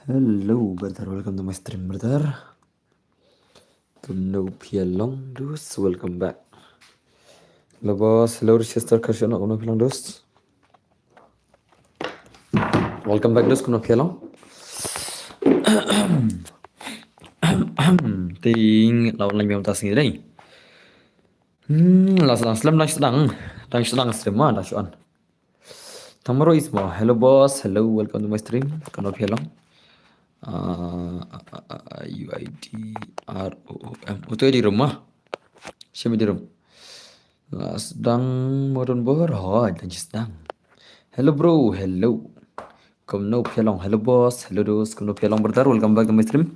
Hello, brother. Welcome to my stream, brother. No Pialong, dus. Welcome back. Hello, boss. Hello, sister. Kashan, no Pialong, dus. Welcome back, dus. No Pialong. Ting, lawan lagi yang tas ni đây. Sedang stream dah cuan. Tomorrow is more. Hello, boss. Hello, welcome to my stream. No Pialong. UIDROOM itu di rumah siapa di rumah sedang modern berhad dan sedang hello bro hello kom no pialong hello boss hello dos kom no pialong brother welcome back to my stream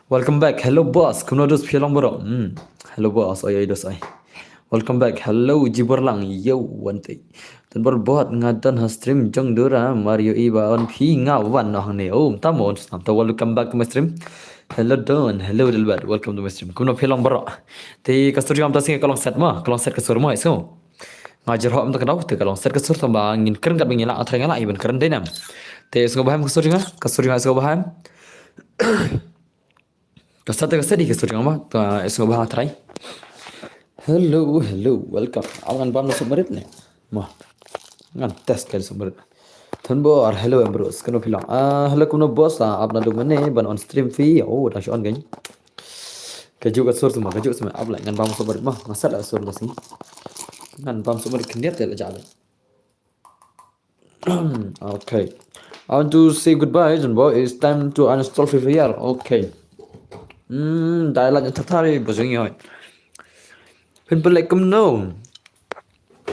welcome back hello boss kom no dos pialong bro hello boss ay dos ay welcome back hello jiborlang yo wante dan berbuat ngadan ha stream jong dura Mario iba on pi ngawan no hang ne tamon tam welcome back to my stream hello don hello dilbad welcome to my stream kuno pelong bro te kasur jam tasing kalong set kasur mo iso ngajar ho am ta kadau te kalong set kasur tamba ngin keren kat bingila atreng ala iban keren denam te so baham kasur jang so baham kasat di kasur jang ma ta so baham try hello welcome awan bam no submarit ne ma ngan tes kali sumber Thunbo or hello bros kano pilang hello kuno boss apna dong ne ban on stream fee dah on gany kaju semua up lại ngan bam sumber mah ngasat la sur nasi ngan bam sumber kendiat ya jalan okay I want to say goodbye Thunbo it's time to uninstall free fire okay dialog yang tertarik bosong yo pen like come no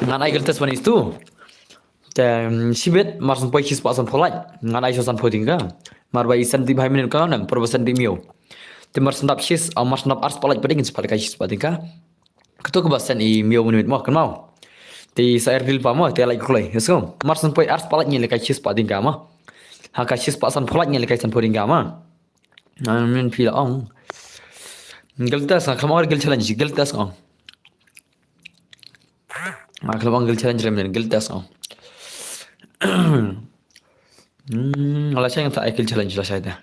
ngan ai tes one is tu sibet marsan poi chis pasan polai ngan ai sosan podinga marba isan di bhai minen ka nam perbasan di mio te marsan dap chis au marsan dap ars polai peding sepal kai chis padinga keto ke basan i mio menit mo kan mau te sair dil pa mo te lai kloi so marsan poi ars polai ni le kai chis padinga ma ha kai chis pasan polai ni le kai san podinga ma min pila ong gelta sa khamar gel challenge gelta sa ma khamar gel challenge remen gelta sa ala saya tak ikut challenge lah saya dah.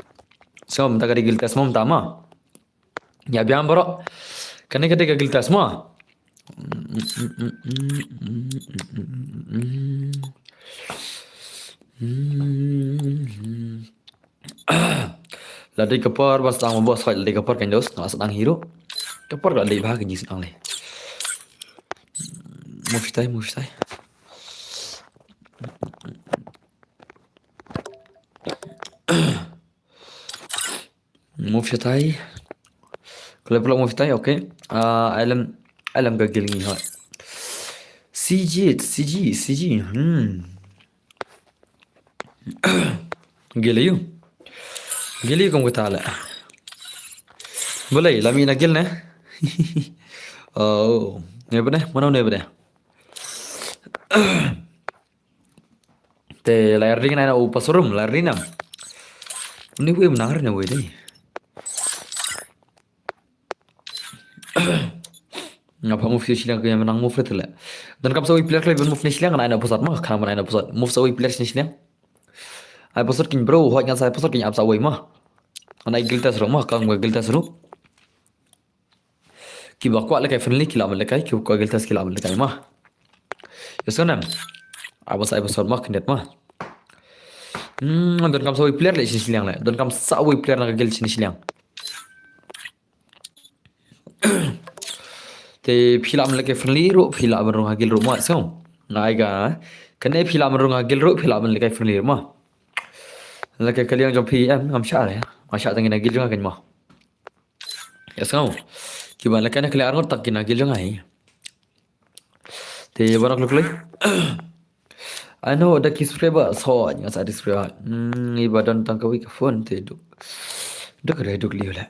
So, minta kali gilta semua minta ma. Ya biar bro. Kena kita gilta semua. Ladi kepar bas tang bos fight ladi kepar kan dos nak sedang hero. Kepar kat ladi bahag ni sedang le. Muftai. Muftai. Kalau pula muftai, okay. Alam gagil ni hot. CG. Gila kamu kata lah. Boleh, lami nak gil ne? Oh, ni apa ne? Mana ni apa ne? Te layar ring na upasurum layar ring nam. Ini gue menangar ni gue ni. Ngapa move silang yang menang move itu lah. Dan kamu sawi player lebih move ni silang kan ada pusat mah, kan ada pusat move sawi player ni silang. Ada pusat kin bro, hot yang saya pusat kin apa sawi mah. Anak giltas rumah, kan gue giltas ru. Kiba kuat lekai friendly kila lekai, kiba kuat giltas kila lekai mah. Yasunam. Apa saya pusat mah kendet mah. Dan kamu sawi player le sini silang le. Dan kamu sawi player nak gil sini silang. Te film lagi friendly ru film berung hagil rumah so naiga kene film berung hagil ru film lagi friendly rumah lagi kalian jom PM ngam syar ya masya tengin hagil juga kan mah ya so Gimana kan kalian ngot tak kina gil jangai. Te barak luk. I know the subscriber so yang sa subscriber. Ibadan tangkawi ka phone te duk. Duk re duk liu la.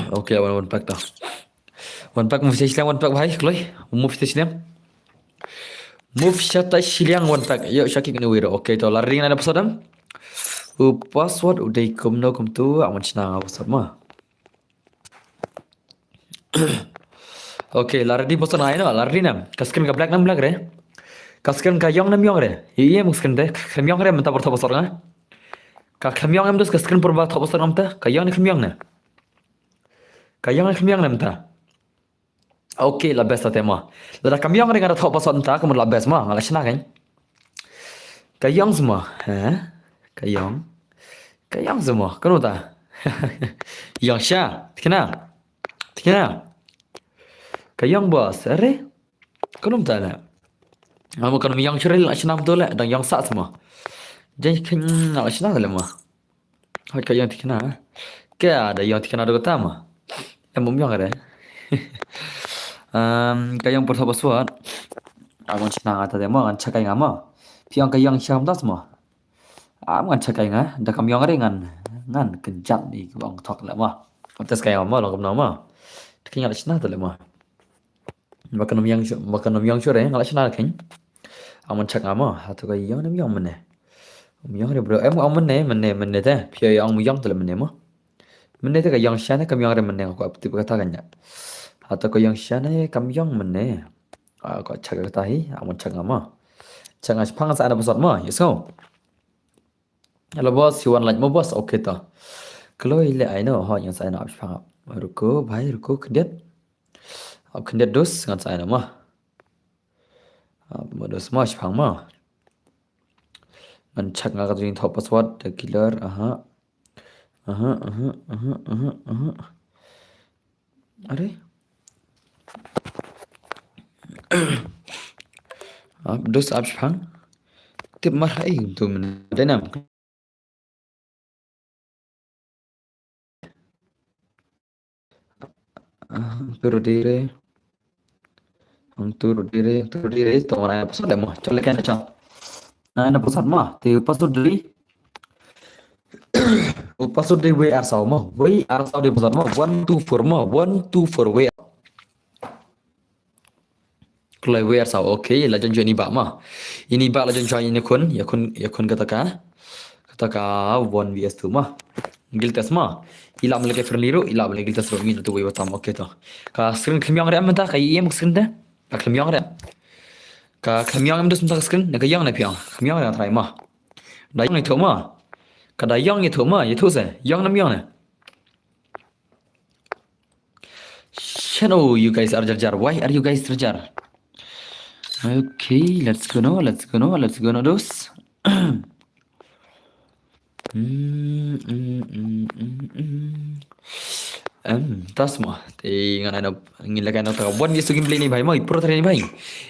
Okay, one pack ta. One pack move silang one pack bhai kloi. Move silang. Move shata silang one pack. Yo shaki kena wiro. Okay, to lari na episode am. Password udah kum no kum tu aman senang episode mah. Okay, lari di posto na no, lari nam. Kasken ka black nam black re. Kasken ka yong nam yong re. Iya musken de. Kem yong re menta porta posto nga. Ka kem yong am dus kasken purba ta posto nam ta. Ka yong ni kem yong na. Ka yong ni kem yong nam ta. Okay, la best tema. La kem yong re ngara ta posto ta kamu la best mah, ngala senang kan. Ka yong semua, ha? Ka yong semua. Kan uta. Yong sha. Tikna. Kayang bos, are? Kenapa tak nak? Kamu kan yang ceril nak senam tu lah, dan yang sat semua. Jadi kan nak senam tu lah mah. Hai kayang tikna, kaya ada yang tikna ada kata mah. Yang yang ada. Kayang persahabatan. Aku senang ada demo kan cakai ngama. Piang kayang siam tas mah. Aku kan cakai ngah, dah kami yang ringan, ngan kejat ni bang tak lah mah. Atas kayang ngama lah kamu nama. Tikna ada senam tu lah mah. Makan nom yang sure ngalak senal kan aman cak ama atau kaya yang nam yang mana yang re bro am mana teh pia yang yang tu mana mah mana teh kaya yang sana kami yang re mana aku apa kata kan ya atau kaya yang sana kami yang mana aku cak kata hi aman cak ama cak ngas pang sa ada besar mah yes go hello boss you want like mo boss okay ta kalau ile I know ha yang saya nak pang ruko bhai ruko kedet अब खंडे दोस ngan saya nama. Dos mas phang ma. Ngan chak ngak jing thop password the killer aha. Are? Ab dos ab phang. Tip mar hai tu men denam. Pero dire turut diri to mana episode mo chole kan cha na episode ma te episode diri episode de we are saw mo we are saw de episode mo 124 mo 124 we kalau we are saw okay la jon ini ba ma ini ba la jon join ini kun ya kun kata ka 1 vs 2 ma gil tes ma ila meleke ferliru ila meleke tes ro min tu we watam okay to ka screen kemyang re amta ka em screen da ka kemyang re ka kemyang am dus mta screen na ka yang na pyang kemyang na trai ma da yang ni to ma ka da yang ni to ma ye to se yang nam yang na Hello, you guys are jar. Why are you guys jar? Okay, let's go now dos. Tasma tinggal ada ngilakan atau one vs two gameplay ni bhai mau pro tadi ni bhai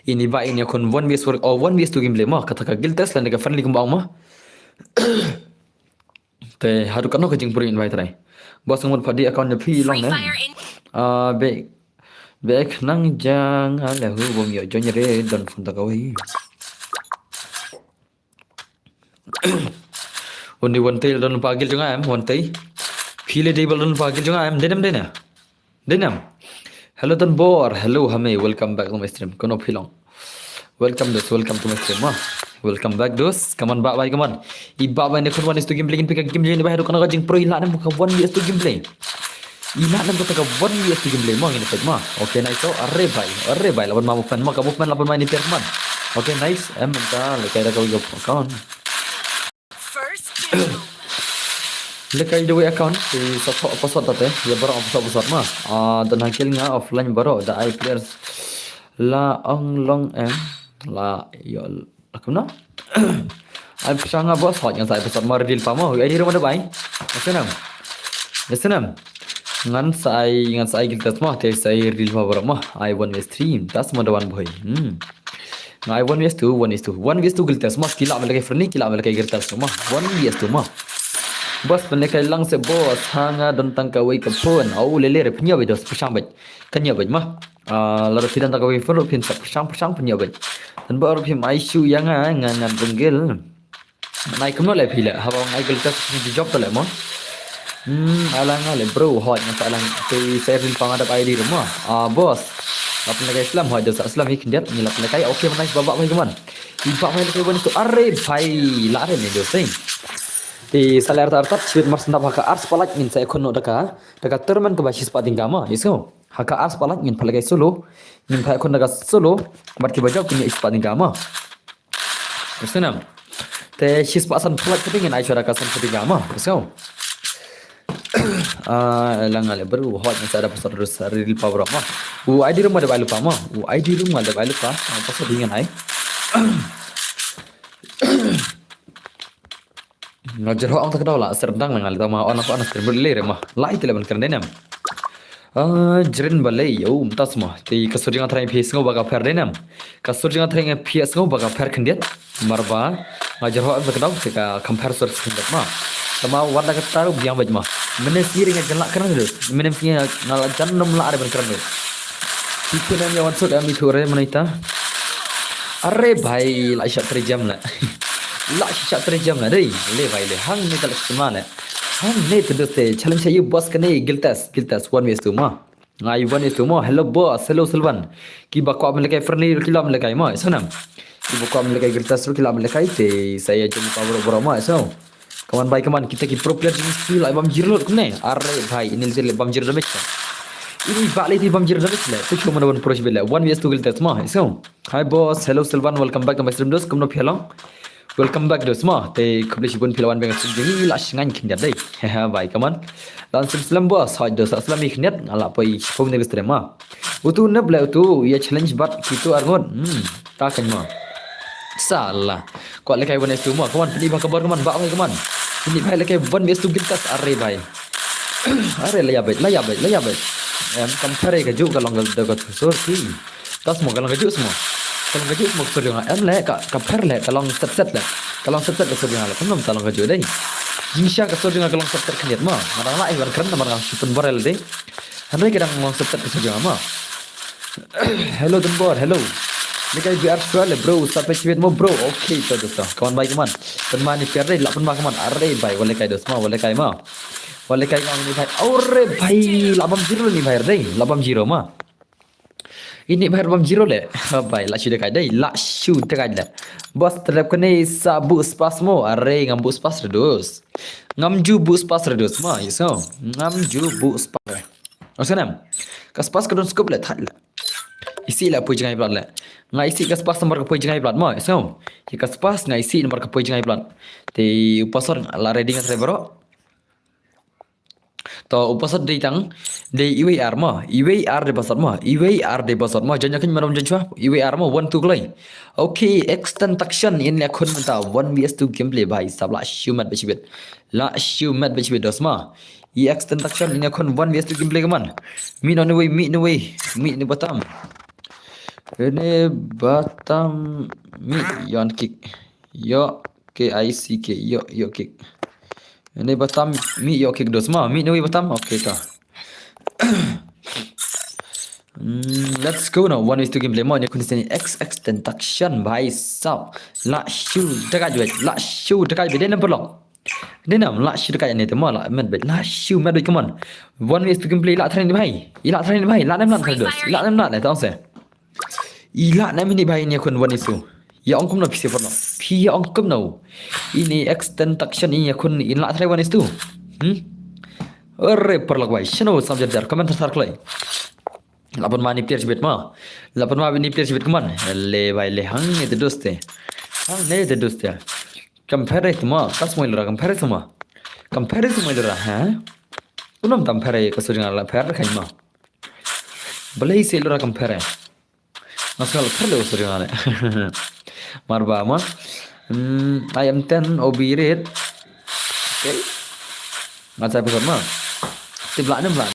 ini ba ini kon one vs or one vs two gameplay mah kata ka giltas lan ka friendly kumbang mah te haru kan ko jing pro invite rai bos ngod phadi account na phi long na be nang jang ala hu bom yo join re don phun ta kawai Undi one tail don pagil juga am one tay. Phile table don pagil juga am denam. Hello don bor. Hello hame welcome back to my stream. Kono philong. Welcome to my stream ma. Welcome back dos. Come on bye come on. Iba ba ne kon one is to gameplay pick gameplay ni ba do kana jing pro ila nam ka one is to gameplay. Ila nam to ka one is to gameplay ma ngin pet ma. Okay nice so arre bhai lawan ma movement ma ka movement lawan ma ni per man. Okay nice em ta le kai da ka go account. Lekai dua account di satu episode tadi ya baru episode mah dan hasilnya offline baru ada I players la ong long la yo akuna I pisanga bos hot yang saya episode mah reveal pamo ya di rumah ada baik Listenem ngan saya kita semua teh saya reveal baru mah I one way stream tas mah one boy I one vs two kita semua kila melaki friendly kila melaki kita semua one vs two mah Bos menekai lang se bos hanga tentang kawai kapun. Au lele re punya bedos pusang bet. Kanya bet mah. Lalu pidan tak kawai furu pin sa pusang punya bet. Dan baru pin aisu yang ngan benggel. Naik kemana le pila. Habang naik kelkas di job tu le mah. Alang le bro hot yang alang tu saya rin pangada pai di rumah. Bos. Lapan lekai Islam hot dosa Islam ikin dia ni lapan lekai okey mana babak mai keman. Ibak mai lekai bani tu are bhai lare ni dosing. Thì salar tartat chibit mars ndap haka ars palak min sa ekono daka terman ke basis pating kama iso haka ars palak min palagai solo min pa ekon daga solo marki bajak punya ispating kama isenam te shis pasan palak ketingin ai chora kasan pating kama iso langale baru hot min sa ada pasar terus real power ma ai di rumah ada balu pama ai di rumah ada balu pa pasal dengan ai Ngajar orang tak tahu lah serdang ngal tama anak terbeli remah lai teleban kerana nem jeren balai yo mtas mah ti kasur jangan terai pes ngau baga per denam kasur jangan terai pes ngau baga per kendiat marba ngajar orang tak tahu tika compare sur kendiat mah tama warna ketaru biang baj mah menen siri ngajar lak kerana tu menen punya ngal janam lak ada kerana tu itu namanya wansut ami tu orang menaita arre bhai la syak terjam lah la syak terjam lah dei le bhai le hang ni tak semana hang ni tu doste challenge you boss kene giltas one way tu ma ngai one way tu ma hello boss hello Silvan ki bakwa melekai friendly kilam melekai ma sanam ki bakwa melekai giltas kilam melekai te saya jumpa boro-boro ma so kawan baik kawan kita ki pro player jenis skill ai bam jirlot kene arre bhai ini le bam jir damage ini balik di bam jir damage le tu cuma one pro bela one way tu giltas ma so hi boss hello Silvan welcome back to my stream dos kumno phelong welcome back dos ma te khublish bun philawan beng sini lash ngan kin dai ha bai kaman langsung selam bos hoj dos aslam iknet ala pai phom ne gustre ma utu nab le utu ya challenge bat kitu argon ta kan ma salah ko le kai bon estu ma kaman pili ba kabar kaman ba kaman ini bai le kai bon estu giltas arre bai arre la ya bet em compare ka ju ka long da ka sur ki tas mo ka long ka ju semua kalau gaji semua sudah dengan em le kapar le kalau set le sudah dengan le kan nom talong gaji deh jinsya ka sudah dengan kalau set kan mah marang la ibar keren marang super barel deh henry kadang mau set sudah dengan mah hello Dunbor hello Nikai biar suara bro sampai cibet mo bro okay tu dosa kawan baik kawan teman ni piar deh lapan kawan arre baik boleh kai dos boleh kai kawan ni baik arre baik 80 ni bayar deh 80 mah ini bayar bam jiro le baik la sudah kai dai la sudah kai dah bos terlep kene sabu spasmo are ngambu spas redos ngamju bu spas redos ma iso ngamju bu spas osanam kaspas kadon skop le thal isi la pui jangai plat le ngai isi kaspas nomor ka pui jangai plat ma iso ki kaspas ngai isi nomor ka pui jangai plat te upasor la reading atre bro to upasat de tang de IWR ma IWR de basat ma IWR de basat ma janya kan manom janchwa IWR ma 1 2 klai okay extend action in la khun menta 1vs2 gameplay bhai sabla shumat bechibet dos ma I extend action in la khun 1vs2 gameplay kaman meet on the way meet ni batam ini batam meet yon kick yo kick yo kick ini batam mi yo kick dos ma mi ni batam okay ka let's go now one is to gameplay mo ni kun sini extend action bhai sab la shu dekat bede number long denam la shu dekat ni temo la med bet la shu med bet come on one is to gameplay la train ni bhai la nem dos la nem la tahu se ila nem ni bhai ni kun one is to ya ongkum na pisi porno pi ya ongkum na ini extend action ini kun in la one is to Orre perlak bai shino samjar jar komentar sarklai lapon mani player jibet ma lapon ma ni player jibet kaman le bai le hang ne de doste compare ma kas mo lora compare mo lora ha unam compare ka sujang la fair khain ma balai se lora compare masal khale sujang la marba ma I am 10 OB rate okay ngaca besar ma tibla nem la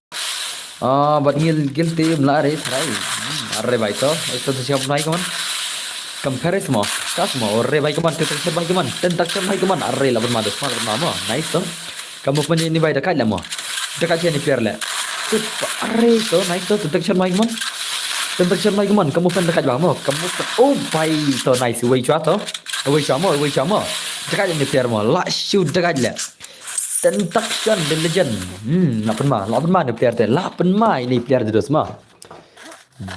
bat ngil tim la re thrai arre bai to itu siap nai kaman compare mo kas mo orre bai kaman tetek bai kaman tentak bai kaman arre la ma dos ma nice to Kamu punya ini baik dekat lah mo. Dekat sini biar lah. Are to naik to detection mai mon. Detection mai mon. Kamu pun dekat bang mo. Kamu oh baik to nice. Wei chua to. Wei chua mo. Dekat ini biar mo. Lah shoot dekat lah. Detection the legend. Lapan ma ni player teh. Lapan ma ini player terus ma.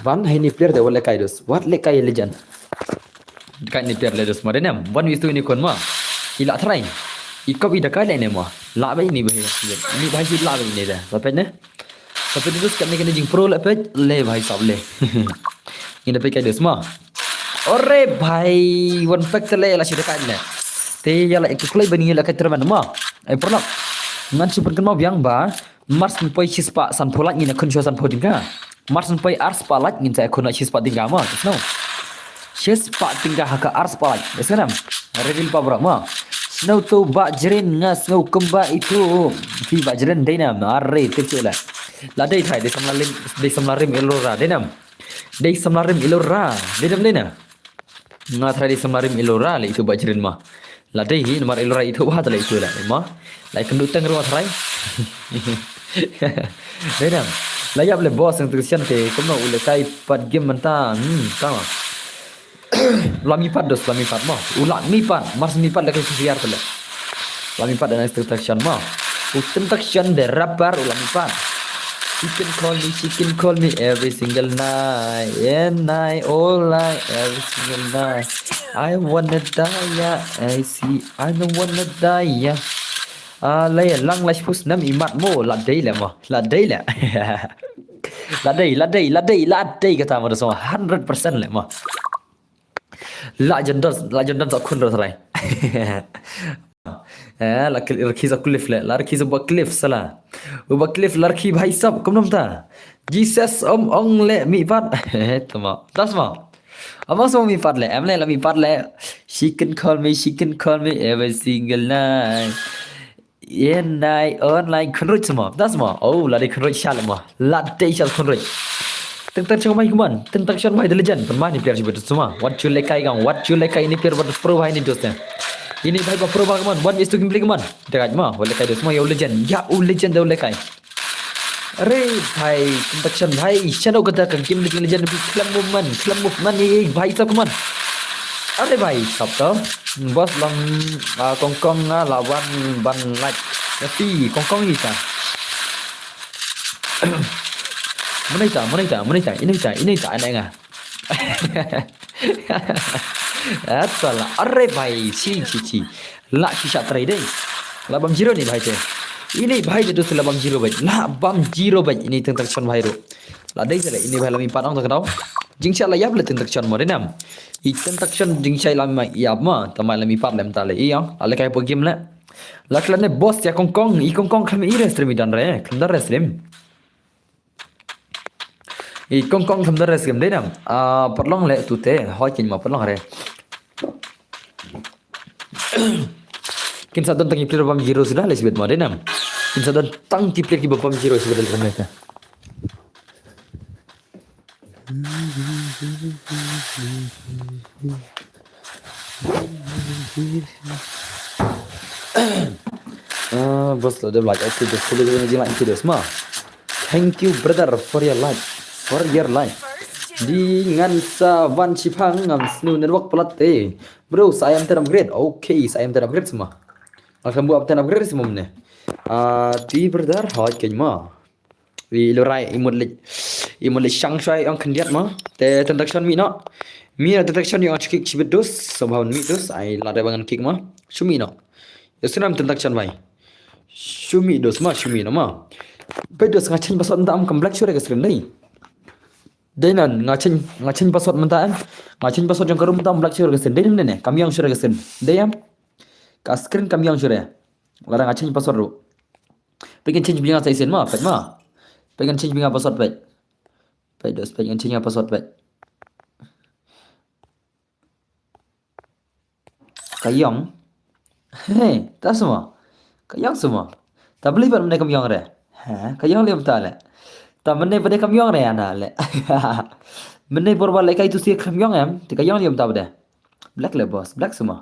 Wan ini player teh boleh kai terus. What le kai legend. Dekat ni player terus ma. Denam. One is to ini kon ma. Ila try. Ikop ida kai ni ma. La bai ni bahaya. Ni bahaya la bai ni dah. Sampai ne. Sampai terus kat ni kena jing pro lah pej. Le bahaya sab le. Ini dah kai terus ma. Ore bhai one pack tele la sida kai ne. Te yala ikut klay bani yala kai terman ma. Ai pernah. Ngan super kan ma biang ba. Mars poi chispa san polak ni nak kunjua san podinga. Mars poi ars palak ngin saya kuna chispa tingga ma. No. Chispa tingga haka ars palak. Sekarang. Reveal pa bra ma. Snow tu bak jerin ngas snow kemba itu fi bak jerin dainam arre kecil lah. La dai thai dei samlarim elora dainam. Dei samlarim elora dainam daina. Nga thai dei samlarim elora le itu bak jerin mah. La dei nomor elora itu wah tala itu lah mah. Lai kendutang rumah thai. Dainam. Layap le boss yang tersian te kono ule kai pat game mentang. Tama. Lami pat mah. Ulat mi pat, mars mi pat lagi siar tu lah. Lami pat dan extraction mah. Extraction the rapper lami pat. She can call me every single night and night, all night, every single night. I wanna die, yeah. I don't wanna die, yeah. Lay lang lash pus nam imat mo la day lah mah. La day lah. La day kata mo semua 100% lah mah. La jandan tak kun rasai. लड़की सब क्लिफ ले लड़की सब क्लिफ सला वो क्लिफ लड़की भाई सब कम नमता जीसस ओंग ले मी पाट तमा तसमा अमा सो मी पाट ले एमले ला मी पाट ले she can call me every single night and night online kunrut semua tasma oh la de kunrut shal ma la de shal kunrut tentang cuma kuman tentang shal mai the legend pemain ni player sebut semua what you like ini player buat pro ini dosnya. Ini baik pro bang man, one is to game man. Dekat mah, boleh kai semua ya legend. Ya legend dah boleh kai. Are bhai, construction bhai, channel kata kan game legend lebih kelam movement ni bhai sab man. Are bhai, sab tu. Bos lang kongkong lawan ban like. Tapi kongkong ni ta. Mana ita anak ngah. Salah. Arre bhai, ci. La shisha trading. Labam zero ni bhai te. Ini bhai tu labam zero bhai. Labam zero bhai. Ini transaction bhai ro. La dai sele ini bhai lami patang tak tahu. Jingcha la yap le transaction mo renam. I transaction jingcha la ma yap ma tamai lami pat lem ta le iya. Ale kai po game le. La klan ne boss ya kongkong. I kongkong kami ire stream dan re. Klan dar stream. I kongkong tham dar stream dei nam. Perlong le tu te hoi kin ma perlong re. Kin sadon tangi player bam zero sudah le sibet ma dei nam. Kin sadon tang ki player ki bam zero sibet le mereka. Bos lo de like okay just follow the like into this ma. Thank you brother for your life. Di ngansa van chipang ngam snu network pelate. Bro, saya am upgrade. Okay, saya am upgrade semua. Akan buat upgrade semua ni. Di brother hot kenya. Wi lorai imut le shang shai ang kandiat ma. Te transaction mi no. Mi transaction yang kick chibet dos somehow mi dos ai lada bangan kick ma. Shumi no. Yesram transaction bai. Shumi dos ma shumi no ma. Bedos ngachin pasal entam kompleks sure ke screen ni. Denan ngachin password mentaan ngachin password yang kerum mentaan black sure kesen denam nene kami yang sure kesen deyam ka screen kami yang sure lara ngachin password ru pengen change binga sai sen ma pet ma pengen change binga password pet dos pengen change password pet kayong tak semua kayong semua tak boleh buat mereka kami yang re kayong le betul le ta mene pada kamyong re ana le mene borba le kai tu si kamyong em ti kayong liam ta bade black le boss black semua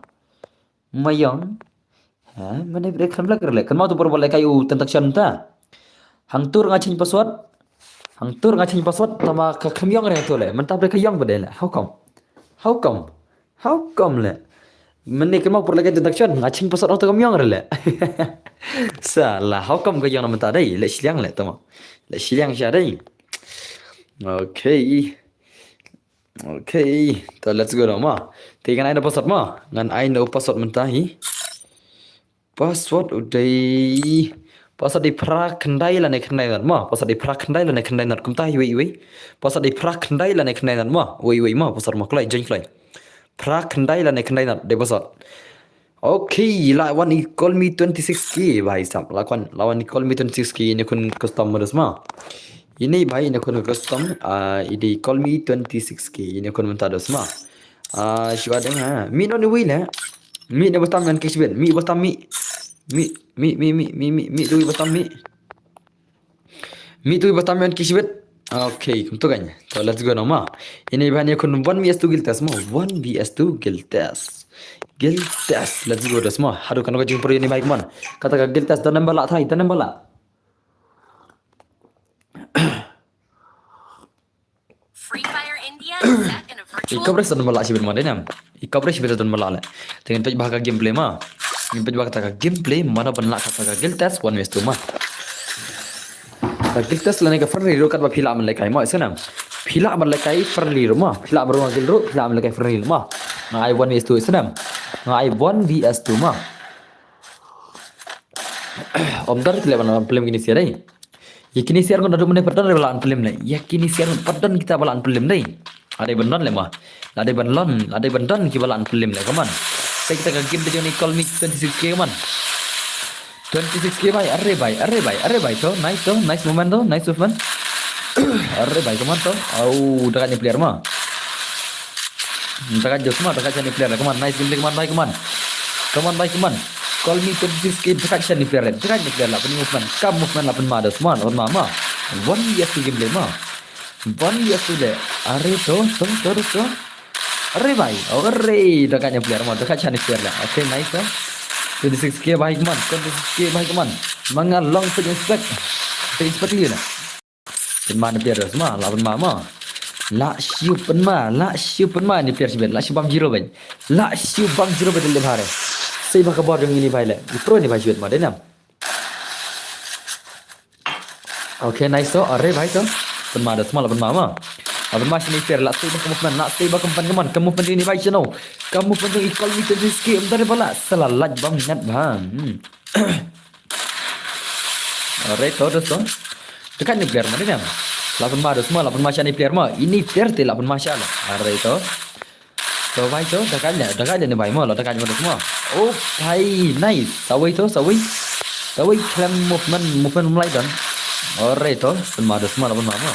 mayong Mana break kan belakang le. Kan mau tu boleh kayu tentang ta. Hang tur ngacin password. Hang tur ngacin password tama ka khamyong re tu le. Mentap le kayong bade le. How come? How come? How come le? Mene kan mau lagi tentang ngacin password auto khamyong re le. Salah, how come kayong na mentah dai? Le siang le tama. Le siang sya dai. Okay. Okay, so let's go now ma. Thì cái này là password ma. Ngan ai no password mentahi. Password udai. Password di pra kendai la ne kendai nan ma. Password di pra kendai la ne kendai nan kum tahi wei. Password di pra kendai la ne kendai nan ma. Wei ma password ma klai jeng klai. Pra kendai la ne kendai nan de password. Okay, lawan equal me 26k भाई साहब lawan equal me 26k ini kun customer ma. Ini भाई ini kun custom ini call me 26k ini kun minta dos ma. Siu ada ha. Mi no ni wila. Mi ne batam kan kisben. Mi batam mi tu batam mi. Mi tu batam kan kisben. Okay, kum tu kan. So let's go now ma. Ini bahani kun 1vs2 guild test ma. 1vs2 guild test. Guild test. Let's go dos ma. Haru kan ko jing pro ini baik man. Kata ka guild test dan nambala thai, dan nambala. Free Fire India is set in a virtual Coverage dan malak sih bermain nam. Coverage betul dan malak le. Dengan pej bahaka gameplay ma. Dengan pej bahaka kata gameplay mana benlak kata guild test 1vs2 ma. Guild test lane ka friendly ro kat ba phila man le kai ma senam. Phila man le kai friendly ro ma. Phila baru guild ro phila man le kai friendly ma. Ngai 1vs2 senam. Ngai 1vs2 ma. Om dar tile ban film gini sia dai. Yakini siar kon adu mene padan balaan film le. Yakini siar padan kita balaan film dai. Ada benar le mah. Ada benar ki balaan film le kaman. Saya kita game dia ni call me 26k kaman. 26k bhai. Arre bhai to. Nice moment to. Nice movement. Arre bhai kaman to. Au dekatnya player mah. Dekat jauh semua dekatnya player le kaman. Nice game kaman bhai kaman. Kaman bhai kaman. Call me 26k dekat ni player lah punya movement. Kam movement lah pun ada semua on mama. 1vs2 game le mah. 1vs2 le. Arre to. Arre bhai. Arre dekatnya player mah. Dekat ni player lah. Okay nice to. 26k bhai kaman. 26k bhai kaman. Mangal long punya spec. Spec dia lah. Mana player semua lah pun mama. La siu pen ma ni player sibet. La siu bang zero bhai. La siu bang zero betul le bhare. Saya bakal buat yang ini baik le. Pro ni baik juga mah denam. Okay nice to. Arre baik to. Penma ada semua lah penma mah. Penma sini fair lah. Saya bakal movement. Nak saya bakal keman. Kamu movement ini baik channel. Kamu movement equal with this game. Dari bala. Salah banget bang. Arre to to. Dekat ni player mah denam. Lapan ma ada semua. Lapan masya ni player mah. Ini player tu lapan masya lah. Arre to. So baik to. Dekatnya ni baik mah. Dekatnya semua. Oh, hai, nice. Sawai klaim movement mulai dan. Alright to, penmada semua lapan mama.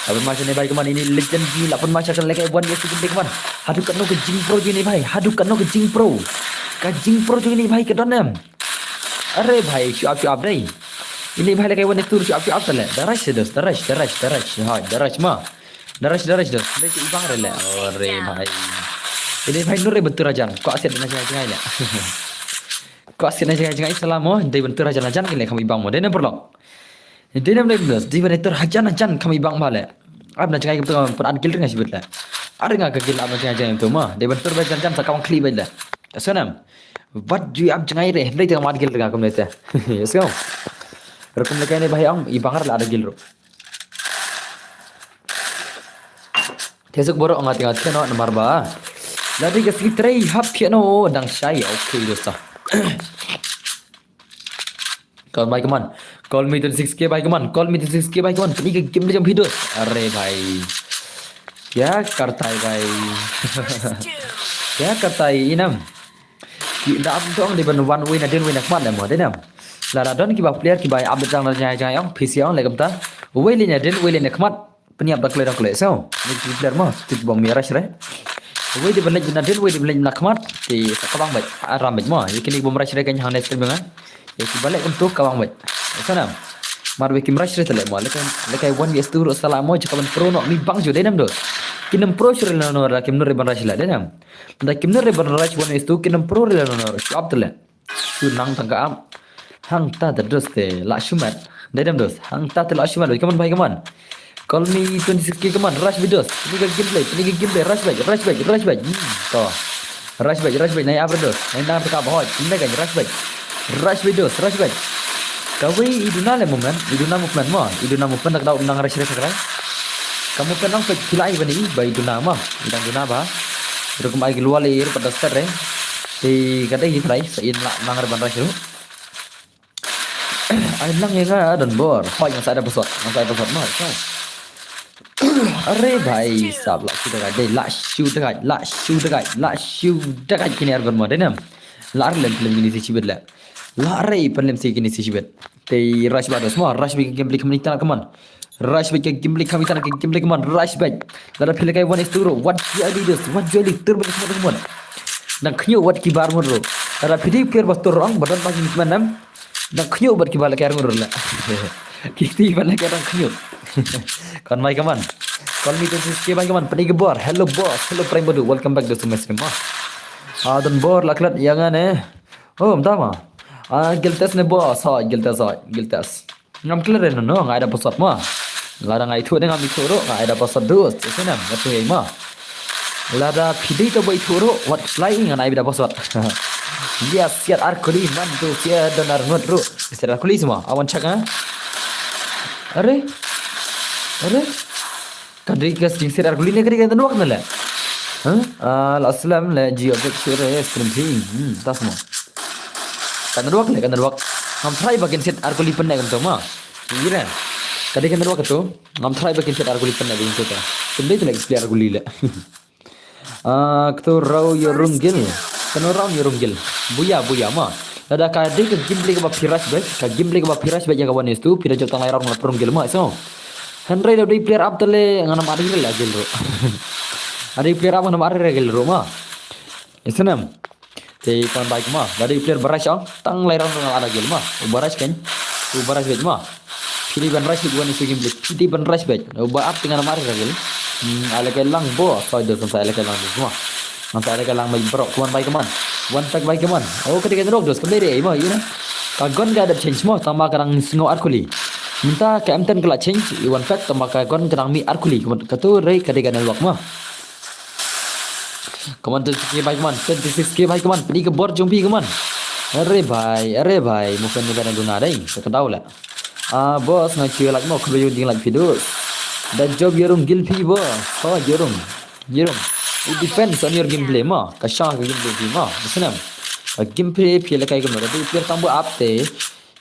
Lapan macam ni baik keman ini legend ni lapan macam kan lekai buat dia sikit keman. Hadu kan no ke jing pro je ni bhai. Hadu kan no ke jing pro. Ka jing pro je ni bhai ke donam. Arre bhai, siap dai. Ini bhai lekai buat itu siap tale. Daraj. Ha, daraj ma. Daraj dah. Dia ibang rela. Arre bhai. Ini bhai nur bentur ajan. Kau asyik dengan jangan-jangan ya. Kau asyik dengan jangan-jangan Islam oh, dia bentur ajan kini kami bang mo. Dia nak perlu. Dia nak belas. Dia bentur ajan kami bang balik. Ab nak jangan kita pun ada kill dengan sibut lah. Ada ngah kill ab jangan-jangan itu mah. Dia bentur ajan sakawang kli balik lah. Senam. What do you ab jangan ire? Dia tengah mad kill dengan kamu nete. Yes kau. Rekum lekai ni bhai ang ibangar lah ada kill ro. Tesuk borok ngat-ngat kena nomor ba. Lagi ke fitrai hap piano dang syai. Okay dosta. Call my command. Call me 26k by command. Ini ke game macam hidup. Arre bhai. Kya karta hai bhai? Kya karta hai inam? Dah ab tu ang di ban one win adin win akmat dah mo denam. Lara don ki ba player ki ba ab jang jang yang PC ang legam ta. Win adin win akmat. Peniap dak klera klek so. Ni player mo. Tik bom merah sre. Wei di belaj na din wei di belaj na khamat ti kabang bat aram bat mo yakini bom rash rekan hang next benga yaki balik untuk kabang bat sana mar wei kim rash re tele mo lekai 1vs2 ro sala mo jakaban pro no mi bang jo denam do kinam pro shre la no ra kim no re ban rash la denam da kim no re ban rash 1vs2 kinam pro re la no shop tele Sunang tangka am. Hang ta terus te la shumat. Dedam dos. Hang ta te la shumat. Come on, bhai, come on. Call me 26k, come on. Rush videos. Ini gameplay. Rush back. To. Rush back. Naik apa dos? Naik nama peka bahot. Ini kan rush back. Rush videos. Kau iduna le movement. Iduna movement tak tahu nang rush kan? Kamu penang pe kilai bani ba iduna mah. Idang duna ba. Terus kembali keluar lir pada start Thì cái đây phải in lại mang ra bàn ra chứ ai lăng nghe ra đần bor hỏi yang saya dapat mah sao अरे भाई साहब la shoot dekat kini argon mah denam lar lem ini si cibet la lare lem si kini si cibet te rush bados mah rush big gameplay kami tan kaman rush big gameplay kami tan gameplay kaman rush back lara pilih kai one is two what adidas what jolly turbo kaman nang khyo wat ki bar moro lara pidi player bastor rong badan pagi manam nang khyo bat ki bala kar moro la kiti bala kar khyo kon mai kaman kon mi to ske bai kaman padi gebor hello boss hello prime bodu welcome back to mes kema adan bor laklat yangan oh mtama giltas ne boss giltas ngam clear no ngai da posat ma lara ngai thu dengan mi thoro ngai da posat dus senam ngatu ei ma Lada pidi to boy thuro what flying and I bida bosot. Yes, siat arkuli man tu siat donar ngodro. Siat arkuli semua. Awan cak ah. Are? Kadri kas jing siat arkuli ne kari kan nuak nala. Assalam la ji object share stream thing. Tas semua. Kan nuak. Ngam try bagian siat arkuli penna kan tu ma. Gila. Kadri kan nuak tu. Ngam try bagian siat arkuli penna begin tu ta. Sendai tu lagi siat arkuli la. Kto raw yorunggil buya ma ada ka de ka gameplay ka piras ba yang kawan itu pira jotang layar ngap runggil ma so henry da player up tele ngana mari la gel ro ada player up ngana mari gel ro ma isenam te kon baik ma dari player baras tang layar ngana ada gel ma baras kan bet ma pilih ban rush bukan isu gameplay pilih ban rush bet ba up ngana mari gel ala ke lang bo so do sa ala ke lang semua nanti ala ke lang mai bro kuan bai keman one pack bai keman oh ketika ndok dos kembali ai mah iya kagon ga ada change mo tama karang singo arkuli minta ke M10 kala change one pack tama kagon karang mi arkuli katu rei ketika ndok mah keman 26k bai keman 26k bai keman pergi ke bor jumpi keman अरे भाई mungkin ni kan guna dai tak tahu lah bos ngaci lak mo kebyu ding lak video dan job yorum gilfi bo yorum it depends on your gameplay ma kasha ka gameplay ma senam gameplay pile kai ka mara player tambo apte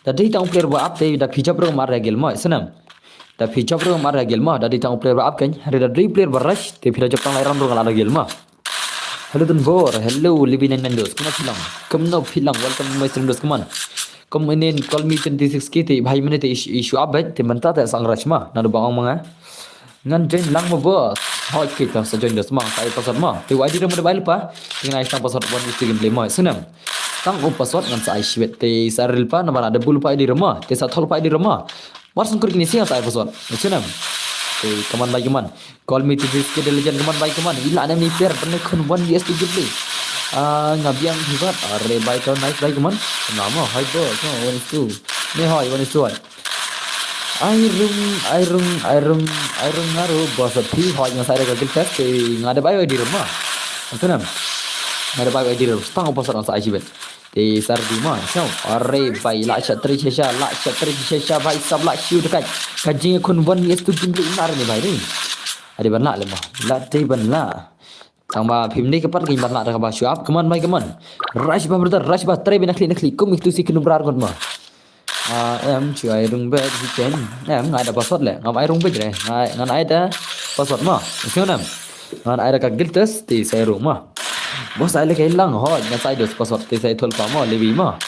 tadi tang player bo apte da feature pro mar regel ma senam da feature pro mar regel ma da tang player bo ap kan hari da player barash te phira jok tang lairam ro ngala regel ma hello dan bor hello living and mendos kuma philang kamno philang welcome my streamers come on come in call me 26k te bhai mane te issue up te manta ta sang rachma na do bang manga ngan join lang mo bos hoi kita sa join dos mang sai password ma te wadi mo mobile pa tingna istang password one is gameplay mo senam tang o password ngan sai shwet te saril pa na ada bul pa di rumah te sa thol pa di rumah war sangkur kini sia sai password senam te kaman bai kaman call me to this kid legend kaman bai kaman ila ana ni player pernah kun one is gameplay ngabiang hibat are bai to nice bai kaman nama hai bos no one is two ne hoi one is two Iron ngaruh bahasa P hoi yang saya gagal tes ke ngada bayo di rumah. Senam. Ngada bayo di rumah. Stang apa sarang saya cibet. Te sardi mah. So, are bai la chatri chesha bai sab la shoot dekat. Kajing kun one yes tu jumlah inar ni bai ni. Ada ban la lemah. La te ban la. Sama film ni kepat ke ban la dah bahasa up. Keman bai keman. Rush bah try nakli kum itu si kenu berar kon mah. Em chưa ai rung bê thì chén em ngài đã password lẹ ngắm ai rung bê rồi ngài ai đã password mà xem nào ngài ai đã cả giltes thì sẽ rung mà bos ai lấy cái lăng họ ngài sai được password thì sẽ thul pama lebih mà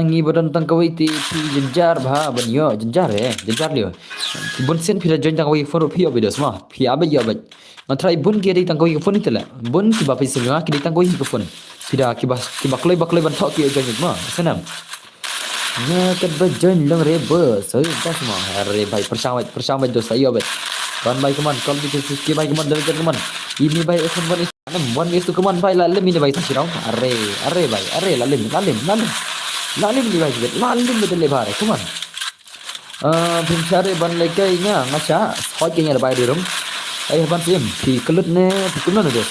ngi badan tang kawai ti jenjar bha banyo jenjar liu bun sen phira join tang kawai phone phio videos ma phia ba yo ba ngan try bun ki dei tang kawai phone itela bun ki ba pisi nga ki dei tang kawai ki phone phira ki ba kloi ban thok ki join ma senam Nya kat bajan lang reba saya tak semua are baik persahabat dosa yo bet kan baik keman kalau kita bai keman dari keman ini baik ekon One vs two कमान भाई लालिम ini भाई था अरे भाई अरे लालिम ini भाई sebet lalim betul le bare कमान phim chare ban le kai nya ngacha hoi kai nya bai di rum ai ban sim thì kelut ne thì cũng là được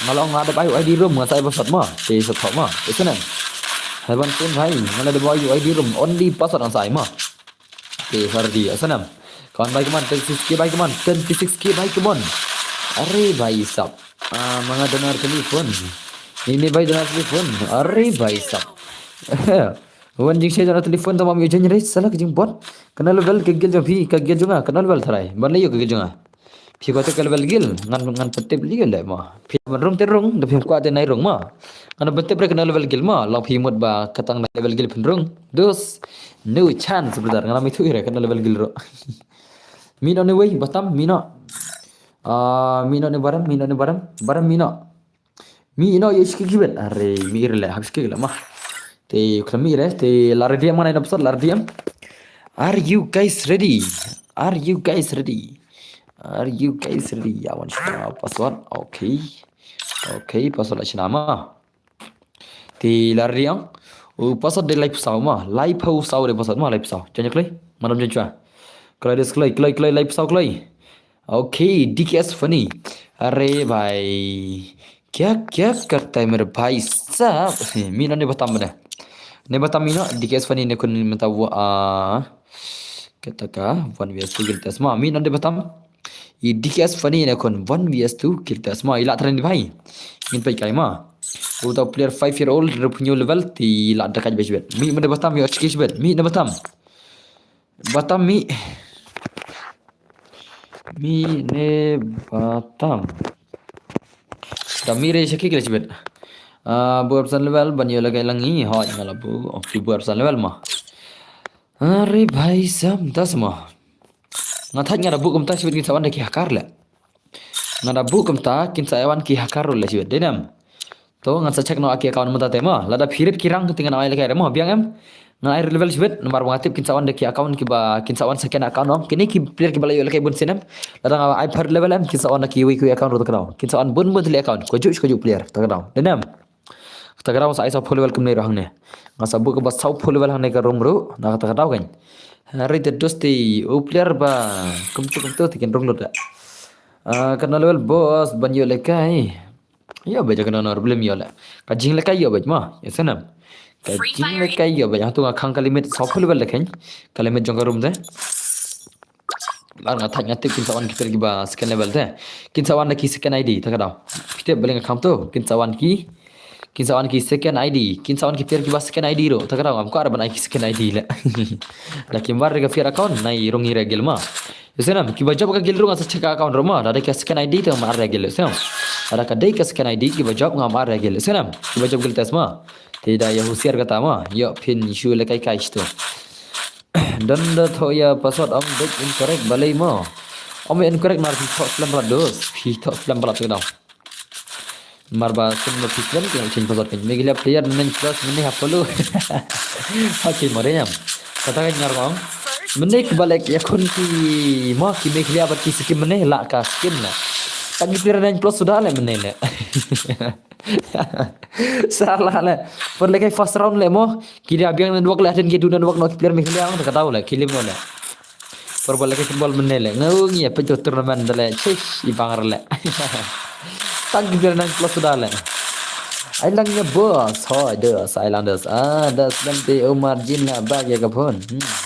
nalong ada bai ai di rum ngasai pasat ma thì sat thok ma itu nan hai ban sim भाई ngala de bai ai di rum only pasat ang sai ma thì hardi asanam kawan bai kaman 36k bai kaman 26k bai kaman अरे भाई साहब mga donar telepon ini भाई donar telepon अरे भाई साहब वन जिंग से donar telepon तो मामी जन रे साला जिंग bot kenal level ke gil jo phi ka gil jo nga kenal level tharai ban le yo ke gil jo nga phi ko te ke level gil ngan petip li le ma phi ban rong te rong de phi ko te nai rong ma ngan petip re kenal level gil ma long phi mot ba katang level gil phin rong dos no chance brother ngan mi thu re kenal level gil ro mino ne wei batam mino mino ne baram mino ye shiki gibet are mir le habis ke la ma te khlami re te lar diam mana episode lar diam are you guys ready are you guys ready I want to know password okay password la ma te lar diam password de live sao ma live how sao de password ma live sao chanyak lai manam jancha klai des klai live sao klai okay DKS funny अरे भाई क्या क्या करता है मेरे भाई साहब मीना ने बता मीना डीकेएस फनी ने कुन मता वो kata one vs 2 kita semua Meena ने बता ये डीकेएस फनी ने कुन 1 vs 2 kita semua ilat tren भाई min pai kai ma utau player 5 year old punya level ti ilat dekat bet mi ne bata mi skis bet mi ne bata mi ne batam kami re shaki kile chibet buat pesan level banyo lagai langi hot ngala bu ofi buat pesan level mah अरे भाई साहब दस mah ngathaj ngada bu kumta chibet kin sawan ki hakar le ngada bu kumta kin sawan ki hakar le chibet denam to ngan sa check no aki account mata tema lada phirit kirang tingan ai lagai remo biang em ngan air level chibet nomor ngatip kin sawan de ki account ki ba kin sawan second account no kini ki player ki bala yo lagai bun sinam lada ai per level em kin sawan ki wi ki account ro takau kin sawan bun le account ko ju player takau denam takau sa ai sa full level kum nei rahang ne ngasa bu ka ba sau full level hang ne ka rom ro na takau kan hari de dosti o player ba kum tu tikin rong lo da kana level boss ban yo lakai ya baca kena nor problem yo la ka jing lakai yo baj ma yasanam ka jing lakai yo baj tu khang kalimit sau level lakai kalimit jong room de lar nga thanya te kin sawan ki per ba second level de kin sawan ki second id ta ka daw pite beleng kham to kin sawan ki second id kin sawan ki per ki ba second id ro ta ka daw am ko ar ban ki second id la lakin war ga fiar account nai rongi regel ma yasanam ki ba job ka gil ro nga sa check account ro ma da ka second id to mar regel yasanam ada kadai ka second id ki ba job nga mar regel yasanam ki ba job gil tas ma tidak ya husiar kata ma yo pin issue le kai kai sto dan da thoya password om dek incorrect balai mo om incorrect nar fi thot flam bala dos fi thot flam bala tu daw marba sun mo fi flam ki change password kan megila player men plus mene ha follow okay mare yam kata kan ngar kong mene ki balek yakun ki mo ki megila bat ki skin mene la ka skin na tagi player dan plus sudah le mene le salah le per le kai first round le mo kiri abiang nan wak le den ki dunan wak no player mi khliang ta kataw le kilim no le per bal kai football menne le ngungi pe jo tournament le chish I bangar le tagi player nan plus sudah le Islandnya bos hoy des Islanders das nanti Umar Jin na bag ya kapon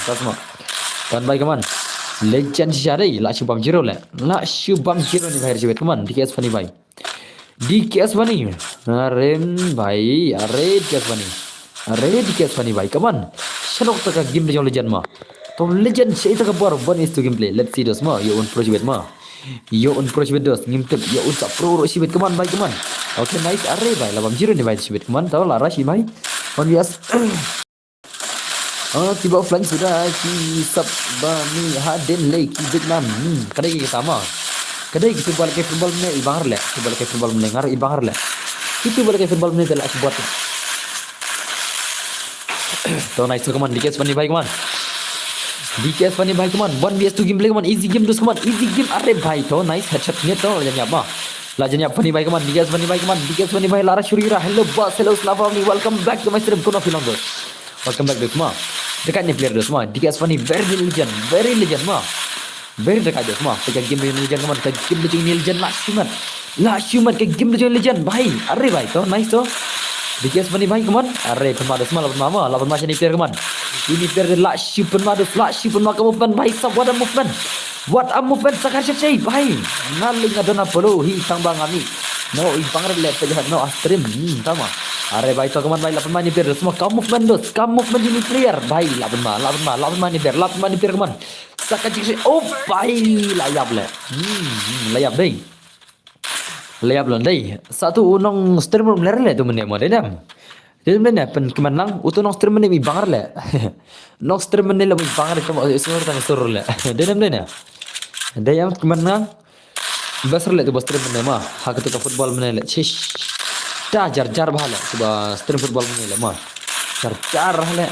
tas mo kan baik kaman legend syari la shubam jiro ni bahir jibet kaman DKS funny bhai DKS funny अरे DKS funny bhai kaman shanok taka game jong legend ma to legend sei taka bor bon is to gameplay let's see this ma yo on pro jibet dos ngimtep yo un sa pro jibet kaman bhai kaman okay nice अरे bhai labam jiro ni bhai jibet kaman tahu lara si bhai on bias tiba offline sudah ki sab bami haden le ki Vietnam kadai ki sama kadai ki football ne ibangar le football ne ngar ibangar le itu bal ke football ne dal buat to nice kaman DKS funny bhai kaman 1 vs 2 game play kaman easy game dos kaman easy game अरे भाई तो nice headshot ne to janya apa Lajanya funny bhai, come on. Digas funny bhai, come on. Digas funny bhai, Lara Shurira. Hello boss, hello Slavoni. Welcome back to my stream. Kuno film bos. Welcome back semua. Dekat ni player dia semua. Digas funny, very legend semua. Very dekat dia semua. Dekat game legend, come on. Dekat game legend last human ke game legend bhai. Arre bhai, to nice to. Digas funny bhai, come on. Arre pemadus semua, lawan macam ni player, come on. Ini player dia last human ke movement bhai. What a movement. What a movement sekarang cai bhai. Naling adana polo hi tang bang ami. No ibang rele pejahat no astrim tama. Are bhai to kaman bhai lapan mani player semua kamu movement ini player bhai lapan mani player kaman. Sekarang cai oh bhai layap le. Layap londai. Satu unong streamer meler tu menem modem. Jadi mana pen kemenang utu nong streamer ni ibang rele. Nong streamer ni lebih ibang rele kamu semua tang sur le. Dedem dena. Dia yang kemenang besar le tu bos stream mah hak tu football mana le cish jar bahala coba stream football mana le mah jar le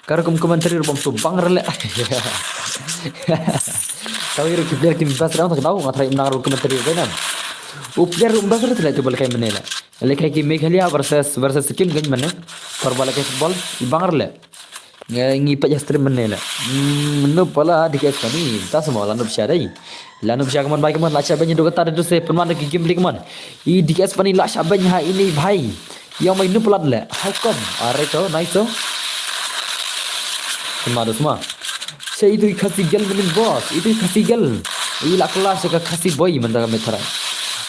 kar komentari bom tu bang le tahu iru player tim besar orang tak tahu ngatrai menang komentari kan player besar tu le tu bal kai mana le kai ki Meghalaya versus skin gan mana football kai football bang le ngi pajak stream mana le no pala diket kami tak semua lanu bersyadai lanu bersyakaman baik kaman lacha banyak dua kata tu saya pernah nak game beli kaman I diket pani lacha banyak ini bhai yang main nu pelat le how come are to nice to kemana semua saya itu kasih gel menin boss itu kasih gel ila kelas ke kasih boy mentang metera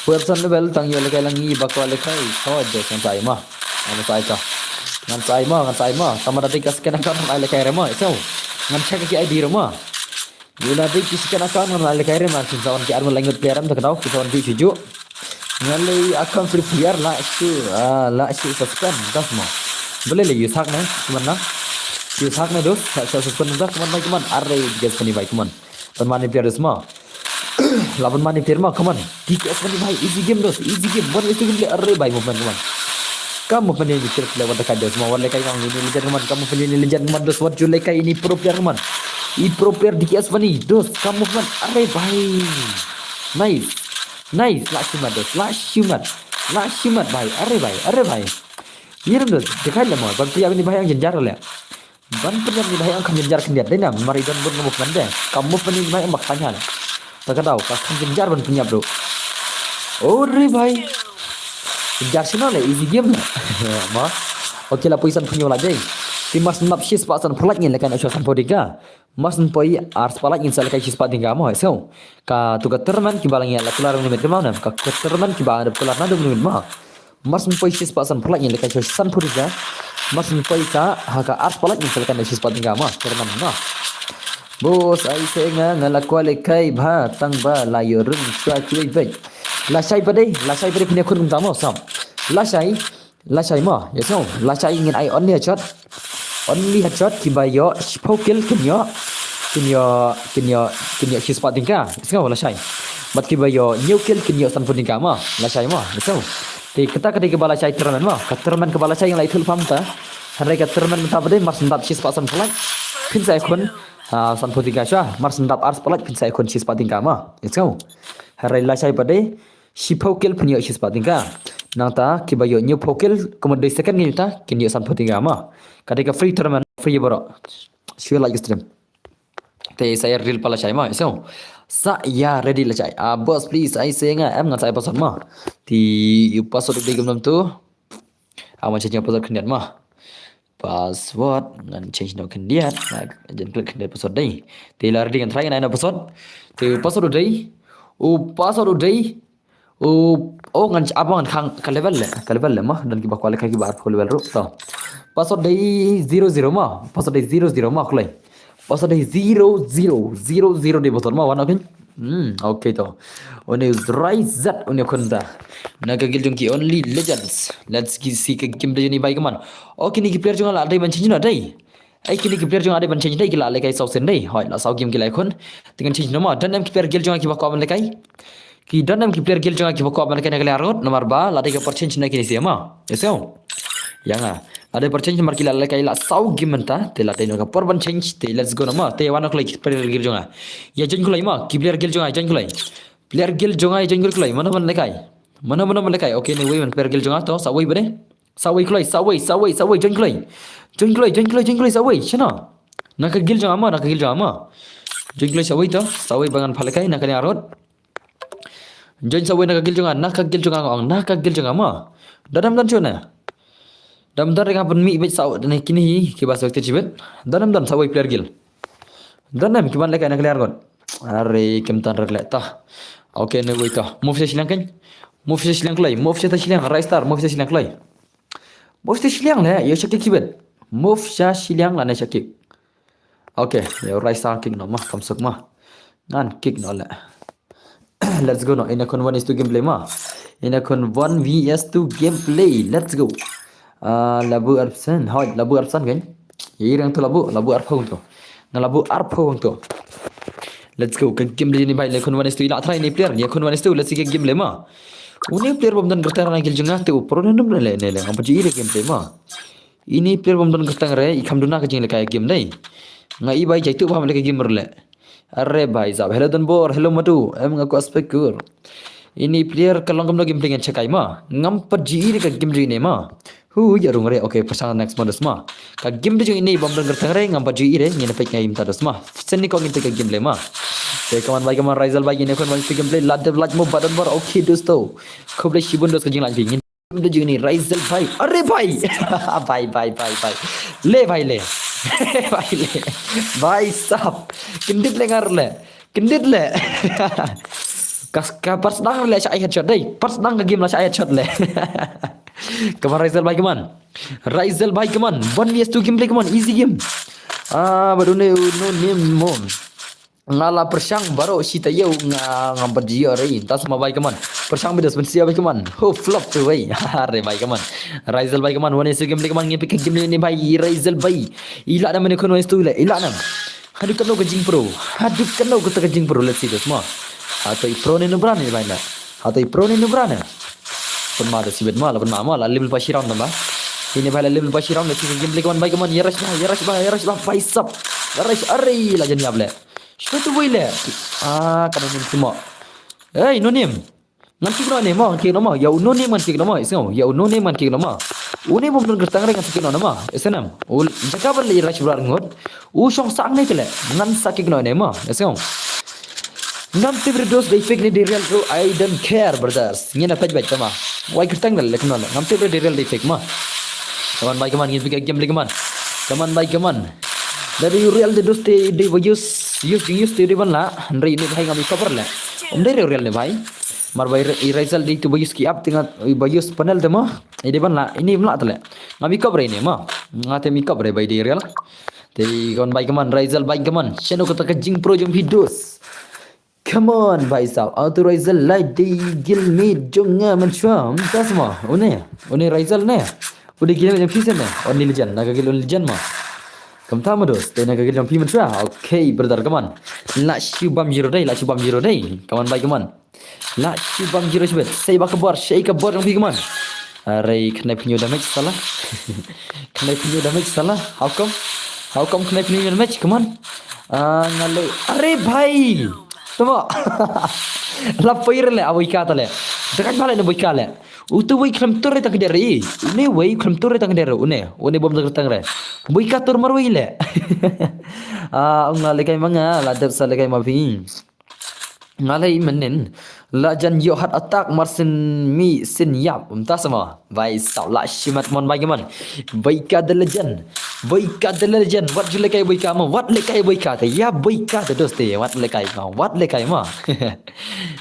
person level tang yo lekai langi bakwa lekai so je sampai mah anu sai ka ngan sai ma sama tadi kaskan akan ai lekai rema so ngan check ki ID rema Gila deh kisahkan akan ngan ai lekai rema sawan ki armo langut player tak tahu ki sawan ki suju ngan le akan free player la shi suspend das ma boleh le yusak na cuman na yusak na dos suspend dah cuman arre guys pani baik cuman permane player semua 8 mani player mah cuman DKS pani bhai easy game dos easy game bon itu game arre bhai movement cuman kamu pilih player lewat dekat dia semua warna kai kang ini legend teman kamu pilih legend teman dos what julai kai ini pro player teman I pro player DKS pani dos kamu teman arre bhai nice last human bhai arre bhai ये रंग दिखाई ले मो बंती अपनी भाई ang jenjar le ban punya ni भाई ang kan jenjar kan dia dena mari dan bun mo kan de kamu pani भाई ang makanya le tak tahu kan jenjar ban punya bro ore भाई jenjar sino le easy game ma okey lah poisan punya lagi timas nap shis pasan pulak ni le kan asal sampodiga mas poi ars palak insal kai shis patinga mo so ka tu ka terman ki balang ya la kelar ni met kemana ka terman ki ba kelar na 2 minit ma mas poi shis pasan pulak ni le kai shis sampodiga mas poi ka haka ars palak insal kan shis patinga ma terman ma bos ai senga ngala kwale kai bha tang ba la yorun chua chui bai la sai pade punya kun tamo sam la sai ma yes no la sai ingin ai only headshot ki bayo spokil kinyo shis patinga yes no la sai bat ki bayo new kill kinyo san puninga ma la sai ma yes no te kata ke bala sai terman ma terman ke bala sai yang lai thul pam ta hari ka terman ta pade mas ndap shis pasan pulak pin sai kun san putinga sha mas ndap ars pulak pin sai kun shis patinga ma yes no hari la sai pade shipokil punya shis patinga nang ta ki bayo new pokil kemudian second ni ta kinyo san putinga ma kadika free tournament free bro share like stream te saya real pala sai ma so saya ready la sai boss please ai senga em ngan sai password ma thì password di gam tu macam change password kendian ma password ngan change no kendian jen klik kendian password dai te la ready ngan try ngan password te password dai ngan apa ngan khang ka level le ma dan ki bakwa le kai ki bar full level ru to password dai 00 ma password dai 00 ma klai password dai 0000 di password ma wana kan okay to one is rise that one konda naga gil jong ki only legends let's see ke game de ni bai kaman okay ni ki player jong la dai ban change na dai ai kini ki player jong ada ban change dai ki la le kai sau sen dai hoi la sau game ki lai kon dengan change no ma dan em ki player gil jong ki bakwa ban le kai ki dan em ki player gil jong ki bakwa ban le kai na arot nomor 2 la dai ka per change na ki ni sia ma yes yang ada per change marki la kai la sau game menta te la teno ka per ban change te let's go nama te wana klai player gil jonga ya jen kulai ma ki player gil jonga jen kulai player gil jonga jen kulai mana ban lekai Mana melekai. Okey ni wei man pergil jong ato. Sawai bade. Sawai klai. Join klai. Sawai. Chana. Nak gil jong ama. Join klai sawai to. Sawai bangan phalekai nak ni arot. Join sawai nak gil jong ama. Dadam dan chona. Dam dar dengan penmi baik saw dan kini kibas waktu cibet. Dan sawai player gil. Dan kiban lekai nak liar gon. Are kemtan relek tah. Okey ni wei tah. Move silang kan? Move silang klai. Move silang right star. Move silang klai. Move silang le. Ya syakik cibet. Move silang la na syakik. Okey, ya right star kick no mah kamsuk mah. Ngan kick no le. Let's go no. Ina kon 1 gameplay mah. Ina kon 1 vs 2 gameplay. Let's go. Labu arpsan. Hoi, labu arpsan kan? Irang tu labu arphong tu. Ngan labu arphong tu. Let's go. Ke gameplay ni bhai lekon 1 ila try ni player. Ya kon 1 let's see gameplay mah. Uni player bomdan gertang rang jengah tu. Pro nendum le le. Ngapa ji ire gameplay mah. Ini player bomdan gertang re ikam duna ke jeng le kaya game dai. Ngai bai jai tu paham le game le. Arre bhai sab. Hello dan bor. Hello matu. Em ngaku aspek kur. Ini player kalau ngam gameplay ngan cekai mah. Ngam ji ire ke game ni mah. Ya rung re. Okay, pasangan next modus mah. Ka game tu ini bomdan gertang re ngam ji ire ni nepek ngai imta dos mah. Seni ko nginte ke gameplay mah. Kawan baik kawan Rizal baik ini kawan baik gameplay ladder mo badan bar okay dosto. Khoble shibun dos kajing lagi ngin. Game tu ini Rizal bhai. Arre bhai. Bhai. Le bhai le. Bhai le. Bhai sab. Kendit le ngar le. Kendit le. Kas pas dang le saya headshot dai. Pas dang ke game la saya headshot le. Kawan Rizal baik kawan. Rizal baik kawan. 1vs2 gameplay kawan. Easy game. Baru no name mom. Ngala persang baru si tayo ngam berjia rai tas ma bai kaman persang bedas bensia bai kaman flop tu bai are bai kaman Rizal bai kaman one game kaman ngi pick game ni bai Rizal bai ila na mene kon one tu ila na hadu kan lo jing pro let's see this ma atau pro ni no brane bai na atau pro ni no brane pun ma da sibet ma la pun ma la level pashiram namba ini bai level pashiram let's see game kaman bai kaman yarash ba bai sab yarash are la jan yable Siapa tu boleh? Kena ni semua. Hey, no name. Nanti kena name mah, kena nama. Ya no name kan kena nama. Isn't ya no name kan kena nama. Uni bom dengan gertang dengan kena nama. Isn't jaka berle irash berar ngot. Song sang ni kele. Ngan sakit kena nama. Isn't Ngam tibre dos de fake ni di real bro. I don't care brothers. Ni na page baca mah. Why gertang le kena. Ngam tibre di real de fake mah. Kaman baik kaman ngin game kaman. Kaman baik kaman. Dari real de dos de use tu di mana? Hari ini bhai ngami cover le. Dari real ni bhai. Mar bhai Rizal di tu bayus ki up tinggal bayus panel tu mah. Ini mana? Ini mana tu le? Ngami cover ini mah. Ngate mi cover bhai di real. Jadi kawan bhai kaman Rizal bhai kaman. Channel kata kajing pro jom videos. Come on bhai sab. Auto Rizal like di gilmid jonga mencuam. Tas mah. Une Rizal ne. Udah gilmid yang season ne. On legend. Naga gil on legend mah. Kamu tahu dos, tena kagak jam pimen sudah. Okay, brother kaman. La shubam jiro day. Kawan baik kaman. La shubam jiro sebet. Saya bakal saya kabar yang kaman. Arai kena punya damage salah. How come kena punya damage kaman? Ngalu. Are bhai. Tama. La fire le awai kata le. Dekat balik ne boy kale. Utu wei kram torre tak dari. Une wei kram torre tak dari. Une bom tak tang re. Boy kator marwei le. Ngalai kai manga la dep sale kai mafi. Ngalai menen. La jan yo hat attack marsin mi sin yap. Entah sama. Bai sau la shimat mon bai gaman. Bai ka the legend. What you lekai boy ka ma? What lekai boy ka? Ya boy ka the doste. What lekai ma?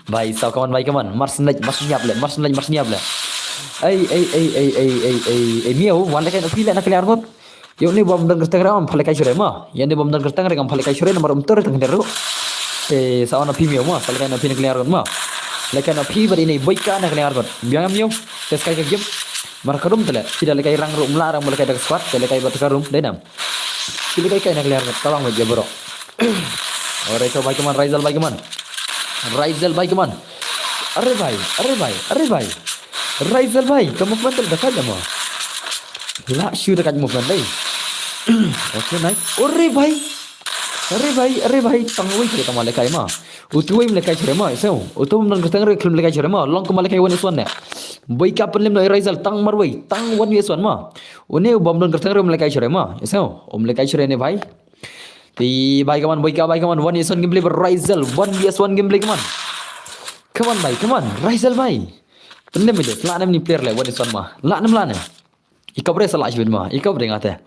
Bai sau kawan bai kaman. Marsin nyap le. Miau wan lekai nak pilih nak kelar kot. Yo ni bom dan gertang ram phale kai sure ma. Yang ni bom dan gertang ram phale kai sure nomor umtor tang deru. Sawana pi miau ma. Phale kai na pi nak kelar kot ma. Lekai na pi bar ini boy ka nak kelar kot. Biang miau. Tes kai game. Mar karum tele. Tidak lekai rang rum la rang lekai dak squad. Lekai bat karum denam. Tidak kai nak kelar kot. Tolong aja bro. Ore ko baik man Rizal baik man. Arre bhai. Rizal bhai, kamu movement dekat dah mah. La shoot dekat movement dai. Okay nice. Ore bhai. अरे भाई tangwai kita malai kai ma utuai malai kai chere ma isau utum nan gustang re klum malai kai chere ma long ko malai kai one swan ne boy ka penlim no rizal tang marwai tang one yes one ma une bom nan gustang re malai kai chere ma isau malai kai chere ne bhai thì bay kaman boy ka bay kaman one yes one gameplay rizal one yes one gameplay kaman come on rizal bhai penlim itu la nam ni player le one yes one ma la nam ikabre salah shibin ma ikabre ngate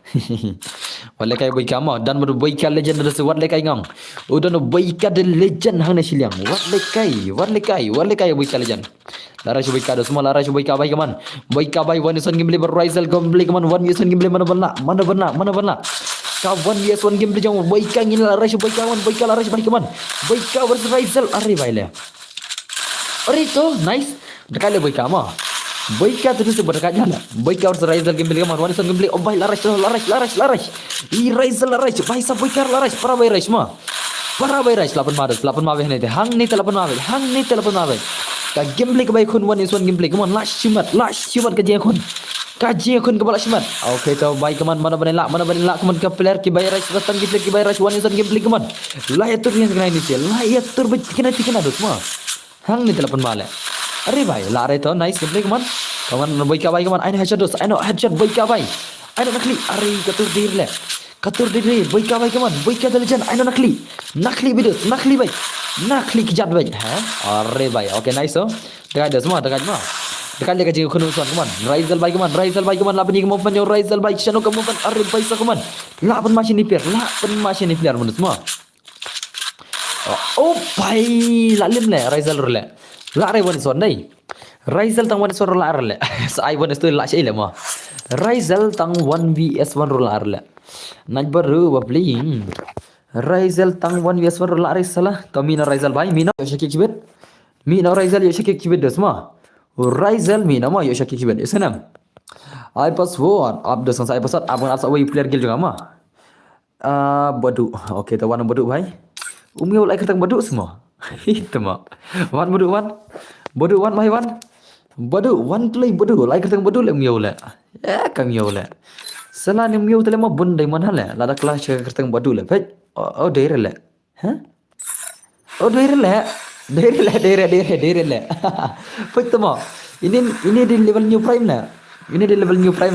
wale kai boy kama dan ber boy ka legend ada wat le kai ngang udan boy ka the legend hang na siliang wat le kai boy ka legend lara boy ka semua lara boy ka bay one son gameplay ber rizal gameplay kaman one son gameplay mana bana ka one son gameplay jang boy ka ngin lara boy ka lara boy ka versus rizal are bhai le are to nice dekale boy kama boy ka terus berdekat jalan boy ka versus rizal gameplay kaman one son gameplay oh bhai laras i rizal laras bhai sa boy ka laras para bhai rais lapan mave ne hang ni lapan mave ka gameplay ka bhai khun one is one gameplay kaman last shimat ka je khun ka bala shimat okay to bhai kaman mana bane la kaman ka player ki bhai rais ratan ki player ki bhai rais one is one gameplay kaman la yatur ni kena ini la yatur tikina dos ma hang ni lapan male अरे भाई ला रहे तो nice gameplay कमान बोy ka भाई कमान आइनो हेडशॉट बोy ka भाई आइनो नकली अरे कतुर dir boy ka भाई कमान boy ka legend आइनो नकली वीडियो भाई नकली की जात भाई हैं अरे भाई ओके नाइस हो dekat le ka khunu son कमान rizal भाई कमान lapan ni movement yo rizal भाई chano ka movement अरे भाई sa कमान lapan masih ni player menurut semua oh भाई lalim le rizal rule la re one son dai rizal tang one son la arle sai one stu la sei le ma rizal tang 1 vs 1 roll arle naj baru babli rizal tang 1 vs 1 roll are salah to mina rizal bhai mina yo shaki kibet dasma rizal mina ma yo shaki kibet isanam ai pas war up the sans ai pasat abang asa way player gil juga ma badu okay to one badu bhai umio like tang badu semua itu mah wan bodoh wan mai wan bodoh wan play bodoh like tang bodoh le miau le ka miau le sala ni miau tele ma bun dai man le la da class ke tang bodoh le pet oh dere le ha oh dere le pet mah ini di level new prime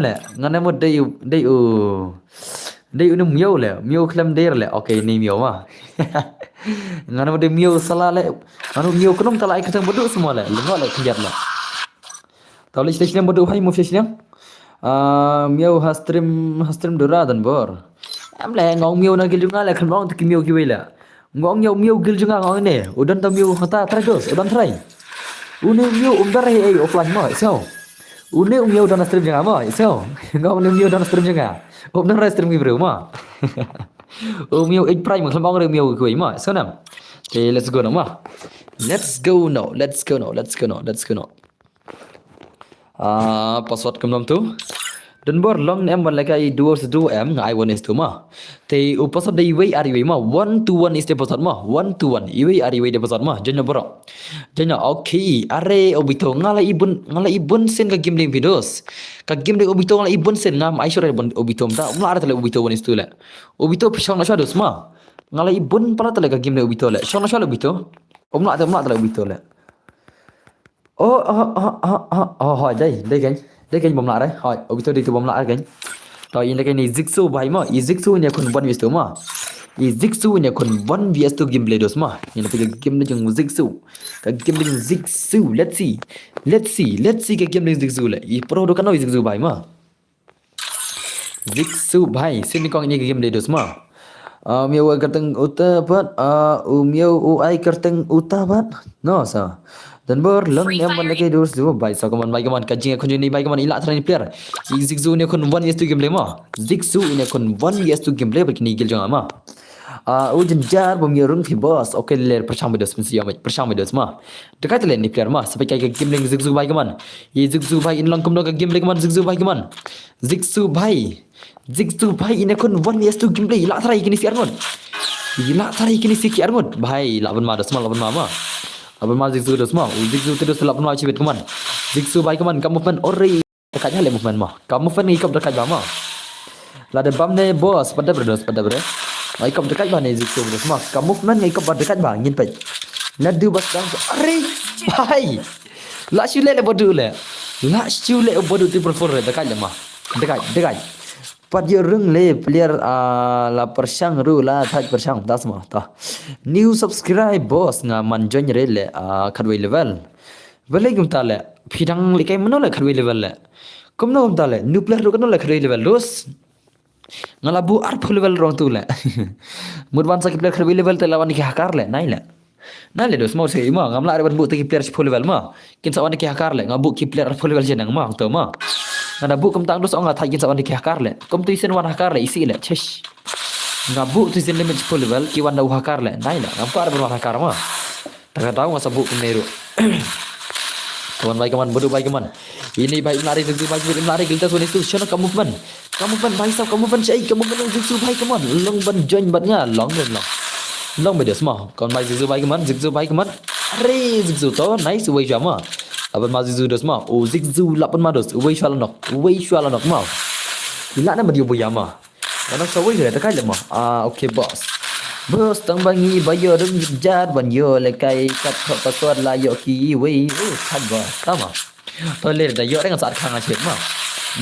le ngana mo dai unu miau klam dere le okay ni miau mah ngana mo de miau sala le anu miau kunum tala ikatang bodoh semua le lengok le kenjat le tahu le bodoh hai mo sesilang miau hastream dura dan bor am le ngong miau na gil junga le kan bang tu miau ki wela ngong miau gil junga ngong ne udan ta miau hata trados udan try une miau umdar ai offline mo so une miau dan stream junga mo so ngong miau dan stream junga umdar stream ki bro mo miau x prime kan bang re miau ki mo so nam okay let's go now password kem tu dan bor long em ban like ai 2 ngai one is tu ma te password dai way ari way ma 1 to 1 is the password ma 1 to 1 iwi ari way the password ma jenya bro jenya okay are obito ngala ibun sen ka game ding videos ka game ding obito ngala ibun sen ngam ai sure bon obito ta umla ara tele obito one is tu le obito pishang na shadows ma ngala ibun pala tele ka game ding obito le shong na shalo obito umla tele obito le hỏi đây kênh bấm lại đấy hỏi ở tôi đi từ bấm lại kênh rồi in đây kênh này zixu bài mà zixu nhà con one vs two mà zixu nhà con one vs two gameplay dos mà ini cái game này chung zixu cái game này zixu let's see cái game này zixu lại pro đó kan nói zixu bài mà zixu bài xin con ini cái game này dos mà miêu kerteng uta bat miêu ai kerteng uta bat no sa dan berleng yang mana ke dulu tu baik so kaman kajing aku ni baik kaman ilak terakhir player zigzu ni kon 1 vs 2 gameplay ma zigzu ini kon 1 vs 2 gameplay begini gil jangan ma ujen jar bermirung fi boss okay ler persang bedos ma dekat ler ni player ma sampai kayak gameplay zigzu baik kaman zigzu baik in long komno ke gameplay kaman zigzu baik kaman zigzu baik ini kon 1 vs 2 gameplay ilak terakhir kini si Armud bhai laban ma ma abang mal zigzu dos mau zigzu terus selap mau cibet keman zigzu baik keman kamu movement ori dekatnya le movement mah kamu movement ikap dekat bama la de bam ne boss pada bre Ai kam dekat ba ne zikso bro semua. Kam movement ngai kam dekat ba ngin pe. Nadu bas dang. Are. Bai. La shule le bodu le. La shule bodu tu prefer dekat le mah. Dekat. Pat yo rung le player la persang ru la thaj persang das mah ta. New subscribe boss nga man join re le khadway level. Bale gum ta le. Phidang le kai mano le khadway level le. Kum no gum ta le. New player ru kan le khadway level dos. Ngalabu arp level rong tu le. Murban sa player khadway level te lawan ki hakar le nai le. Nai le dos mau se ma ngamla are ban bu te ki player full level ma. Kin sa wan ki hakar le ngabu ki player full level jenang ma to ma. Ngada bu kum tang dos ong thai kin sa wan ki hakar le. Kum tu isen wan hakar le isi le chesh. Ngabu tu isen limit full level ki wan da hakar le nai le. Ngapa are ban hakar ma. Tak tahu ngasa bu kemeru. Kawan baik kawan bodoh baik kawan. Ini baik lari zigzag baik lari kita sudah itu channel kamu baik sab kamu cai kamu zigzag baik kawan. Long ban join ban nga long. Long beda semua. Kawan baik zigzag baik kawan. Are zigzag to nice way jama. Aban ma zigzag dos ma. Oh zigzag lapan ma dos. Way shwala nok ma. Ila na madio boyama. Kanang sa way tak kaya ma. Okay boss. Bos tang bangi bayo dum jar ban yo le kai kat paswad la yo ki wei khat ba tama to le da yo dengan saat khanga chet ma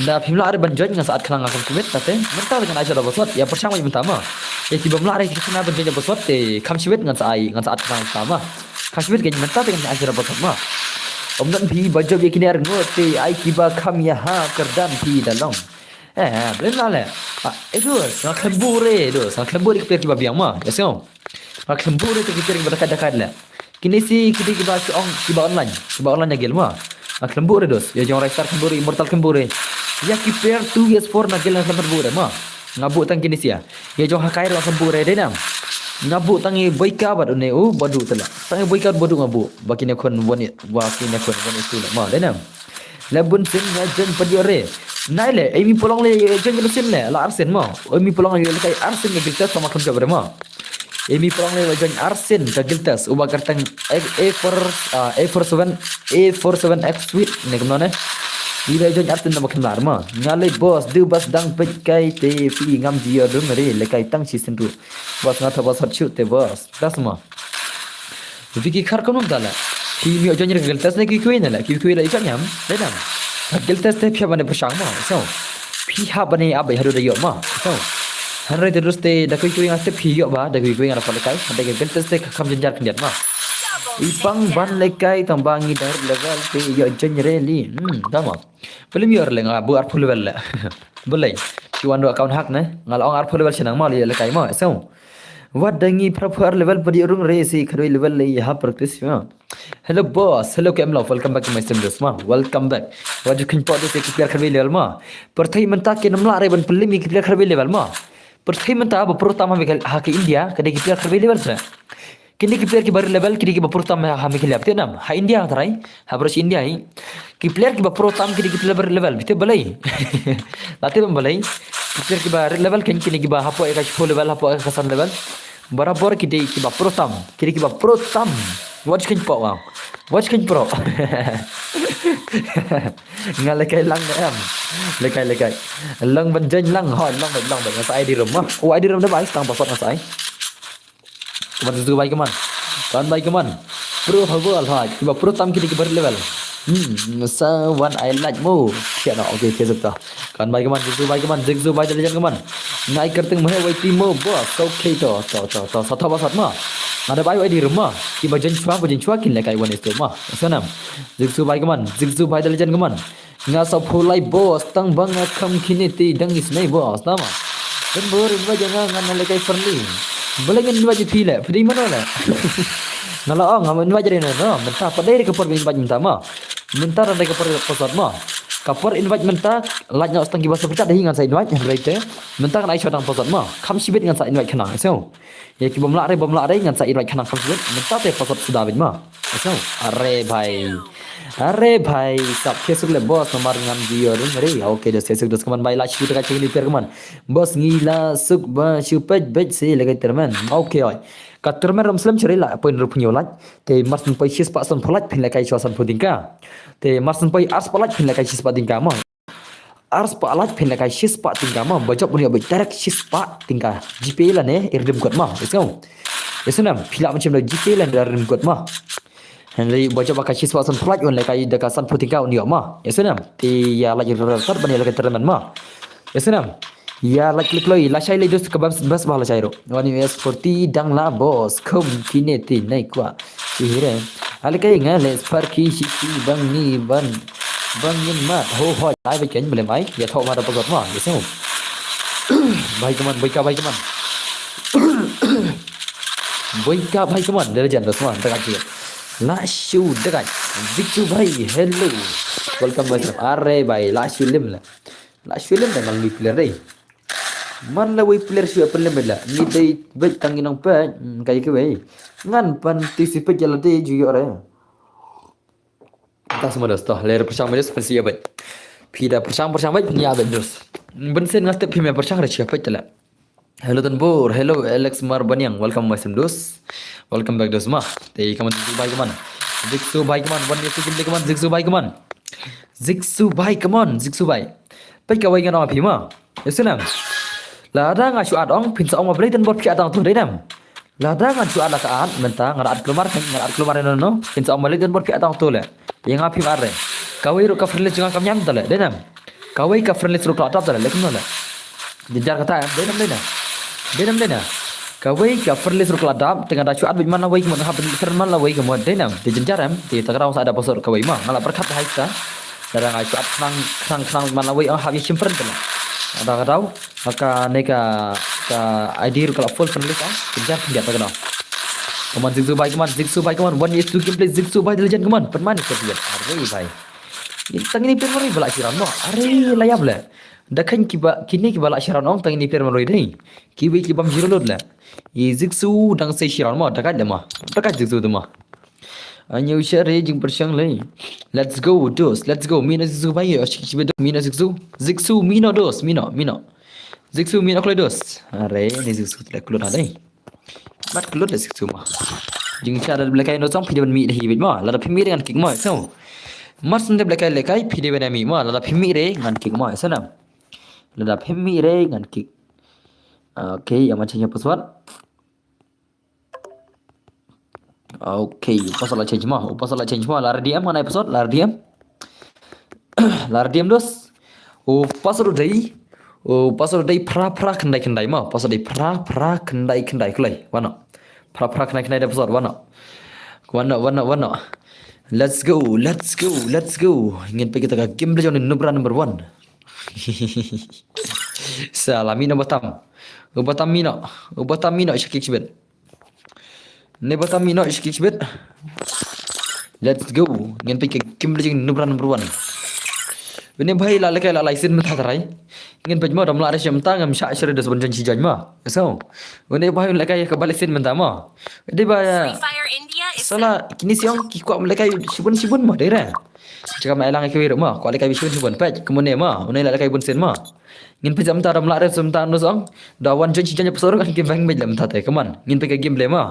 da phimla are ban join dengan saat khanga kam kumit tate menta dengan aja paswad ya persang mai mentama ya ki bamla are khana ban join paswad te kham chibet dengan saat khanga tama kham chibet gen menta dengan aja paswad ma omnan phi bajo ye kini ar ngote ai ki ba kham ya ha kardan phi dalong belum lah le. Itu, nak lembure itu, nak lembure kita pergi babi ama, ya sih. Nak lembure itu kita pergi berdekat-dekat le. Kini si kita kiba online ya gelma. Nak lembure dos, ya jangan restart lembure, immortal lembure. Ya kiper 2 years 4 nak gel nak lembure ma. Ngabuk tang kini sia. Ya jangan hakai nak lembure deh nam. Ngabuk tangi boyka badu ne, badu tela. Tangi boyka badu ngabuk. Bakin kon wanit itu ma deh nam. Labun sin jen padiore. Nai le, emi pulang le jen sin le, la arsen ma. Emi pulang le kai arsen ke giltas sama kan jabre ma. Emi pulang le jen arsen ke giltas uba kartang A47X suite ne kemana ne? Ila jen arsen nama kan ma. Ngale bos du bas dang pet kai te fi ngam dia dum re le kai tang season 2. Bos ngata bos hot shoot te bos. Das ma. Viki khar konum dala. Ki mi jen giltas ne ki kuina la, ki kuina ikan yam. Denam. Giltas te pia bane persang ma. So. Pihak bane abai haru dayo ma. So. Hanrai terus te da kui ngate pihak ba, da kui ngara palekai. Ada giltas te kham jenjar kendiat ma. Ipang ban lekai tambangi dar level te yo generally. Tama. Belum yor le ngabu ar full level le. Boleh. Ki wando account hak ne. Ngal ong ar full level senang ma le lekai ma. So. What dangi proper level पर ये रुंग रहे सी खरोई level ले यहाँ practice में hello boss hello Kemlo welcome back to my stream dos ma welcome back wajib kin pot se clear Kharoi level ma perthai menta ke namla are ban pelli mi clear Kharoi level ma perthai menta अब pertama mi ha ke India kade clear Kharoi level se kini ki player ki baru level kini ki pertama ha mi khilap te nam ha India tarai ha bros India hi ki player ki pertama kini ki player level bite balai late bam balai ki player ki baru level kini ki ba hapo ek full level hapo ek kasan level barabar kita kiba protam kiri kiba protam watch kin po wow watch kin pro ngalekai lang em lekai lang banjan lang hon lang ngasai di rumah di rumah dah baik tang pasot ngasai kaman tu baik kaman pro hawal ha kiba protam kiri kiba level sa one I like mo kia no okay kia ta kan baik kaman zigzu baik jalan kaman ngai kerteng mah wai timo bos okay to satu basat mah ada baik di rumah ki bajan chua kin lekai wan itu mah sanam zigzu baik jalan kaman ngasa phulai bos tang bang kham kini ti dang is nei bos nama dan borin bajan ngan lekai friendly belengan bajan pila pedi mana la ngala ong ngamen bajan no mentah padai ke por bin bajan tama mentar ada ke por pasat mah kapor invite menta like nak setengah bahasa pecat dah ingat saya invite yang berita menta kan ai chodang pasat ma kham sibit dengan saya invite kena so ya ki bomla are dengan saya invite kena kham sibit menta te pasat sudah bin ma so are bhai sab kesuk le bos nomor ngam dia ring re okay dah sesuk das kaman bai like shoot ka cek ni per kaman bos ngila suk ba shupet bet se legai terman okay oi Katermen Muslim cerita apa yang punya like te marsen pai sis pak son polak pin lekai chosan pudingka te marsen pai ars polak pin lekai sis padingka ma ars pa alat pin lakai shis pa tingga ma bajak punya direct shis pa tingga GP lah ne irdem kuat ma isau isnam pila macam la GP lah darin kuat ma Henry bajak pakai shis pa son flight on lakai dekasan putingga on dia ma isnam ti ya lagi rata bani lakai terman ma isnam ya lagi kloi la shai le dos ke bas bala chairo wani S40 dang la boss kom kineti nai kwa ihre alakai ngale sparky shiki bang ni ban bang yin ma ho ho ai với chén bele mai ya thọ ma da pagot ma ya sao bai kaman bai kaman bai kaman dari jan dos ma dekat dia la shu dekat ziku bai hello welcome back are bai la shu lim dengan mi player dai man la wi player shu apa lim la ni dai bet tanginong pa kai ke bai ngan participate jala dai ju ore tak semua dos toh ler persang mes pensi abet pida persang bet punya abet dos bensen ngat pime persang ra siapa tala hello tanbur hello Alex Marbanyang welcome my dos welcome back dos mah tei kaman ziksu bai kaman one year kim kaman ziksu bai pai ka wai ngana phima esenam la da nga shu adong pin sa ong ma blai tan bot phi adang tu dai nam la da nga shu ada ka an menta ngarat keluar no pin sa ong ma blai tan bot phi adang tu le yang api mare kawai ru ka friendly jangan kam nyam tale denam kawai ka friendly ru ka tap tale lekin no dijar kata denam kawai ka friendly ru ka dap tengah da chuat bin mana wai mo ha bin firman la wai ke mo denam di jenjaram di tagrau sa ada pasor kawai ma ngala berkat haita darang ai chuat khang mana wai ha bi simpen tale ada kadau maka neka ka ID ru ka full friendly ka jenjar pinjat ta Kaman ziksu bai kaman one is to gameplay ziksu bai legend kaman perman ke dia are bai tang ini perman bala siran no are layab la dakhan kini ki bala siran ong tang ini perman roi dei ki bam jiro lod la ye ziksu dang sai siran mo dakat ziksu tu ma anyu share jing persang lai let's go mina ziksu bai yo mina ziksu mino ziksu mino kloi dos are ni ziksu tla klod dei mat kelut lah siksu mah jing cara belakai no song video mi dah hibit mah lada pimi dengan kick mah so mat sende belakai video bena mi mah lada pimi re dengan kick mah sana lada pimi re dengan kick okay yang macamnya password okay password change mah lar diam mana password lar diam dos password dai pra kendai mah password dai pra kendai kulai wana pra kendai da password wana let's go ingin pergi kita game belajar number 1 salamina batam shakik sibet ne batam shakik sibet let's go ingin pergi game belajar number 1 ini bhai la lekai la license mata tarai ingin pajma dam la resham tangam sha shire das bonjan chijan ma so ini bhai lekai ka balisin menta ma de ba Free Fire India is sala kini siang ki kwa lekai sibun ma dera jika ma elang ke wiru ma kwa lekai sibun paj kemune ma unai la lekai bonsen ma ingin pajam ta dam la resham ta no song da wan jan chijan pesor kan ke bang bejam ta te kaman ingin pe game le ma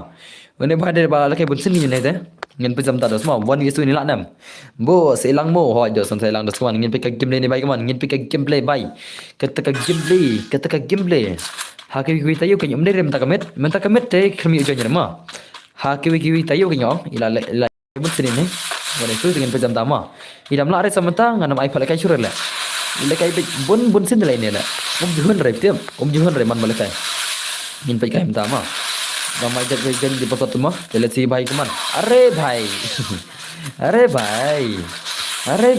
unai bhai de ba lekai bonsen ni ne te ingin pejam ta dos ma wan yesu ni la nam bo selang mo ho dos sai lang dos kaman ingin pe gameplay ni bai kaman ingin pe gameplay bai kata gameplay ha ke wi tayo kanyom ne rem ta kamet te khmi jo nyama ha ke wi tayo kanyo ila mutri ne wala tu dengan pejam tama idam la re samanta nganam ai phala kai surel la ila kai bon sin lai ne la om juhun re man malakai ingin pe kai tama ramai jadi di pasat mah let's see bhai kaman are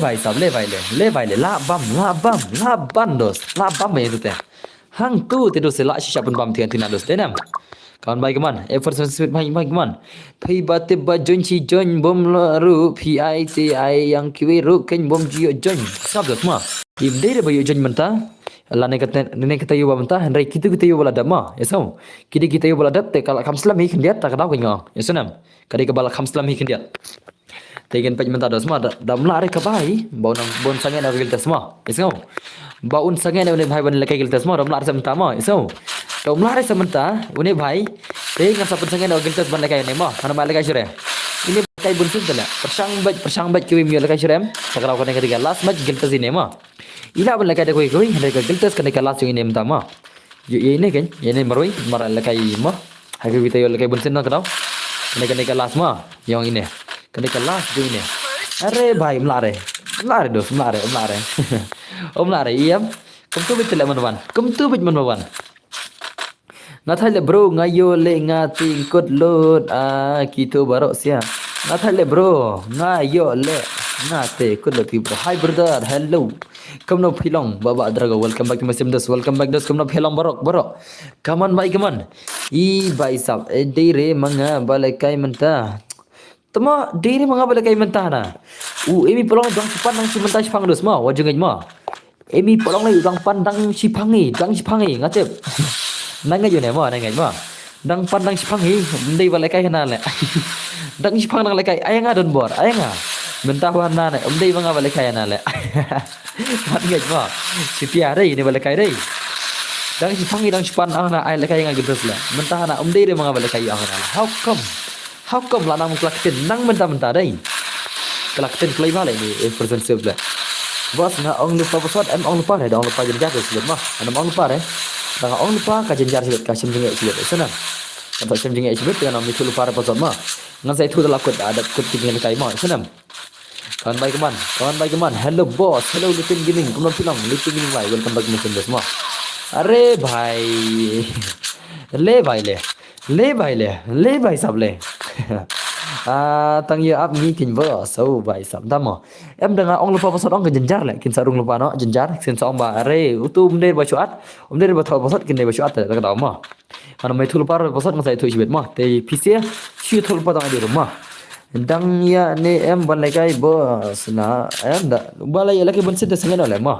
bhai sab le bhai le la bam dos la bam itu teh hang tu dos la shisha pun bam tian tina dos denam kawan bhai kaman effort sweet bhai kaman pai bate ba join bom ru PITI yang kiwi ru ken bom jio join sab dos mah im dei ba yo join menta Allah ne kata yo bamta henry kita yo bala dama esau kita yo bala dat te kala kam islam hi kendiat tak kadau kenyo esunam kadi ke bala kam islam hi kendiat tegen paj menta dos ma dam la re ka bai bon sangen agil tasma esau baun sangen ne bhai ban lekai gil tasma dam la re samta ma esau dam la re samta une bhai te ngam sapun sangen agil tas ban lekai ne ma kana ma lekai sire ini kai bun sun tala persang baj kiwi mi lekai sirem tak kadau kan ketiga last match gil tas ini ma Ila bala kai da koi koi handa ka giltas kan kelas yung ini mta ma. Ini kan ini maroi mara la kai ma. Haga kita yo la kai bunsin na kadau. Kan kelas ma yang ini. Kan kelas yung ini. Are bhai melare dos melare. Om melare iam. Kum tu betul man. Kum tu bet man wan. Ngathai le bro ngayo le ngati kot lot gitu barok sia. Ngathai le bro ngayo le ngate kot lot bro. Hi brother, hello. Come no pilong baba drago, welcome back to my sim dos. Welcome back dos, come no pilong barok. Come on bhai, come on. Bhai sab dere manga balakai menta. Tama dere manga balakai menta na. Emi pelong dang sipan dang simenta sipang dos ma wajung ma. Emi pelong lai dang pan dang sipangi ngacep. Nang ngayon mo, dang pan dang sipangi, hindi balakai hana le. Dang sipang dang lakay, ay nga don bor, ay nga. Bentawan na ne, hindi mga balakai hana le. Nang ngayon mo, si Piare ini balakai re. Dang sipangi dang sipan ang na ay lakay nga gidos le. Bentahan na hindi re mga balakai ang na. How come la nang klaktin nang benta re. Klaktin play bale ni present le. Bos na ong lupa paswat, ong lupa re, ong lupa jadi jatuh sebelum mah. Ong lupa re. Tanga ong lupa ka jenjar silet ka sim jenge silet sana. Kata sim jenge silet dengan ami tu lupa pasal ma. Ngan saya tu dalam kut ada kut tinggal kai ma sana. Kawan baik keman. Hello boss, hello Lipin Gaming. Kamu bilang Lipin Gaming bhai, welcome back to semua. Are bhai. Le bhai sab le. Tang ya up ni kin bo so bhai sab damo. Em dengar ong lupa pasal ong ke jenjar le, kin sarung lupa no jenjar sin sa ong ba are utum de ba chuat. De ba thol pasal kin de ba chuat ta ka daw ma. Mana mai thul par pasal ngai sai thu sibet ma. Te pisia shi thul pa dang di rumah. Dang ya ne em balai kai bos na em da balai laki bensin de sengen ole ma.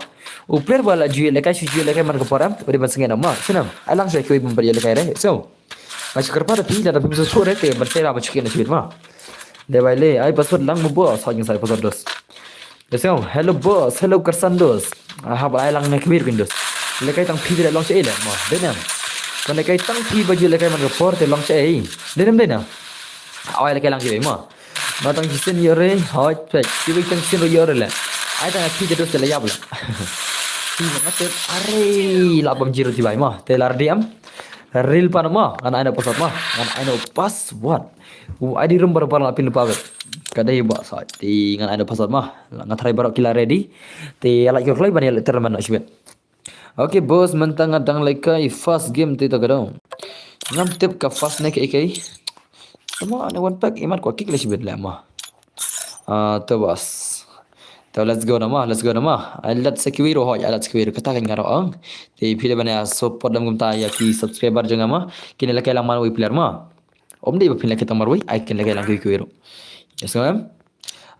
Upler bala jual lekai shi jual lekai man ko param ori ban sengen ma. Senam alang sai koi bumbar lekai re. So masih kerpa tapi dah tapi bisa sore te bersera macam sibet ma. De baile ai password lang mo boss hagin sai password dos. So hello boss, hello kersan dos. Ha balai lang ne kemir kin dos. Lekai tang phi de long che le ma. Denam. Kan lekai tang phi baju lekai man ko por te long che ai. Denam. Awai lekai lang ke ma. Matang kisin yore hot pek. Kiwi tang kisin yore le. Ai tang phi de dos le yab le. Phi ngatet are 80 tibai ma. Te lar diam. Real pan ma an aina password ma an aina password ID room bar lapin lupa bet kadai ba sa ti ngan aina password ma ngathrai barok kila ready ti like your play bani terman sibet. Okay boss mentang adang like first game ti to gadong ngam tip ka first nek ek tama ne one pack iman ko kick le sibet la ma to boss. So let's go nama. Let's secure ho ya let's secure kata kan ngaro ang. Ti phile bana support dam gumta ya ki subscriber janga ma. Kini lakai lang man wi player ma. Om di ba phile kita marwi ai kin lakai lang ki. Yes ma'am.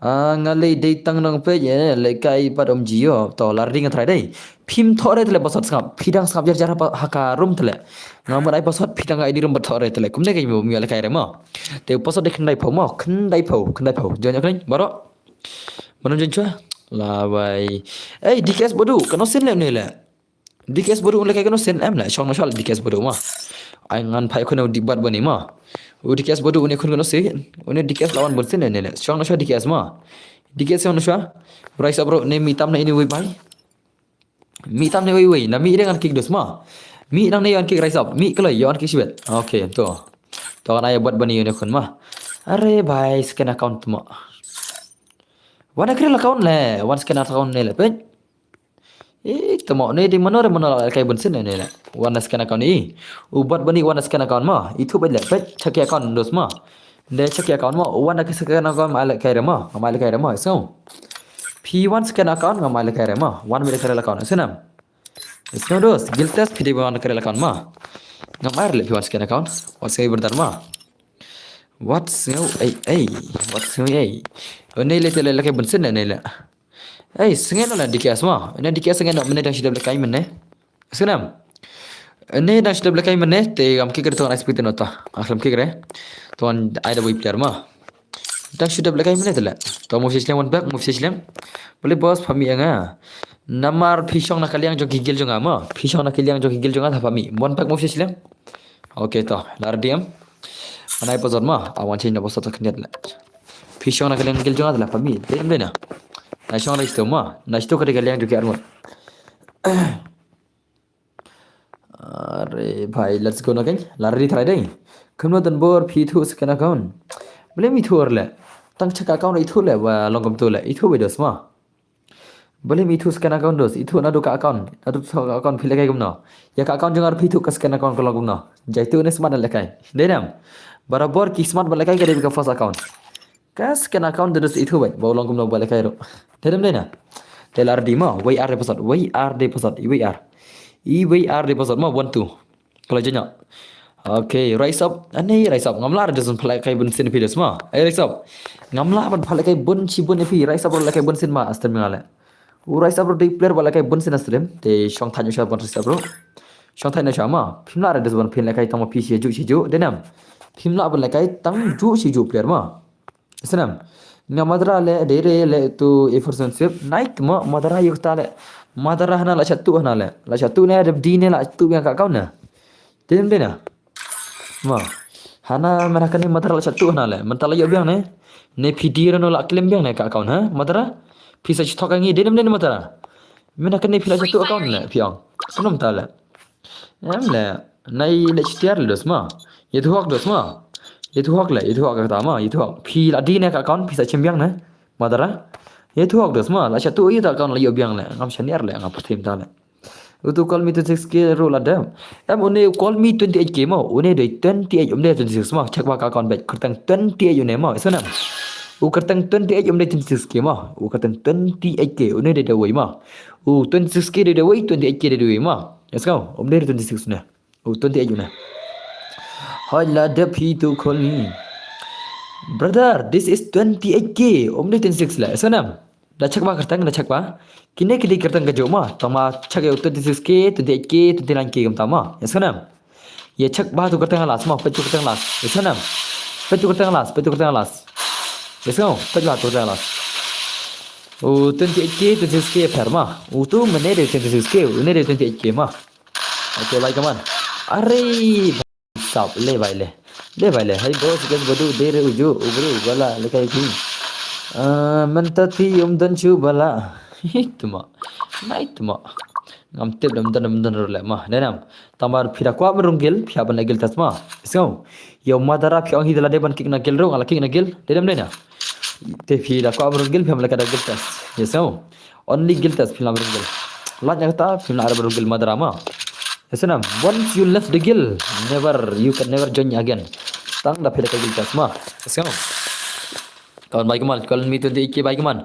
Ngalai datang nang page ya lakai pad om jio to larding try dai. Phim thore tele pasot skap phidang skap jar jar haka room tele. Ngamar ai pasot phidang ai di room thore tele. Kumne kai mo mi lakai re ma. Te pasot de khandai phau ma khandai phau. Jangan kan baro. Mana jenca? Lah bhai. DKS bodoh, kano sen lem ni le. DKS bodoh le kano sen em le. Shong shal DKS bodoh ma. Ai ngan phai kono dibat bani ma. DKS bodoh une kono sen. Une DKS lawan bon sen le. Shong shal DKS ma. DKS shong shal. Bro bro ne mitam na ini wei bhai. Mitam ne wei na mi dengan kick dos ma. Mi nang ne yon kick rise up. Mi kelai yon kick sibet. Okay tu. Tu kan ayah buat bani une kon ma. Are bhai scan account ma. Wana kira account le, wan scan account le pen. Temo ne di mana kai bensin ne le. Wan scan account ni. Ubat bani wan scan account ma. Itu pen le pen check account dos ma. De check account ma wan scan account ma le kai ma. So. P1 scan account ma le kai ma. Wan mi kai account senam. Isno dos guild test pidi wan kai account ma. Ngamar le P1 scan account. What's kai berdar ma. What's new Ini le tele kai bensin ne le. Sengen la DKS ma. Ini DKS sengen nak menedang sudah kai menne. Senam. Ini dah sudah kai menne te am kikir tuan expect nota. Aklam kikir tuan ada boy player ma. Dah sudah kai menne tele. Tuan mau sislam one back mau sislam. Boleh bos pami anga. Namar pisong nak kaliang jo gigil jo ngama. Pisong nak kaliang jo gigil jo ngata pami. One back mau sislam. Okay to. Lar diam. Anai pasal ma. Awan change na pasal tak niat le. Pisong nak kaliang gigil jo ngata la pami. Dem dena. Nasional isto ma. Nasto kali kaliang jo kiarmo. अरे भाई let's go ना कहीं लारी थराई दे कमनो दन बोर फीथु scan account बोले मी थोर ले तंग छका अकाउंट इथु ले वा लंगम तो ले इथु बेदस मा बोले मी थु स्कैन अकाउंट दोस इथु ना दु का अकाउंट ना दु अकाउंट फिले kai gumno ya ka account जंगार फीथु का स्कैन अकाउंट को लगुमनो जाइतु ने स्मार्ट ले kai देनम बराबर की स्मार्ट बले kai के फर्स्ट अकाउंट का स्कैन अकाउंट दोस इथु बाय बाव लंगम बले kai रो देनम देना telar di ma way ar deposit way ar deposit way ar deposit ma one two kalau jenya oke rise up ani rise up ngamla ada sun phalai kai bun sin pides ma rise up ngamla ban phalai kai bun chi bun epi rise up la kai bun sin ma astem ngale rise up di player bala kai bun sin astem te shong thanyo sha bun rise up ro shong thanyo sha ma phimla ada sun phin la kai tamo pi si ju denam phimla ban la kai tang ju player ma senam nga madra le dere le tu efficiency naik ma madra yuk ta le madra hana la chatu ne ada di ne la tu yang ka kau na tem de na ma hana mana kan madra la chatu hana le mentala yo biang ne pidi no la klem biang ne ka kau na madra pisa chithok ngi de nem madra mana kan ne pila chatu account ne piang konom ta le em le nai le chtiar le dos ma ye thuak dos ma itu hak ka tama itu hak phi la di ne ka account phi sa chembiang na madara itu hak dos ma la chatu i ta account la yo biang le ngam chaniar le ngam pathim ta le utu call me 26k ro la dam em one call me 28k ma one de 28 umde 26 ma chak ba ka account bet kertang 28 une ma so nam u kertang 28 umde 26k ma u kertang 28k one de wei ma u 26k de wei 28k de wei ma let's go umde 26 ne u 28 une Hola the P2 call me. Brother, this is 28k. Omni 26 la. Sanam. Da chak ba kartang da chak ba. Kine kidi kartang ka jo ma. Tama chak yo 26k, 28k, 29k gam tama. Ya sanam. Ye chak ba tu kartang las ma. Petu kartang las. Ya sanam. Petu kartang las. Ya sanam. Petu kartang las. O 28k, 26k per ma. O tu mene de 26k, une de 28k ma. Okay, bye come on. Are stop le भाई ले hai bos gas badu dere uju ubru bala le kai ki mentati dan chu bala hitma naitma ngam tep dam le ma nenam tamar phira kwa berunggil phya ban legil tasma so yo madara phya hi dala de ban kik na gel ro ala kik na gel dedam lena te phira kwa berunggil phya ban kada gel tas so only gel tas phila berunggil la jagta phila berunggil madara ma Senam, once you left the guild, you can never join again. Tang da phila ka guild tasma. Senam. Kawan baik man, call me 28k baik man.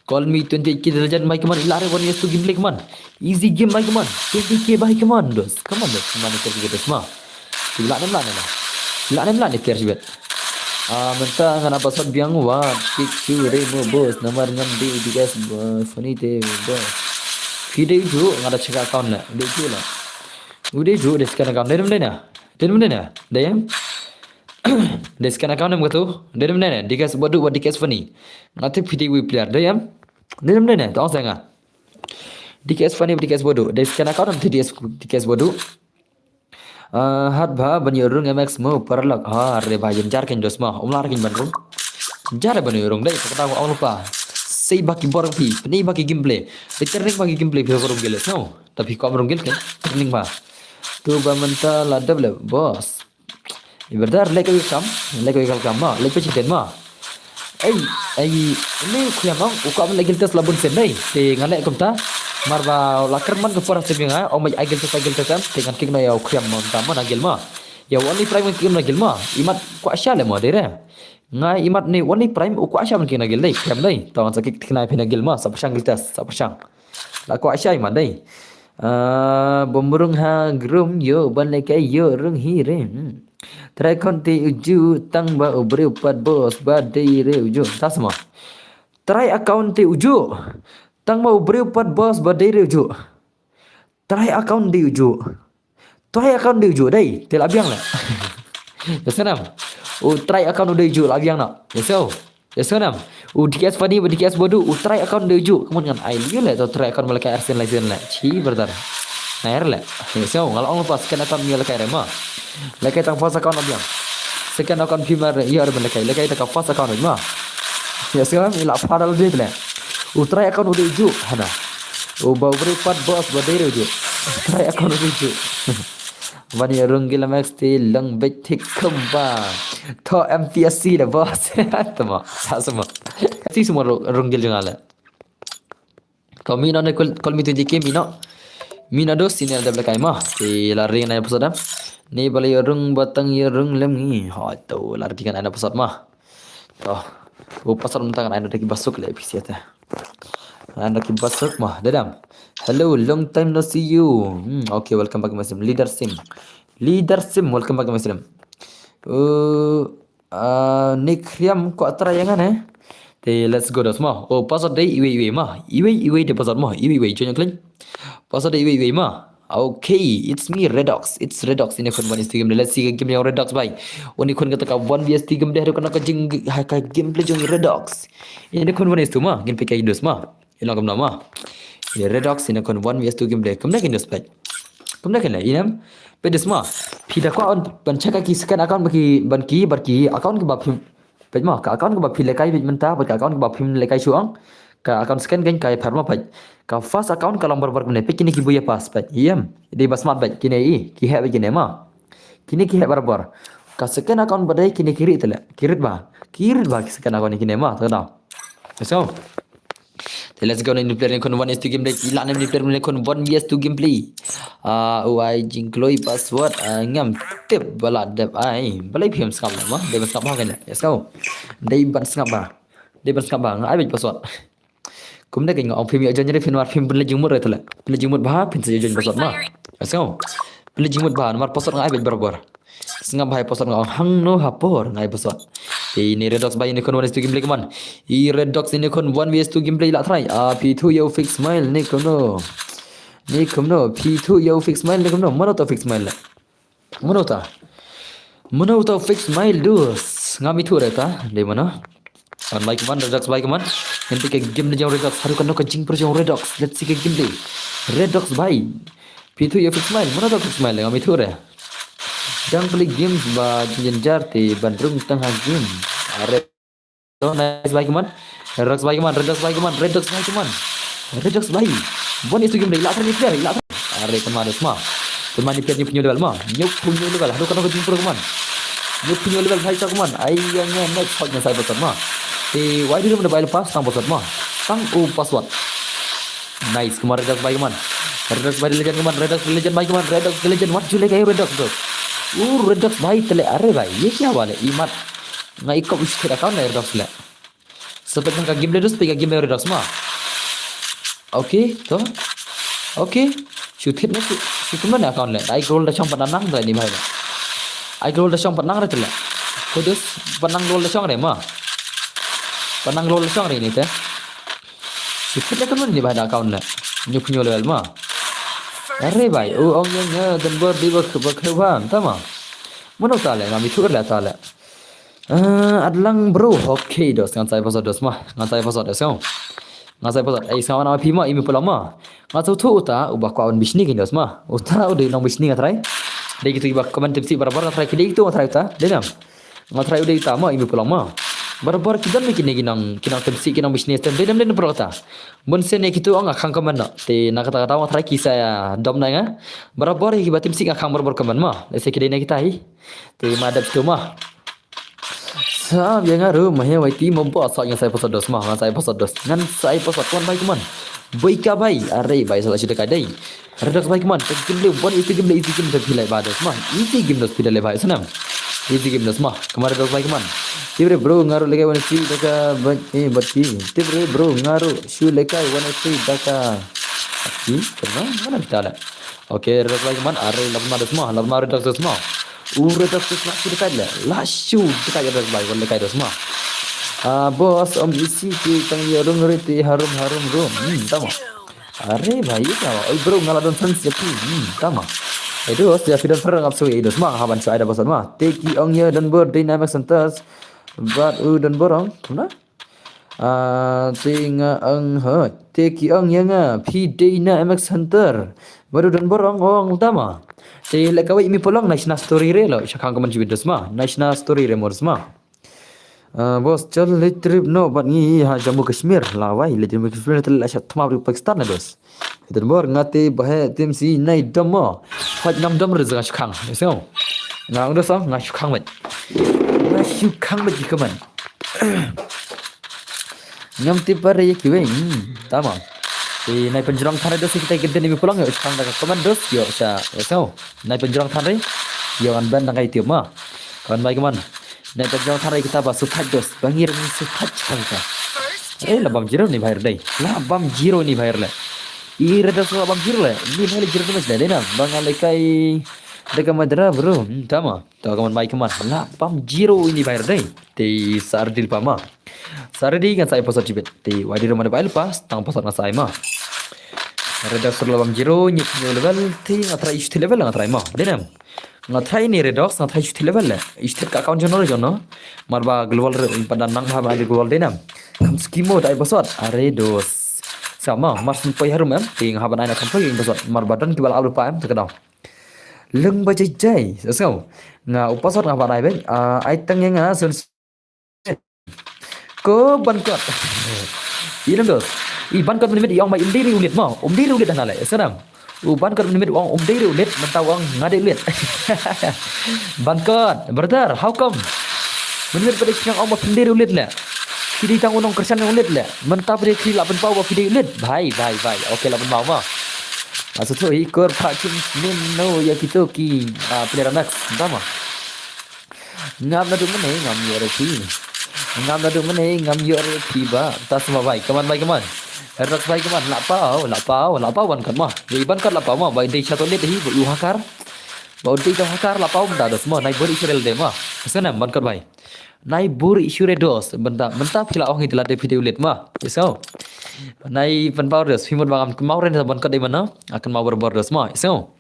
Call me 28k derajat baik man. Ilare one years to game like man. Easy game baik man. 20k baik man dos. Come on dos. Mana ka guild tasma. Ila nem la ne player sibet. Menta ngana pasat biang wa picu remo bos nomor ngam di guys funny te bos. Video ju ngada check account la. De ju la. Udah ju de scan account dedem dena deyam de scan account nem gatu dedem dena dikas bodu wa dikas funny ngate piti we player deyam dedem dena tong sanga dikas funny dikas bodu de scan account nem dikas bodu hat ba ban yorung mx mo parlak ha re ba yem jar ken dos ma umlar ken ban rung jar ban yorung dai kata ko lupa sei baki borang pi ni baki gameplay returning baki gameplay fi borong gele no tapi ko borong gele kan turning ba tu bamenta ladab le bos ibardar like welcome ma like pechiten ma ai ini kuyang ang ukam lagi tes labun sen dai te ngale komta marba lakar man ko para sebinga o mai agil tes dengan kikna ya kuyang mon ta man agil ma ya only prime kikna agil ma imat ko asya le mo dere ngai imat ni only prime ko asya man kikna agil dai kuyang dai tawang sakik kikna pina agil ma sapasang giltas sapasang la ko asya imat dai bomburung ha grum yo ban le kai yo rung hi re try konti uju tang ba ubre upat bos ba dei re uju ta semua try account ti uju tang ba ubre upat bos ba dei re uju try account di uju dai te la biang la yasanam try account di uju la biang na yasanam dikas fani dikas bodu try account di uju kemudian ai liu le to try account malaka arsen la chi berdar nair le yasau ngal ong pas kan account mi la ma lekai tang first account abiang second account primar ya ar lekai ta first account ma yasau ila padal dit le try account di uju hana Oh bau beripat bos berdiri je. Try account je. Vani rungil max ti lang bet tik kemba. Tho MPSC dah bos. Tama. Tak semua. Si semua rungil jangan lah. Kau mina nak call me tu JK mina. Mina dos sini ada belakang mah. Ti lari na episode dah. Ni balik rung batang ya rung lem ni. Ha tu lari kan ada episode mah. Toh. Oh pasal mentang ada lagi basuk lah episode dah. Ada lagi basuk mah. Dadam. Hello, long time no see you. Okay, welcome back Muslim. Leader Sim. Leader Sim, welcome back Muslim. Nick Riam kau terayangan Thì let's go đó mà. Oh, pasal day iwe mah. Iwe de pasal mah. Iwe join kalian. Pasal day iwe mah. Okay, it's me Redox. It's Redox ini kon one game. Let's see game yang Redox bhai. Oni kon kata ka 1vs game deh kon ka jing ka game play jong Redox. Ini kon one tu mah. Game PK dos mah. Ilang kam nama. Ini Redox ini kon 1vs game deh. Kam dah dos bhai. Kam dah kan inam. Pedes mah. Pida ko on bancak ki scan account bagi barki account ke bab Bạch mà cả account của bà phim lấy cái mình ta và cả account của bà phim lấy cái xuống cả account scan cái phải mà bạch cả first account kalau berbar này pek kini kibuya pas bạch iyam di basmat bạch kini ki hai kini mà kini ki hai berbar cả scan account badai kini kirit ba scan account kini mà tahu tak so let's go ni player ni kon 1vs2 gameplay ilan ni player ni kon 1vs2 gameplay UI jingkloi password ngam tip bala dep ai balai phim skap ma de skap ha kan let's go dei ban skap ba ai bit password kum de ngau phim aja nyari phim war phim bele jingmut re tala bele jingmut ba phim se join password ma let's go bele jingmut ba mar password ai bit barabar sengap hai password ngau hang no hapor ngai password ini Redox by ini kon 1vs2 gameplay kaman. I Redox ini kon 1vs2 gameplay lah try. P2 yo fix smile ni kono. P2 yo fix smile ni kono. Mana tau fix smile lah. Mana tau fix smile dus. Ngami tu reta. Di mana? On like man Redox by kaman. Nanti ke game ni jauh Redox. Haru kan no kencing per jauh Redox. Let's see ke gameplay. Redox by P2 yo fix smile. Mana tau fix smile ngami tu re. Jangan beli games ba jenjar ti Bandung tengah game. Are so nice bye kaman. Redox bye kaman. Redox bye. Bon itu game ila tadi player ila. Are kaman semua. Teman ni player ni punya level mah. Nyuk punya level. Aduh kan aku jumpa kaman. Nyuk punya level bhai sa kaman. Ayangnya next hotnya saya pasal mah. Ti why dia mobile pass tang pasal mah. Tang password. Nice kaman Redox bye kaman. Redox bye legend kaman. Redox legend bye kaman. Redox legend what you like Redox bro. Redox भाई तले अरे भाई ये क्या वाले इमत ngai kau istri account na Redox le seperti ka game Redox pega game Redox ma okay to okay shoot hit na shoot mana account le ai goal da chong panang da ni bhai ai goal da chong panang ra tele kodus panang goal da chong re ma panang goal da chong re ni te shoot hit kan ni bhai da account le nyu punyo level ma अरे भाई ओ ông दिन भर đi berkeban tama mana tale ngami tur la tale adlang bro okay dos ngan saya pasal dos mah ngan saya pasal dos kau ngan saya pasal ai sama nama pima imi pelama ngan tu tu uta ubah kawan bisni kin dos mah uta udah nong bisni ngatrai dai gitu ibak komen tipsi barabar ngatrai kidi gitu ngatrai uta denam ngatrai udah itama imi pelama barabar kita mikir ni kinang tipsi kinang bisni tem denam perkata Munsen ni kita orang akan keman nak. Ti nak kata orang try kisah dom nai ngah. Barabar hi batim sing akan barabar keman mah. Lese kidai ni kita hi. Ti madap tu mah. Sab yang aru mah ya waiti membuat sok yang saya pasal dos mah. Ngan saya pasal dos. Ngan saya pasal tuan baik keman. Baik ka baik. Are baik salah sudah kadai. Redox baik keman. Game le bon easy game terpilih badas mah. Easy game dos pilih baik senam. Easy game dos mah. Kemarin Redox baik keman. Tibre bro ngaruh lekai wana si daka bati. Tibre bro ngaruh shu lekai wana si daka. Karena mana kita ada? Okay, Redox lagi mana? Are lama Redox semua. Redox semua sudah kaya. Lashu dekat Redox lagi wana lekai semua. Bos om isi ki tang yarung reti harum rum. Tama. Are baik kau. Bro ngaladon sensitif. Tama. Itu sudah video perang absu itu semua. Haban saya ada bosan mah. Teki ongnya dan berdynamic centers. But dan borong, mana? Tinga ang teki ang yang PD na MX Hunter. Baru dan borong utama. Ti lekawai imi polong national story re lo. Syakang kaman video semua. National story re mor semua. Bos, chal le trip no bat ngi ha Jammu Kashmir lawai le Jammu Kashmir tel la shat thama Pakistan na dos. Idan bor ngate bahe tim si nai damo. Haj nam dam re zang shkhang. Eso. Ngang dos ngang shkhang bat. Ngang shkhang bat jikaman. Ngam ti par ye kiwe. Tamam. Thì này penjurang thare dos kita kita ni pulang yo shkhang da kaman dos yo sa. Eso. Này penjurang thare yo an ban ngai tiap ma. Kan bai kaman. Này penjurang thare kita ba suthat dos. Bangir ni suthat changka. First, Labam zero ni bahir dai. Labam zero ni bahir le. Ira das labam zero le. Ni hele zero mas le na. Bangal kai deka madra bro. Tama. To kaman mai kaman. Labam zero ini bahir dai. Ti sardil pama. Sardi kan saya pasal cibet. Ti wadi rumah bail pas tang pasal na sai ma. Redox labam zero ni level ti ngatra isti level ngatra ma. Denam. Ngatrai ni redox ngatrai isti level le. Isti ka account jono. Marba global pada nang ha ma global denam. Kam skimo dai pasal are dos. Sama mas pai harum em ting haban aina kampai ing pasal marbadan kibal alu pa em tekadau. Leng ba jai sao. Nga upasat nga badai ben ai tang nga sun ko bankot. Ilam dos. I bankot menimit yang mai umdiri ulit ma. Umdiri ulit dah nalai. Senang. Bankot menimit wang umdiri ulit mentau wang ngade ulit. Bankot, brother, how come? Menimit pada yang orang umdiri ulit le. Kiri tang unong kersan yang ulit le. Mentau pada kiri lapan pau video ulit. Bhai. Okey lapan pau ma. Maksud tu ikor pakin no ya kita ki player max sama. Ngam na du mene ngam yore ki. Ngam na du mene ngam yore ki ba. Ta semua baik. Kaman. Erak baik kaman. Lapau ban kan mah. Iban kan lapau mah. Baik dei satu lit hi bu hakar. Bau dei ka hakar lapau mda dos mah. Nai bori Israel de mah. Sana ban kan baik. Nai bori Israel dos. Benda pila orang itu latih video lit mah. So. Nai penpau dos. Fimut bangam mau ren ban kan de mana. Akan mau berbor dos mah. So.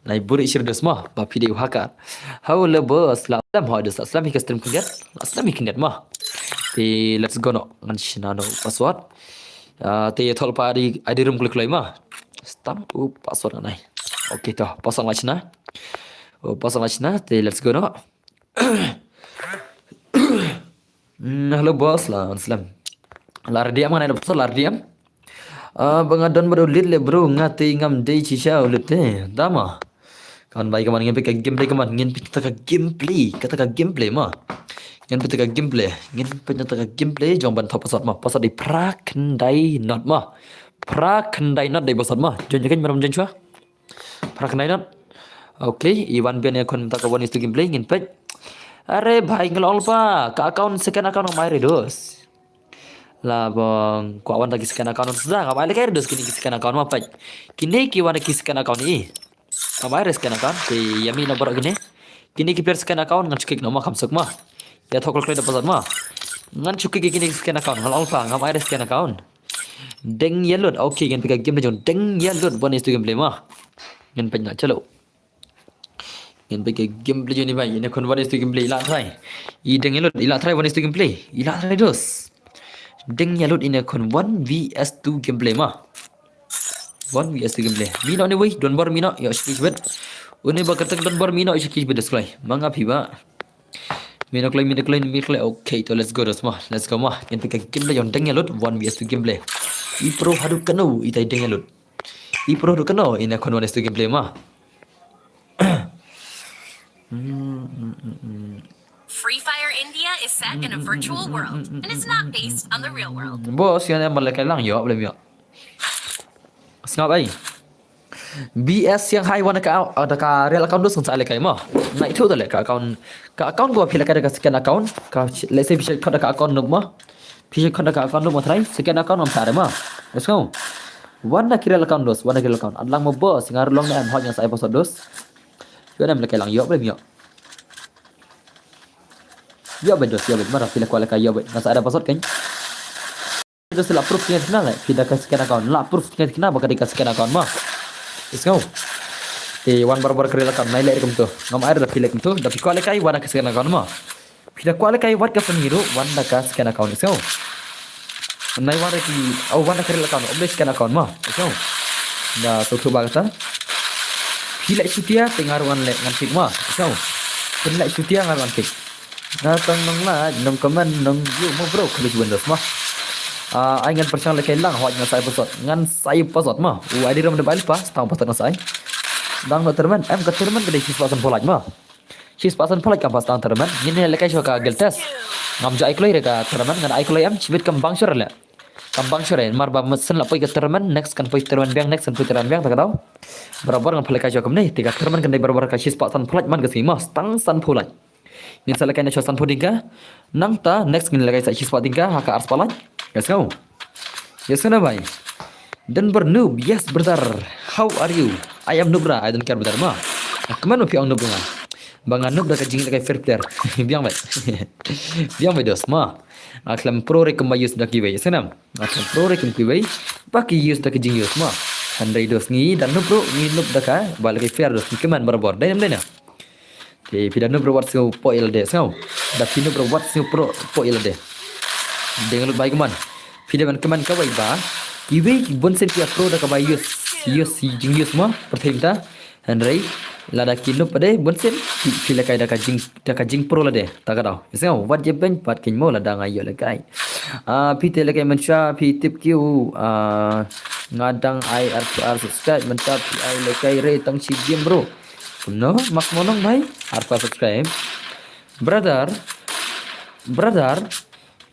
Nai bori Israel dos mah. Ba video hakar. How le bos la lam ha dos. Aslam hi stream kindet. Aslam hi kindet mah. Thì let's go no. Ngan shinano password. Thì thol pa di ID room klik lai mah. Stamp password này. Okay toh, pasang lah cina. Pasang lah cina. Thì let's go no. Hello bos lah, Aslam. Lardiam kan ada pasal lardiam. Bangadon baru lit le bro ngati ngam dei cisha ulit dama. Kawan baik kawan ngin pika gameplay kawan ngin pika gameplay mah. Ngin pika gameplay jong ban top pasat di prakendai not mah. Prakendai not dei pasat mah. Jonjakan maram jonjua. Prakendai not. Okay, Iwan bian kon tak kawan itu gameplay ngin pek. Are bhai ngelol pa, ka account second account mai redos. Lah bang, ku awan lagi scan account sudah, ngapai lagi redos kini scan account mah pek. Kini ki wana ki scan account ni. Ngapai scan account? Ti yami nomor gini. Kini ki per scan account ngan cukik nomor kamsuk mah. Ya thokol kredit pasat mah. Ngan cukik kini scan account, ngelol pa, ngapai scan account. Deng yelut, okay ngan pika game jon deng yelut bon itu gameplay mah. Ngan pek nak celo. Yang bagi gameplay ni baik. Ini kon one is to gameplay ilat try. I deng yalut ilat try one is to gameplay. Ilat try dos. Deng yalut ini kon 1vs2 gameplay mah. 1vs2 gameplay. Mino ni wei don bar mino ya skis bet. Uni bakatak don bar mino skis bet display. Manga piba. Mino claim. Okay, to let's go dos mah. Let's go mah. Yang bagi gameplay yang deng yalut 1vs2 gameplay. I pro hadu kanu itai deng yalut. I pro hadu kanu ini kon one is to gameplay mah. Free Fire India is set in a virtual world and is not based on the real world. Bos yang malaikat lang yo boleh yo. Sengap ai. BS yang hai wana ka ada ka real account dos sa kai mah. Na itu tale ka account gua pila ka ada scan account ka let's say bisa ka account nuk mah. Bisa ka account nuk mah try scan account am sare mah. Let's go. Wana real account dos, wana real account. Adlang mo bos ngar long na am hot yang sa episode dos. Yo nam la kai lang yo boleh yo. Yo bedos yo bet marah pila kuala kai yo bet. Nasa ada password kan? Itu selah proof nya kena lah. Pila ka scan account. La proof nya kena baka di scan account mah. Let's go. Wan baru real account nai lek kum tu. Ngam air dah pila kum tu. Tapi kuala kai wana ka scan account mah. Pila kuala kai wat ka pengiru wana ka scan account. Let's go. Nai wana ki wana ka real account. Oble scan account mah. Let's go. Dah tu bagata. Pila syutia tengaruan lek ngan tik mah. So, pila syutia ngaruan tik. Natang nang la nang komen nang yu mo bro kali bundas mah. Ai ngan percang le kai lang hot ngan sai pasot mah. Ai di ram de bail pas tang pasot ngan sai. Dang no termen em ka termen ke sis pasan polaj mah. Sis pasan polaj ka pas tang termen. Ini le kai ka gel tes. Ngam ja ikloi re ka termen ngan ikloi em chibit kam bang sure le. Kam bang sure mar ba mesen la poi ka termen next kan poi termen biang next kan poi termen biang tak tahu. Berabar ngan polaj ka kam ni tiga termen kan dai berabar ka sis pasan polaj man ke si mah tang san polaj. Ngin sa lakay na siya san podingka nang ta next ngin lagay sa sis patingka haka ars palaj. Yes go. Yes na bhai. Denver noob, yes brother. How are you? I am noob, I don't care brother ma. Kemana pi ang noob nga? Banga noob dah kajing kay fair player. Biang bay. Biang bay dos ma. Aklam pro rek mayus dah kiway. Senam. Aklam pro rek kiway. Paki use dah kajing use ma. Handai dos ngi dan noob bro ngi noob dah ka bal kay fair dos keman barabor. Dai nam dai na. Thì phi dan noob bro what so po ilde sao. Dah phi noob bro what so pro po ilde. Dengan lut bay keman. Phi dan keman ka bay ba. Kiwi bonsen pia pro dah kabai yus si jingyus mah pertenta Henry lada kinu pada bonsen pila kai dah kajing pro lade tak ada so what je ben pat kin mo lada ngayo lakai pi te lakai mencha pi tip kiu ngadang IRPR subscribe mencha pi ai lakai re tang si game bro no mak monong bhai RPR subscribe brother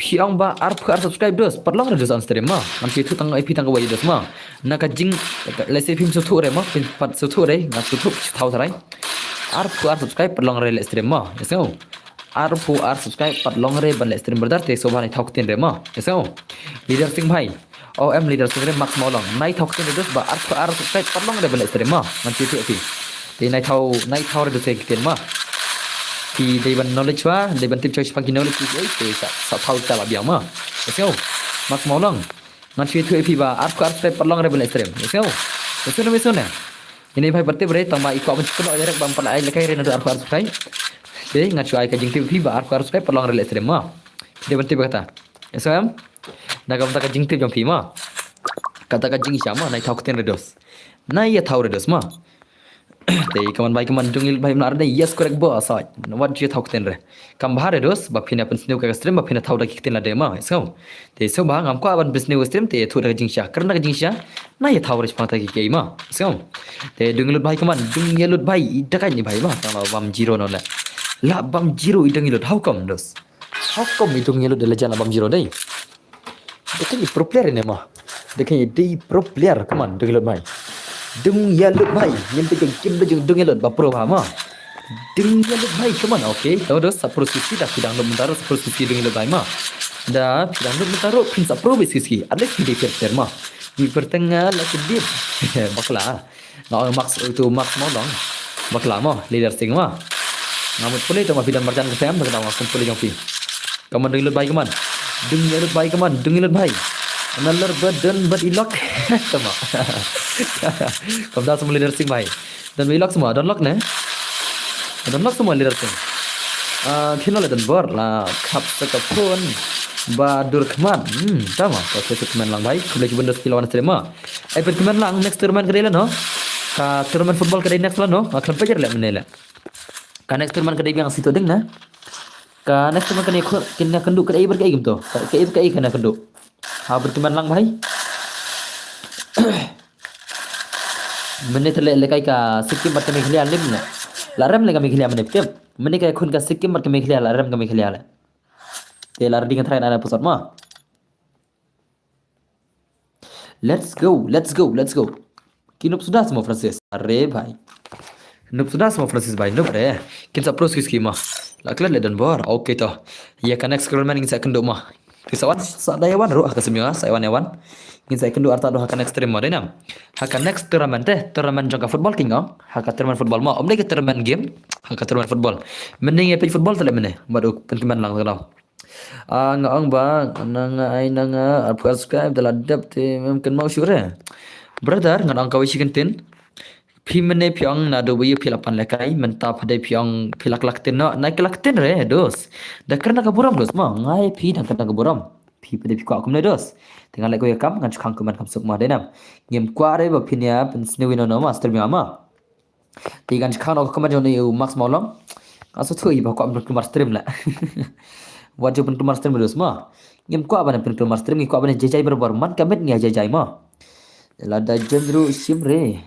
Piang ba RPR subscribe dos perlong dos on stream ma man itu tang IP tang wai dos ma naka jing let's say film sutu re ma film pat sutu re na sutu thau tharai RPR subscribe perlong re stream ma eso RPR subscribe perlong re ban stream brother te so bhai thau tin re ma eso leader sing bhai OM leader sing re max molong nai thau tin dos ba RPR subscribe perlong re ban stream ma man itu IP te nai thau re dos tin ma thì đây bạn knowledge wa đây bạn tip choice pagi knowledge thì sa thau ta la biang ma let's max molong ngan chui thu pi ba art step perlong re bel stream let's go na ini bhai batte bre tama iko ban chukno direct bam pala ai lekai re na art subscribe thế ngan chui ka jing tip pi ba art step perlong re stream ma dia ban tip kata let's em na kam ta ka jing tip jom pi ma kata ka jing syama nai thau ten redos nai ya thau redos ma te kaman bai kaman dungil bai mlar dai yes correct bo asai what je thau ten re kam bahare dos ba phina pen snew ka stream ba phina thau da kikten la de ma so te so ba ngam ko aban business stream te thu da jing sha karna ka jing sha na ye thau re pang ta ki ke ma so te dungil bai kaman dungil bai ida kai ni bai ma ta bam zero no la bam zero idungil how come dos how come idungil de la jana bam zero dai de kan pro player ne ma de kan di pro player kaman dungil bai Dung ya lut bhai nhân te kim da dung ya lut ba pro ba ma dung ya lut bhai come on okay tahu dos sapro sisi dah pidang lo mentaro sapro sisi dung ya lut bhai ma da pidang lo mentaro pin sapro sisi ada di filter ma di pertengah la kedip bakla no max itu max mau dong bakla ma leader sing ma ngamut pulih tu ma pidang marjan ke tem tak tahu aku pulih jong pi kaman dung ya lut bhai kaman dung ya lut bhai kaman dung ya lut bhai Nalar badan ilok sama. Kamda semua leader sing bhai. Dan ilok semua download ne. Download semua leader sing. Kino le dan bor la kap sekapun ba dur kman. Sama. Kau kman lang bhai. Kau lagi benda skill wan streama. Per kman lang next tournament kedai lah no. Ka tournament football kedai next lah no. Akan pajar le menela. Ka next tournament kedai yang situ deng na. Ka next tournament kedai kena kendu kedai berkai gitu. Kedai kena kendu. हाँ berteman lang भाई मैंने तो लेकाई का सिक्किम मत में खेलिया लिम ने लारम लेगा में खेलिया मैंने पिम मैंने का खुन का सिक्किम मत में खेलिया लारम का में खेलिया ले ते लारडी का थराई ना पुसर मा let's go किनुप सुधा semua Francis अरे भाई nup sudah semua Francis भाई nup रे किन सा प्रोस किसकी मा laklat le dan bor okay to ya kan next scrollman ingin saya kenduk mah Risawan sadayawan ruh ka semua sayawan yawan ingin saya kendu arta do haka next stream mode nam haka next tournament tournament jangka football kingo haka tournament football ma omne ke tournament game haka tournament football mending page football tele mene baru penkiman lang kalau ngaong ba nang ai nang subscribe dalam depth mungkin mau sure brother ngadang ka wisi kentin phi mene pyong na do wi philapan lekai menta phadai pyong philak tin no nai kelak tin re dos da karena kaburam dos ma ngai phi dan karena kaburam phi phadai phi kwa kum ne dos tinggal lek ko kam ngan khang kuman kam suk ma denam ngem kwa re ba phinia pen snewino no master mi ama ti gan khang no kuman joni max molong Aso thui ba ko keluar stream lah. Wajib keluar stream terus mah. Ngim ko abana keluar stream ngi ko abana jajai berbar man kamet ngi jajai mah. Lada jenru simre.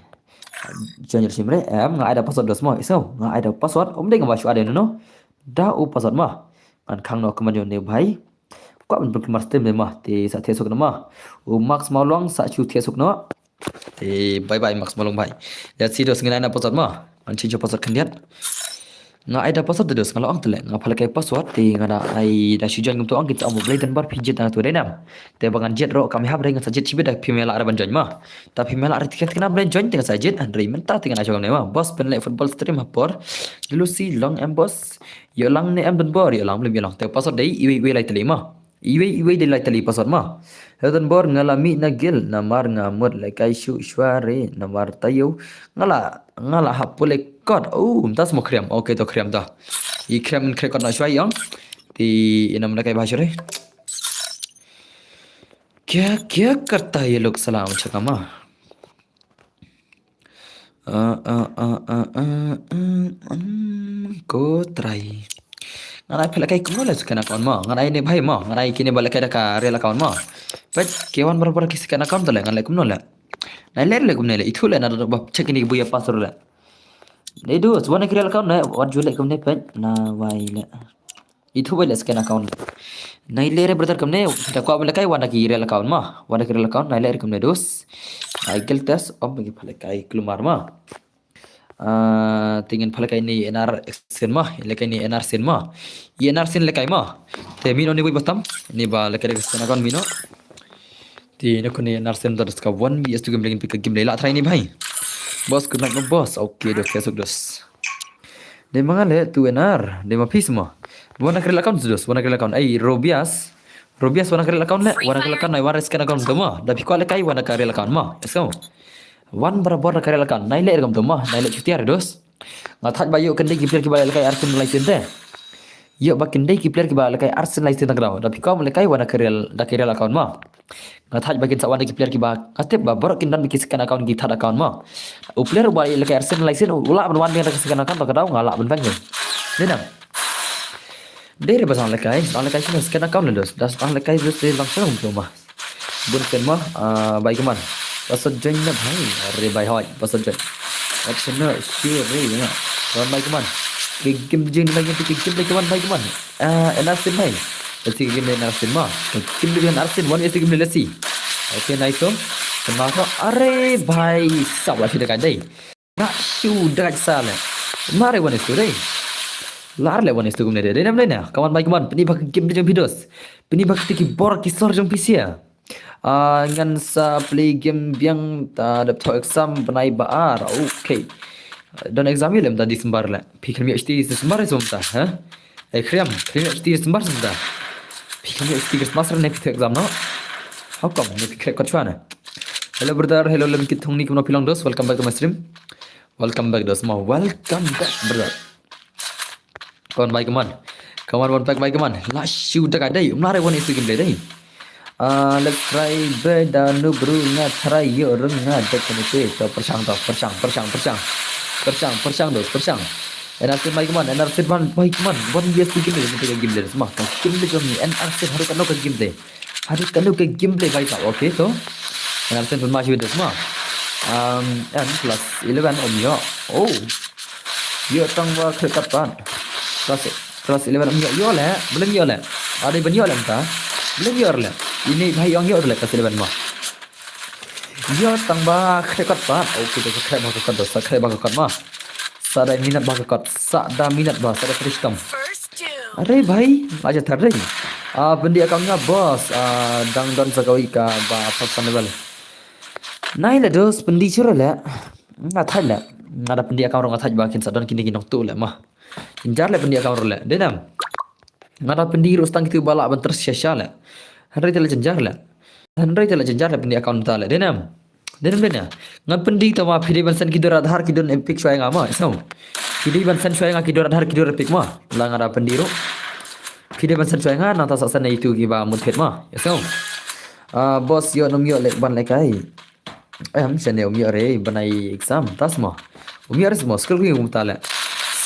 Jenru simre nggak ada password dos mah. So nggak ada password. Deng nggak ada no. Dah password mah. Man kang no kemanjo ne bhai. Ko abana keluar stream mah. Ti sa thesuk no mah. Max malong sa chu thesuk no. Thì bye bye Max Malong bye. Let's see dos ngina na password mah. Man change password kan lihat. Nga ai da password dos kalau ang tele nga phala kai password ti nga da ai da shujan ngum to ang kita am blai dan bar pijit na tu dai nam. Te bangan jet ro kami hab dengan sajit chibe da female ara ban join mah. Ta female ara tiket kena blai join dengan sajit andrei menta ti kana jogam ne mah. Boss pen le football stream hapor. Dulu si long am boss. Yo lang ne am dan bor yo lang blai yo lang. Te password dai iwe iwe lai tele mah. Iwe de lai tele password mah. Hedan bor ngalami nagil namar ngamut le kai shu shware namar tayu ngala hapule kot. Tas mau krem. Oke to krem dah. I krem kot na shwai yang. Di inam na kai bahasa re. क्या क्या करता है ये लोग सलाम छकमा को try nganai pela kai kuno les kana kawan ma nganai ne bhai ma nganai kini bala kai ka rela kawan ma but kewan bar kisi kana kawan tole nganai kuno la nai le kumne le itu le na do ba check ini buya pasur la ne do wana kirel kawan na wat jule kumne pet na wai le itu bala skena kawan nai le brother kumne ta ko bala kai wana kirel kawan ma wana kirel kawan nai le kumne dos ai geltas ob bagi pala kai klumar ma tingin pala kay ni NR sen mah lekay ni NR sen mah NR sen lekay mah te mino ni boy batam ni ba lekay sen akon mino ti ne ko ni NR sen terus ka 1 BS tu game lagi pick game lela try ni bhai boss good night no boss okay dos kesuk dos de mangale tu NR de ma pis mah wana krel account dos wana krel account ai Robias wana krel account le wana krel account ai waris kan account semua tapi ko lekay wana krel account mah so wan barabor karel kan naile ergam to mah naile chutiar dos ngathat bayu kendai ki player ki balai kai Arsenal license te yo ba kendai ki player ki balai kai Arsenal license nagrao tapi kau mulai kai wana karel da karel account mah ngathat bakin sa wana ki player ki ba atep ba borok kindan bi kiskan account ki thad account mah u player balai kai Arsenal license ula ban wan dengan kiskan account to kadau ngala ban bang denang dere basang lekai sini scan account dos das lekai dos langsung to mah bun ken mah baik man pasal join na bhai अरे भाई होय pasal join option na share re na kawan bhai kaman game join lagi tu game lagi kawan bhai kaman Arsenal bhai ऐसी game में Arsenal mah game dengan Arsenal one ऐसी game lesi okay nice to kenapa अरे भाई सब lah sudah kadai nak sudah salah mari one itu deh lar le one itu game deh nam deh na kawan bhai kaman peni bak game jom videos peni bak tiki bor kisor jom PC ya ngan sa play game biang ta dap to exam penai baar okay dan exam lem tadi sembar la pikir mi sti sembar somta ha krem sti sembar somta pikir mi sti master ne pikir exam no how come ne pikir ko chwana hello brother hello lem kit thongni kono pilang dos welcome back to my stream welcome back dos mau welcome back brother kawan baik kawan baik baik la shoot dak dai umnare won itu game dai let's try beda nu bro nga try yo rung nga dek ni to persang dos persang NRC baik NRC baik one years to game ni semua game ni kami NRC harus kanu ke game play guys okay so NRC pun masih itu semua and plus 11 yo yo tang wa kekatan plus 11 yo le belum yo le ada ben yo le ta belum yo le ini bhai yang yo le kasih ban mah yo tang ba krekat ba okay to krekat ba krekat dos krekat ba krekat mah sada minat ba krekat sada minat ba sada kristam अरे भाई aja thar re bendi account nga boss dang don sagawi ka ba paksan bal nai la dos bendi chura la nga thai la nga da bendi account nga thai ba kin sadon kini kinok tu la mah jar la bendi account la denam nga da bendi rustang kitu bala ban tersyasya la Henry telah jenjar la pendi account tala denam ngan pendi tama pidi bansan kidor adhar kidor epic sway ngama so pidi bansan sway nga kidor adhar kidor epic ma lang ada pendi ro pidi bansan sway nga nata saksan itu ki ba muthet ma so boss yo nom yo lek ban lek ai am chane om yo re banai exam tas ma om yo res mo skill ki um tala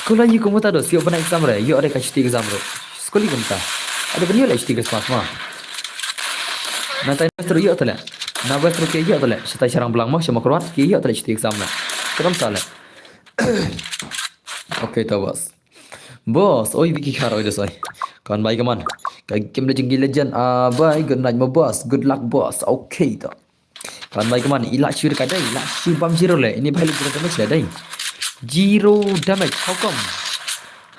Sekolah you kamu tak ada, siapa pernah exam re? You ada kasih exam bro. Sekolah kamu tak? Ada benda lah exam kelas mah. Nanti terus you tak le. Nabas terus you tak le. Kita jarang belang mah, cuma keluar you tak le exam lah. Terus tak le. Okay tak bos. Bos, oi Vicky Karo itu say. Kawan baik kaman. Kayak game legend. Bye, good night my boss. Good luck boss. Okay tak. Kawan baik kaman. Ilak syur kadai. Ilak syur bam zero le. Ini bahaya zero damage le dai. Zero damage.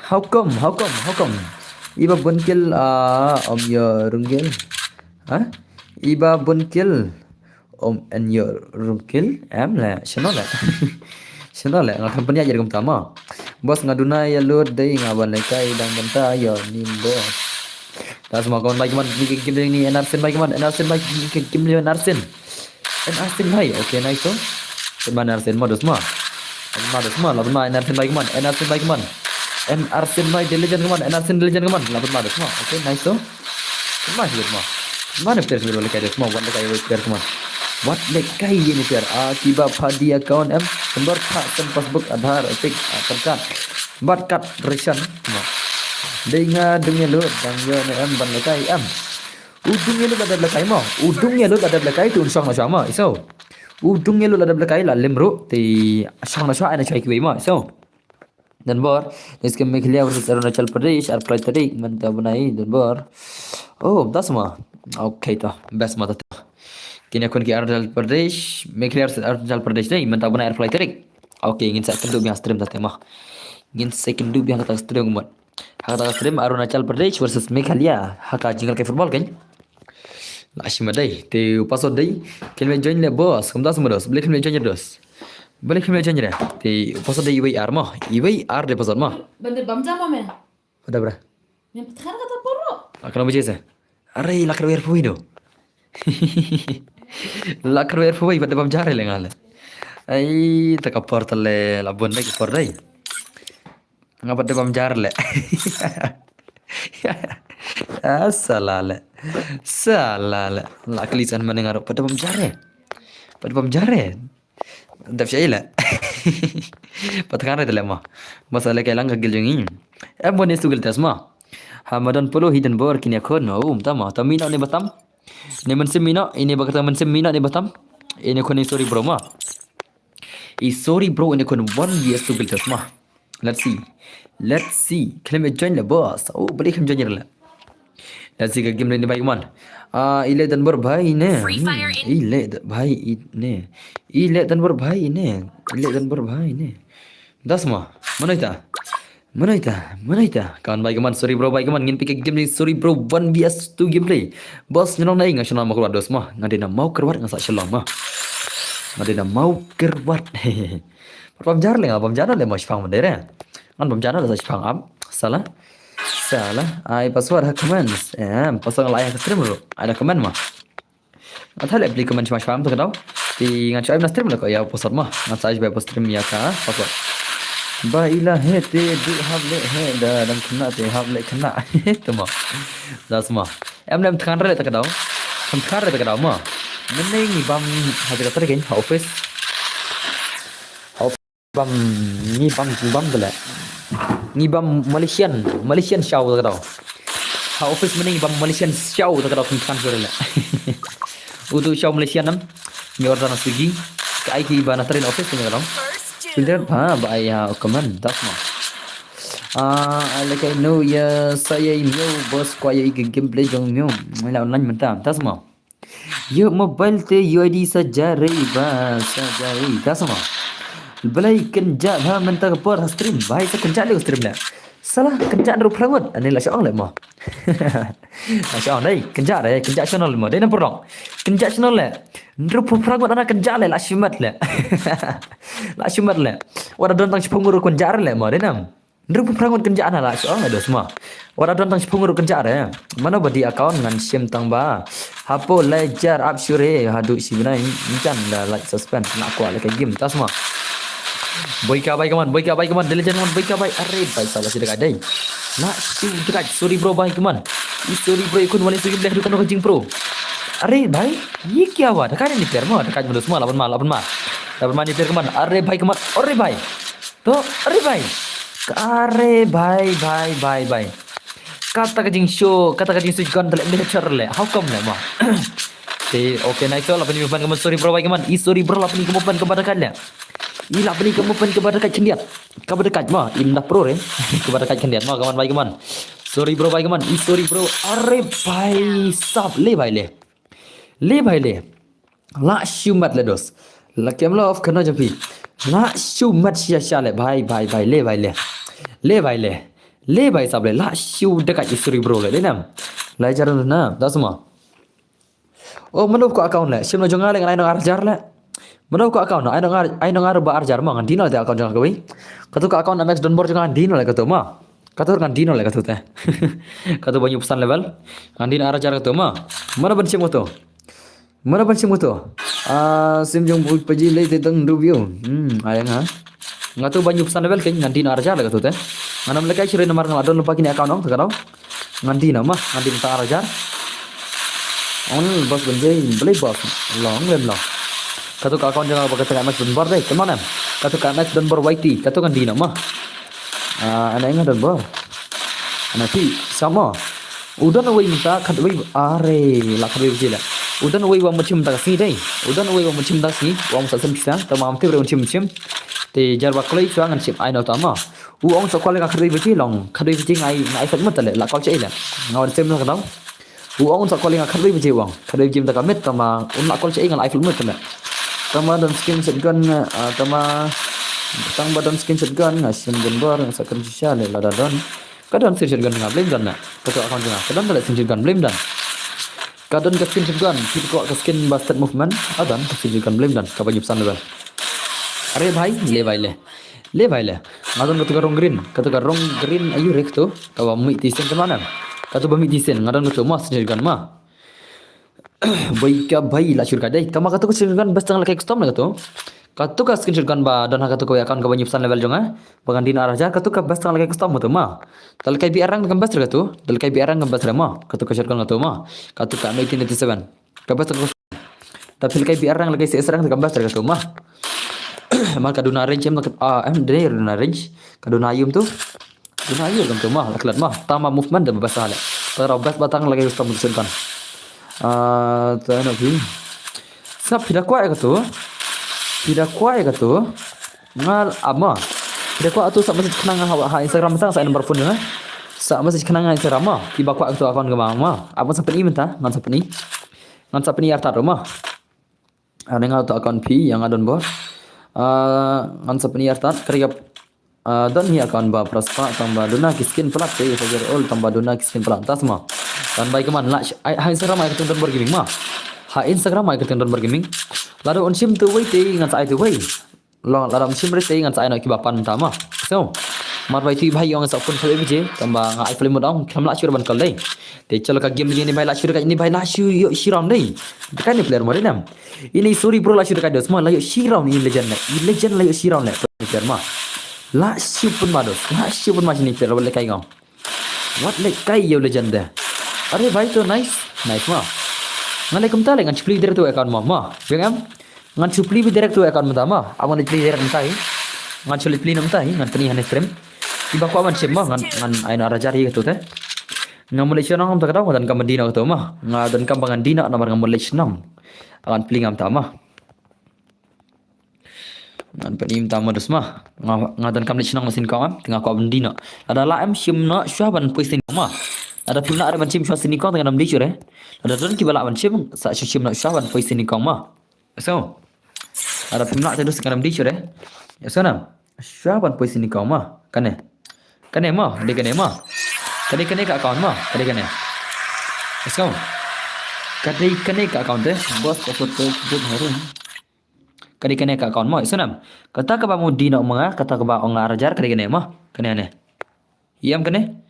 How come? Iba bunkill om ya rungkil. Hah? Iba bunkill om and ya rungkil. Le. Siapa le? Siapa le? Ngakan punya jadi utama. Bos ngaduna ya load dai ngaban lekai dan benta ya nim bos. Tak semua kawan baik man game ni Narsen baik man. Narsen baik game ni Narsen. Narsen baik. Okay nice tu. Mana Narsen modus mah. Modus mah lawan mana Narsen baik man. Narsen baik man. Narsen baik legend man. Narsen legend man. Lawan modus mah. Okay nice tu. Masih mah. Mana player ni lekai semua wan lekai player man. What lekai ini player? Akibat hadiah account Sembor kat Facebook Aadhaar epic terkat kat resan dengan lu dan yo ban lekai udungnya lu ada lekai mah udungnya lu ada lekai tu sang sama iso udungnya lu ada lekai la lemro ti sang na ana chai ki mah iso dan bor इसके मेघालय versus Arunachal Pradesh apply tadi mantap nai dan bor oh das mah okay ta best mata kini akun ki Arunachal Pradesh Meghalaya versus Arunachal Pradesh dai mantap na airfly tarik okay ingin saya kendu biang stream tadi mah ingin saya kendu biang kata stream gumat kata stream Arunachal Pradesh versus Meghalaya haka jingle ke football kan lasim dai te pasod dai kelme join le boss kumdas modos boleh kelme join dos boleh kelme join re te pasod dai IWR mah IWR de pasod mah Bandar bamja mame. ada bra Yang petkhana kata porro. akan apa je are lakar wer puido lakar wer pui pada bam jare le ngale ai takapor tale labon lagi por dai ngapa de bam jar le salale lakli san mendengar pada bam jare dap syai le patkan le mah masalah kelang gagil jengin bonus tu gil tasma Hamadan puluh hidden bor kini akun tama tamina ni batam ni mensemina ini bakata mensemina ni batam ini kuni sorry bro ma sorry bro ini kun 1 years to build ma let's see claim join the boss boleh claim join la let's see game ni baik man ile dan bor bhai ne Free Fire ile dan bor bhai ne das ma Manaita kawan baik man sorry bro baik man ngin pikir game ni sorry bro 1 vs 2 gameplay bos nyelong naik ngasional mau keluar dos mah ngadena mau keluar ngasa shalom mah ngadena mau keluar pam jar le mah sifang mandere kan pam jar la sifang am salah ai password ha comments pasang layak stream bro ada comment mah athal apply comment sima sifang tu kadau ti ngacai na stream la ko ya password mah ngacai ba stream ya ka password Baiklah hete du hable he dan kena te hable kena itu mah dah semua lem tekan re tak kadau tekan re tak kadau mah meneng ni bam hadir kata kan office bam ni bam gala ni bam Malaysian show tak kadau office meneng bam Malaysian show tak kadau tekan re la untuk show Malaysian nam ni orang Swiggy kai ki bana tarin office ni kadau Filter bahaya komen tak mah. Like I know ya saya imyo bos kuaya gameplay jong myo. Mula online mentam tak semua. Yo mobile te UID sajari tak semua. Belai kenjat mentak por stream. Bahaya kenjat le stream lah. Salah kenjat ru prangut. Ani lah syong le mah. Syong dai kenjat channel mah. Dai na porong. Kenjat channel le. Ru prangut ana kenjat le la shimat le. Wara don tang sepunguru kenjar le mah denam. Ru prangut kenjar na la syong ada semua. Wara don tang sepunguru kenjar mana badi account ngan sim tang ba. Hapo lejar absure hadu si benai incan la like suspend nak kuat le game tas semua. Boyka baik kaman delejan kaman boyka baik are baik salah sidak adai. Nak si dekat sorry bro baik kaman. Sorry bro ikut wali segi belah dutan kencing pro. Are baik ye kya wa dekat ni player mah dekat mulu semua lawan mah ni player kaman are baik kaman are baik to are baik Are bye. Kata kajing show, kata kajing sujukan dalam lecture le. How come le mah? Te okay nice lah pani kamu sorry bro bagaimana? Sorry bro lah pani kamu kepada kalian. Ila pani kamu kepada kalian cendiat. Kepada kalian mah indah pro kepada kalian cendiat mah kawan bagaimana? Sorry bro bagaimana? Sorry bro. Are bhai sab le bhai le. Le bhai le. La shumat le dos. La kemla off करना जब भी la shumat sia le bhai le bhai le. Le bhai le. Le bhai sab le la shu dekat sorry bro le nam. Lai jaran na dah semua. Oh mana ko account le. Sim lo jonga le ngai nang arjar le. Mana ko account na ai nang ba arjar ma ngan dino te account jonga koi. Katu ka account amex don bor jonga dino le katu ma. Katu kan dino le katu te. Katu banyak pesan level. Ngan dino arjar katu ma. Mana ban sim to? Mana ban sim to? Sim jong bui paji le te tang review. Ayang ha. Ngatu banyak pesan level kan ngan dino arjar le katu te. Nganam le kai sire nomor adon lupa kini account ong takau. Ngan dino ma ngan dino ta arjar. On bos benjai beli bos long lem long. Katu ka account jangan pakai tengah match dan bor deh, kemana? Katu ka match dan bor YT, katu kan dina mah. Anak ingat dan bor. Anak ti sama. Udah nawai minta katu wai are lah katu wai lah. Udah nawai wang macam tak sih deh. Udah nawai wang macam tak sih. Wang sasem kisah, tamam tu berun macam. Te jar baklai cuang ngacip ai nau tama. Uang sekolah ka katu wai long, katu wai ngai fat mat le, lah kau cai lah. Ngau sem nak tahu. Uang tak calling akan lebih jauh, kalau jam tak kamit, tama unak call saya ingat iPhone macam mana, tama dan skin shotgun, tama tang badan skin shotgun, ngasim gambar, ngasakan sisa le, lada don, kadang skin shotgun ngap blame dan, betul akan jangan, kadang tak skin shotgun blame dan, kadang ke skin shotgun, kita kau ke skin bastard movement, adan skin shotgun blame dan, kau baju pesan lebar. Are bhai, le bhai le, ngadon kata rong green, ayu rek tu, kau mui tisen ke mana? Katu bami disen ngaran tu mas sirgan ma. Baik bayi lah syurga dai. Tama katu sirgan bas tang lakai custom lah katu. Katu ka skin sirgan ba dan katu ko akan ka banyu pesan level jonga. Bagan din arah jar katu ka bas tang lakai custom tu ma. Tal kai bi arang gambas katu. Tal kai bi arang gambas ma. Katu ka sirgan katu ma. Katu ka 1997. Ka bas tapi kai bi arang lakai serang gambas katu ma. Mal kaduna range dari kaduna range. Kaduna ayum tu. Duna ayul kan tu mah laklat mah tama movement dah bebas hal. Terobas batang lagi custom kan. Nak bin. Sap tidak kuat katu. Tidak kuat katu. Ngal ama. Tidak kuat tu sap masih kenangan ha Instagram tang saya nomor phone nya. Sap masih kenangan Instagram mah. Tiba kuat katu akon gamang mah. Apa sampai ni mentah? Ngan sampai ni. Ngan sampai ni artar rumah. Ada ngal tu akon P yang adon bos. Ngan sampai ni artar kerja dan ni akan ba praspa tambah dona kiskin pelak saya saja all tambah dona kiskin pelak tas mah dan baik keman lah ha Instagram ai ketentuan bergaming mah ha Instagram ai ketentuan bergaming lalu on sim tu wei te ngan sai tu wei long lalu sim re te ngan sai nak kibapan ta mah so mar bai ti bhai yang sa phone khale je tambah ngai film modong khamla chur ban kal dai te chalo ka game ni bhai la chur ka ni bhai la shu yo shiram dai kan ni player mari nam ini sorry bro la chur ka dos mah la yo shiram ni legend la yo shiram la player mah la pun mados, la pun macam ni player boleh kai ngau. What like kai yo legend dah. Are bhai tu nice mah. Ngalai kumta le ngan chupli direct tu account mah. Bengam ngan chupli bi direct tu account mah. Awan chupli direct mtai. Ngan chupli nam tai ngan tani hanes stream. Tiba ko awan sim mah ngan aina rajari gitu teh. Ngam Malaysia nang tak tahu dan kam dina gitu mah. Ngadan kam bangan dina nomor ngam Malaysia nang. Awan pling am ta mah. Ngan penim tamu dus mah ngadan kam lechnang mesin kau tengah kau bendina ada la am sim na syuaban puisin mah ada pimna ada mencim syuas ni kau tengah nam di cure ada don ki bala mencim sa sim na syuaban puisin ni kau mah so ada pimna terus tengah nam di cure ya sana syuaban puisin ni kau mah kane mah de kane mah kane ka account mah kane so kane ka account deh bos foto good harun kene ka account mo sunam kata ka ba mo dino mga kata ka ba ong arajar kene mo kene iam kene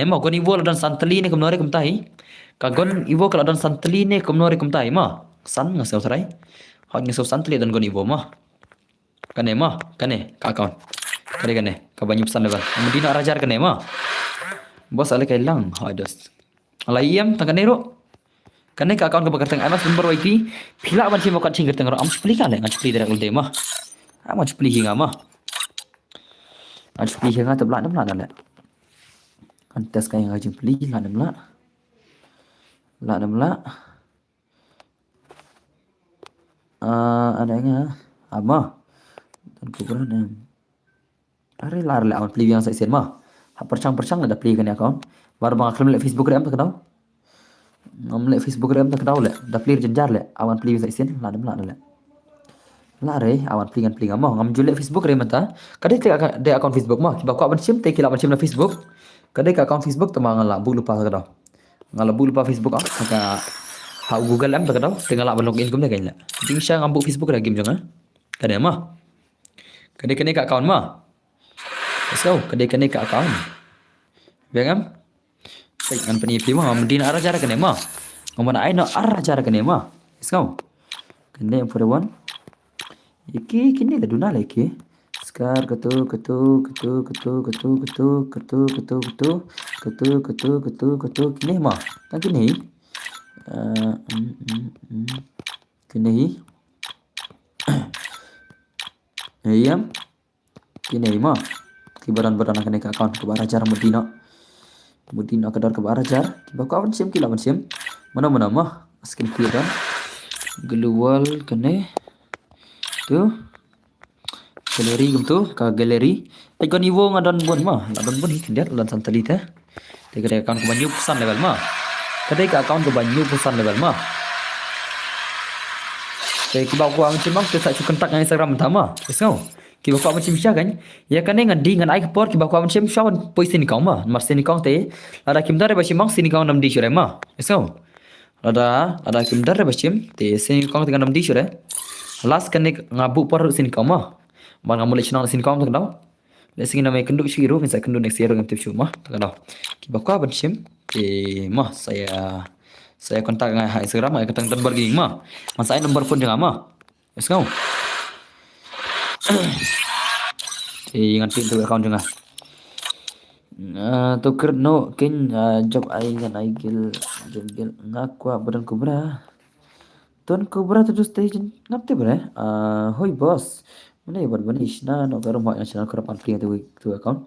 mo gon ivo dan santli ne kumnore kumtai kagon ivo kalau dan santli ne kumnore kumtai mo san ngasau sarai hot ngasau santli dan gon ivo mo kene ka account kene ka banyu pesan lebar mo dino arajar kene mo bos ale kailang hados ala iam tanganero Kane ka account ka bagatang amas number YT pila man si mo kan singger tengro am spli kan ngan spli direct ulde mah am spli hinga mah Ada pilih yang ada belak dah lah. Antas kaya yang ajeng pilih lah dah belak. Belak dah belak. Adanya ama dan kubra dan are lar le awan pilih yang saya sen mah. Percang ada pilih kan ya kawan. Baru bang akram le Facebook ram tak tahu. Ngam le Facebook ram tak tahu le. Da pilih jenjar le awan pilih saya sen lah dah belak le. Lare awan pelingan ama ngam jule Facebook ram ta. Kadai te account Facebook mah. Kiba ko awan sim te kila awan sim na Facebook. Kadai ka account Facebook tama ngala bu lupa tak tahu. Ngala bu lupa Facebook ka ha Google am tak tahu. Tinggal la login kum dah kan la. Ding sya ngambu Facebook dah game jonga. Kadai mah. Kadai ka account mah. Let's go. Kadai ka account. Biangam. Baik an penipu mah mendina arah cara kene mah. Ngomong ai no arah cara kene mah. Let's go. Kene for one. Iki kini dah duna lagi. Skar ketu kini mah. Kan kini. Kini. Ayam. Kini mah. Kibaran kene ka account ke barajar Mudina kadar ke barajar. Kiba ko awan sim kila awan sim. Mana mah. Skin clear. Gelual kene. Tu galeri gitu ka galeri tegon iwo ngadon bon mah ngadon bon hikendiat ulan santali teh te kada account ke banyu pesan level mah kada ka account ke banyu pesan level mah te kiba ko ang cimang te sa kontak nang Instagram tama esau kiba ko ang cimsya kan ya kan ngadi ngan ai por kiba ko ang cim shawan poisi ni kau mah mar sini kau te ada kimdar ba cimang sini kau nam di sure mah esau ada kimdar ba cim te sini kau dengan nam di sure last kan ngabu por sin kau mah ban ngamu le china sin kau tak tahu le sing nama kenduk shiru misal kenduk next year ngam tip mah tak tahu kiba ko ban sim mah saya kontak dengan Instagram ai katang number ging mah saya number phone jangan mah let's go ingat pin tu account jangan tuker no kin job ai ngan ai gil ngakwa badan kubra Tuan Cobra 7 station ngerti bre? Hoi bos. Mana ya berbani isna no garam hak nasional kerap ampli tu account.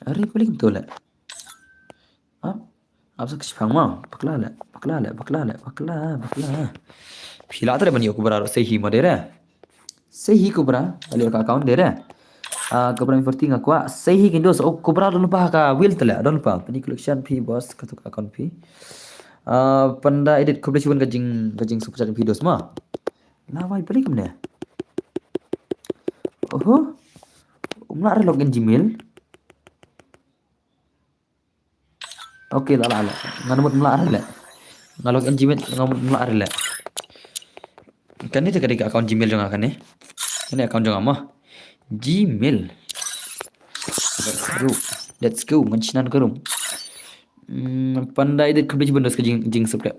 Hari paling tu lah. Apa sih kisah mah? Bakla. Pila tu bani Cobra sehi modera. Sehi Cobra ali ka account dera. Cobra importing aku sehi kindos Cobra don lupa ka will tela don lupa. Pani collection fee bos katuk account fee. Panda edit publication gajing super chat videos mah. Lawai balik mana? Oh, umla login Gmail. Oke lah. Ngamut umla lah. Ngalogin Gmail ngamut umla lah. Kan itu ketika account Gmail jangan kan ni? Ini account jangan mah. Gmail. Let's go. Mencinan kerum. Pandai edit publish bonus kajing super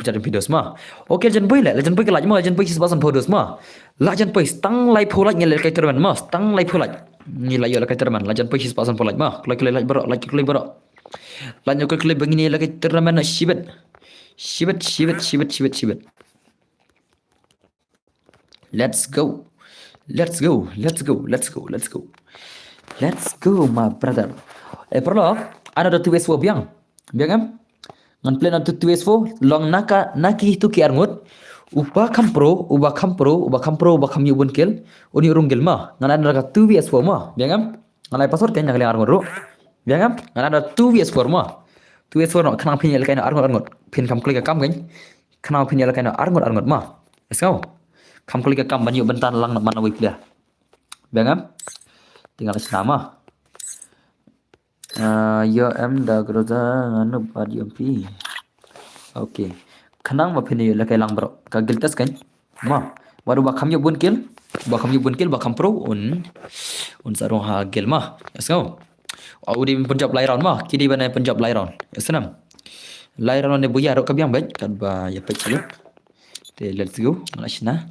chat videos mah. Okey jan boy ke laj mah jan boy sebasan videos mah. La jan boy stang live polaj ngel kai terman mah. Stang live polaj. Ni la yo kai terman la jan boy sebasan polaj mah. Klik baro. La nyo klik begini la kai terman na shibet. Let's go my brother. Perlo ada tu wes biang kan ngan plan ada tu wes long naki tu ki arngut uba kampro kamyu bunkel uni urunggel mah ngan ada tu wes mah kan ngan password kan yang arngut ro kan ngan ada tu wes mah tu wes no kenang pinyel kaina arngut pin kam klik kam kan kenang pinyel kaina arngut mah let's go kam klik kam banyu bentan lang mana wi pilih kan tinggal nama yo da groza anu badi MP. Okey. Kenang ma phine la kai lang bro. Ka giltas kan? Ma. Baru ba khamyo bunkel, ba kampro un sarong ha gel ma. Let's go. Audi Punjab lairon ma. Kidi bana Punjab lairon. Asnam. Lairon ne buya ro kabyang baik kan ba ya peclu. Te let's go. Nashna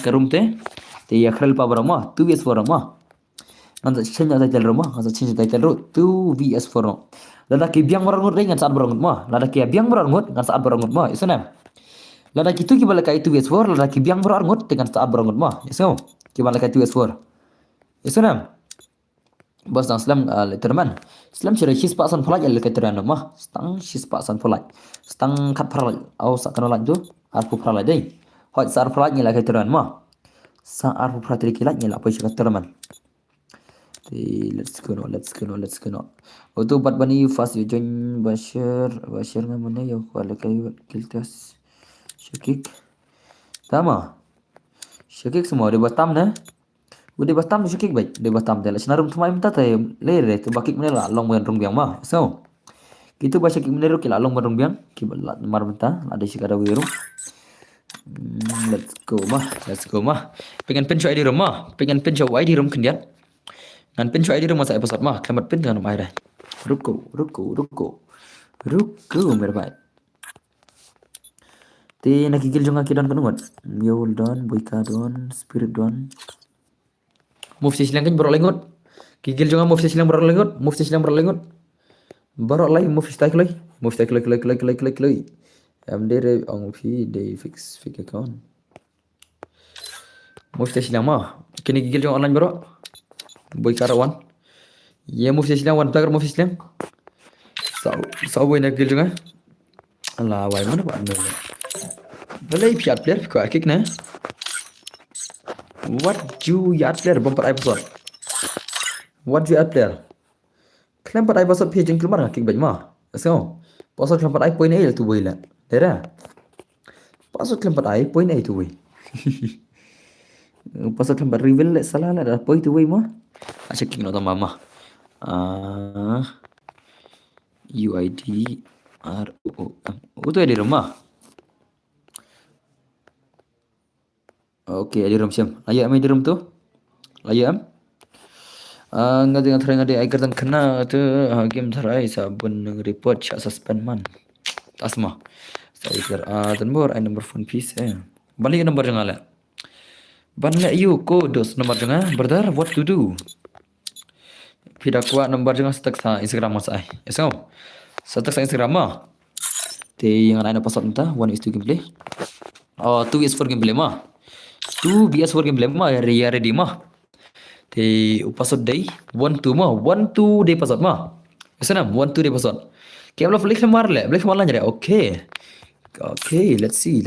karum te ya khrel pa bro ma. Tu es for ma. Anda change title rumah, anda change title ro 2VS4 lada ke biang barangut ngan saat barangut mah, lada ke biang barangut ngan saat barangut mah, isana. Lada kitu kibala kai tu S4 lada ki biang berangut dengan saat berangut mah. Eso. Kibala kai tu S4. Eso nam. Bos dang Islam letterman. Islam cira his pasan falaj al keteran mah. Stang his pasan falaj. Stang kat falaj. Au sak kanalaj tu. Arfu falaj dei. Hot sar falaj ni la keteran mah. Sa arfu falaj kilat ni la apa sih keteran. Let's go now. Untuk bat bani fast you join Bashir ngan mana ya kuala kai kiltas. Syakik. Tama. Syakik semua dia batam na. Udah batam syakik baik. Dia batam dia senarum tumai minta tay lere tu bakik mana la long ban rong biang mah. So. Gitu bahasa syakik mana kila long ban rong biang. Kibalat mar minta ada sikada wiru. Let's go mah. Pengen pin show ID room mah. Pengen pin show ID room kendian. Ngan pin show ID room masa episode mah. Klamat pin dengan mai dah. Ruko mere bhai. Te nak gigil jonga kidan kanungat. Mule don, boyka don, spirit don. Move silang kan berok lengut. Gigil jonga move silang berok lengut. Berok lagi move style lagi. Am dere ong fi de fix account. Move silang mah. Kini gigil jonga online berok. Boyka rawan. Ya move silang wan player move silang. Sao boy nak gigil jonga. Allah wai mana buat anda. Belai piat player ko kick na. What you yard player bumper episode. What you yard player. Klaim pada episode page jengkel mana kick baik mah. So, pasal klaim pada point A tu boy lah. Dera. Pasal klaim pada point A tu boy. Pasal klaim pada reveal salah lah dah point tu boy mah. Asyik kick nota mama. UID ROM. Itu ada di rumah. Okey, ada room siam. Layak mai di room tu? Layak am? Ngada ngada ai kertan kena tu game tharai sabun report chat suspend man. Asma. Saya kira tanbor ai number phone piece Balik number jangan lah. Banla you dos number jangan brother what to do. Pida kuat number jangan setak sa Instagram mas ai. Yes no. Setak sa Instagram mah. Te yang ana password entah 1 is 2 gameplay. 2 is 4 gameplay mah. 2 BS4 gameplay mah ready mah. Te password day 1 2 mah 1 2 day password mah. Sana 1 2 day password. Kaya boleh kemar le, boleh kemar jadi. Okay, let's see.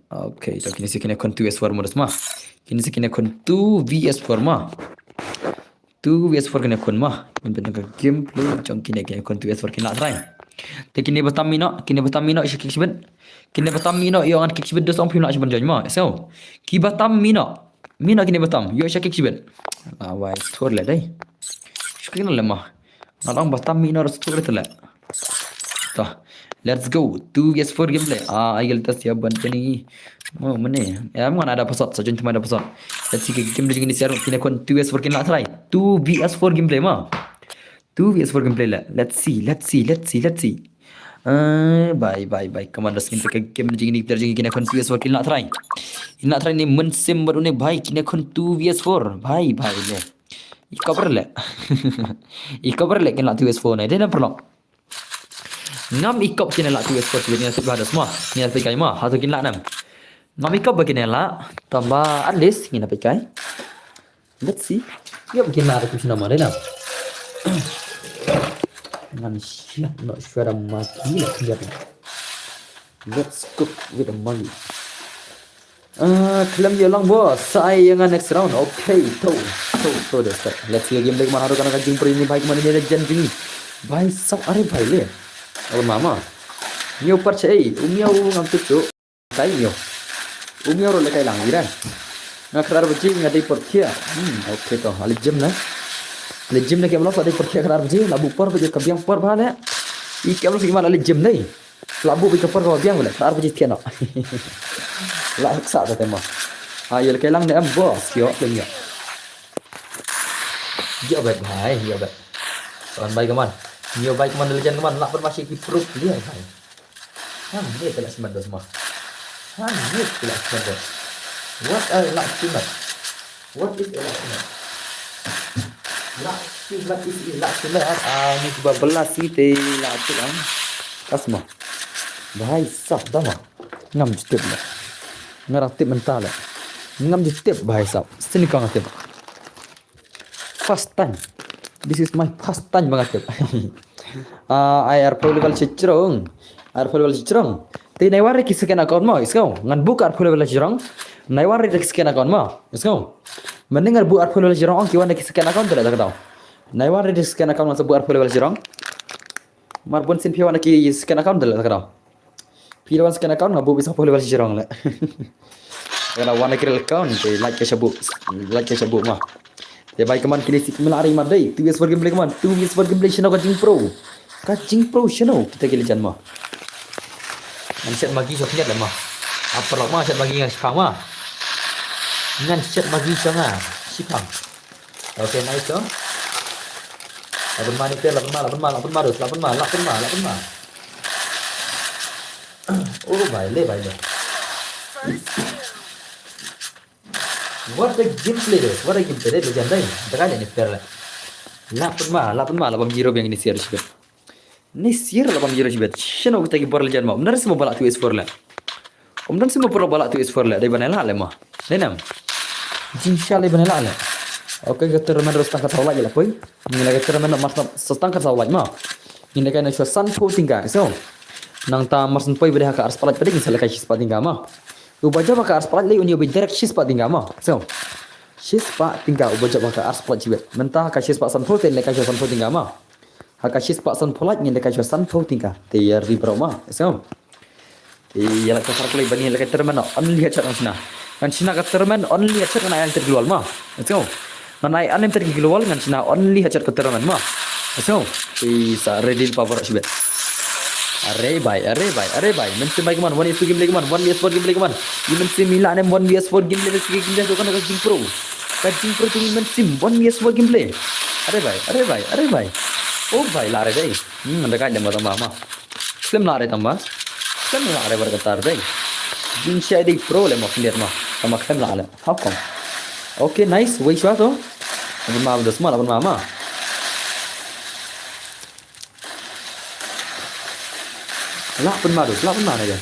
Okay, so kini sikina kon 2 S4 modus mah. Kini sikina kon 2 VS4 mah. 2 VS4 kena kon mah. Bentuk gameplay jong kini kon 2 S4 kena try. Te kini batamino isyik sibet. Kini batamino yo an kik sibet dos om pimna sibet mah. So, ki batamino. Mina kini batam yo isyik sibet. Wai thor le dai. Kena lemah. Nalang batam mino ras thor tela. Tah. Let's go. 2 VS4 gameplay. Aigel tas ya ban ni. Oh mana? Am kan ada password saja cuma ada password. Let's see game lagi ni siaran kini kon 2 VS4 kena try. 2 VS4 gameplay mah. 2 VS4 gameplay lah. Let's see. Bye. Commander skin ke game ni player kini kon 2 VS4 kena try. Kena try ni mensim baru ni bhai kini kon 2 VS4. Bhai le. Ikabar le kena 2 VS4 ni. Dia nak perlu. Ngam ikop kena la 2 VS4 ni nasib ada semua. Ni nasib kai mah. Hatu kena nam. Ngam ikop begini lah. Tambah at least kena pakai. Let's see. Ya begini lah aku nama dia nam. Ngam siap nak suara mati lah kerja. Let's go with the money. Klaim je lang bos. Saya yang next round. Okay, tu dah start. Let's see game lagi mana harus kena jing per ini baik mana dia legend ni. Baik sok are baik le. Awak mama. Nyo percaya. Umiau ngam tu. Tai nyo. Umiau ro lekai lang iran. Ngakrar biji ngadai perkia. Okay tu. Ale gym na. Ale gym na kemlo pada perkia krar biji. Labu per biji kabiang per bhala. I kemlo iman ale gym nai. Labu biji per kabiang bhala. Krar biji tiano. La saksa tu tema. Ayo lekai lang ni am bos. Yo punya. Yo bet bhai. Yo bet. Soan baik kaman. Nhiều bay kemana legend kemana nak bermasih di pro dia kan. Ni telah sempat semua. Ni telah sempat. What a luck smart. What is a luck smart? Luck smart is luck smart. Ni 12 sih teh luck tu kan. Kasma. Bahai sap dah mah. Ngam jutip lah. Ngaratip mental lah. Ngam jutip bahai sap. Sini kau ngatip. First time. This is my first time banget. Air pro level cicrong. Air pro level cicrong. Ti naywari kisahkan account mo. Iskau. Ngan buka air pro level cicrong. Naywari kisahkan account mo. Iskau. Mendingan bu air pro level cicrong. Ong kiwan kisahkan account tidak tahu. Naywari kisahkan account masa bu air pro level cicrong. Marbun sin piwan kisahkan account tidak tahu. Piwan scan account ngabu bisa pro level cicrong lah. Kalau wana kira account, like keshabu mah. Ya baik keman kini si melari madai. Tu bias gameplay keman. Tu bias gameplay channel Kajing Pro. Kajing Pro channel kita gili jan mah. Ngan set bagi sok lihat lah mah. Apa lah mah set bagi ngan sipang mah. Ngan set bagi sangat sipang. Okay, nice tu. Lapan mah ni per, lapan mah dus, lapan mah. Oh, baile. What a gameplay tu. What a gameplay tu jangan dah. Takkan ni per lah. Lapan mah, 8-0 yang ini siar sibet. Ni siar 8-0 sibet. Shano kita pergi boral jangan mah. Benar semua balak tu S4 lah. Omdan semua perlu balak tu S4 lah. Dari mana lah mah. Denam. Jinsya le mana lah. Okay, kita ramai terus tangkap sawat je lah koi. Ini lagi kita ramai nak masuk setangkap sawat mah. Ini kan cuma sanpo tinggal. So, nang ta masan poi beri hak ars palat pada kisah lekai sispa tinggal mah. Ubaja baka ars palat lagi unia berdirect sispa tinggal mah. So, sispa tinggal ubaja baka ars palat cibet. Mentah hak sispa sanpo ten lekai sanpo tinggal mah. Hak sispa sanpo palat ni lekai sanpo tinggal. Tiar di mah. So, iya lekai farak lagi bani lekai termen only lihat cat Cina. Kan Cina kat termen only lihat cat kan ayam terkeluar mah. So, kan ayam terkeluar kan Cina only lihat cat kat termen mah. So, isa ready power cibet. Arey bhai. Mensi bhai keman 1vs2 gameplay keman 1vs4 gameplay keman. Ini mensi Milan 1vs4 gameplay tu kan Kajing Pro. Kajing Pro tu mensi 1vs4 gameplay. Arey bhai. Oh bhai lare dai. Dekat jam tambah mah. Slim lare tambah. Slim lare bergetar dai. Jinsya di Pro le mah clear mah. Sama slim lare. Hakom. Okay, nice. Wei shua tu. Lapan mah dah semua 8 mah. Lapan mah aja.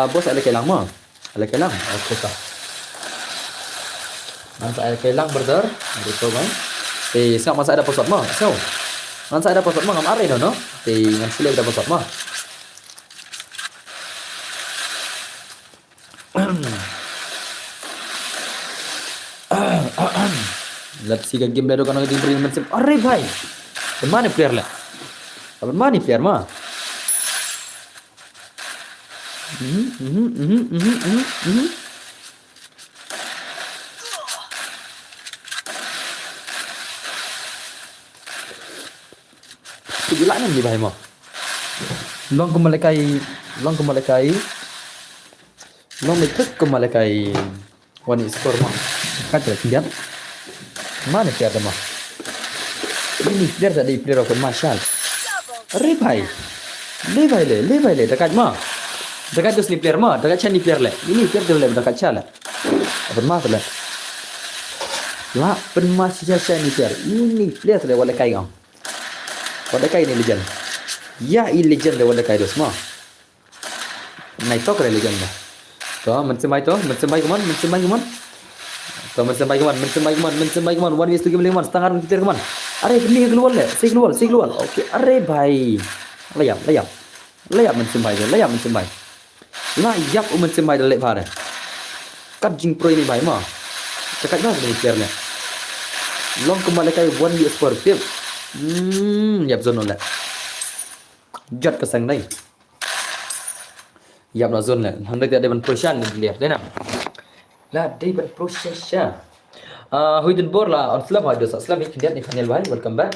Bos ada kelang mah. Ada kelang. Okay tak. Masa ada kelang berder. Betul kan? Sekarang masa ada posat mah. So. Masa ada posat mah ngam are no. Ngan sila ada posat mah. Let's see game baru kan Kajing Pro ini macam are bhai. Mana player lah? Apa mana player mah? Kegilaan ni bahaya mah. Long kemalekai. Long ikut kemalekai. Wani skor mah. Kata tidak. Mana player mah? Ini player tadi player aku Marshall. Are bhai. Le dekat mah. Dekat tu player mah, dekat chan ni player le. Ini player tu le dekat chan le. Apa mah tu le. Lah penmas jasa ni player. Ini player le wala kai kau. Wala kai ni legend. Ya ini legend le wala kai dos mah. Naik tok le legend mah. Tu mencemai keman. Tu mencemai keman. 1vs2 game keman. Setengah kita keman. Are ini keluar le. Saya keluar. Okey. Are bhai. Layap mencemai. Layak mencemai dalam pada. Kajing Pro ini bhai mah. Dekat mana ni player ni? Long kembali kai 1vs4 tip. Yap zone le. Jat ke sang dai. Yap la zone le. Hang dai ada ban prosession ni player dai na. La dai ban prosession. Huidun bor la on slab hai dos. Aslam ni lihat ni panel bhai. Welcome back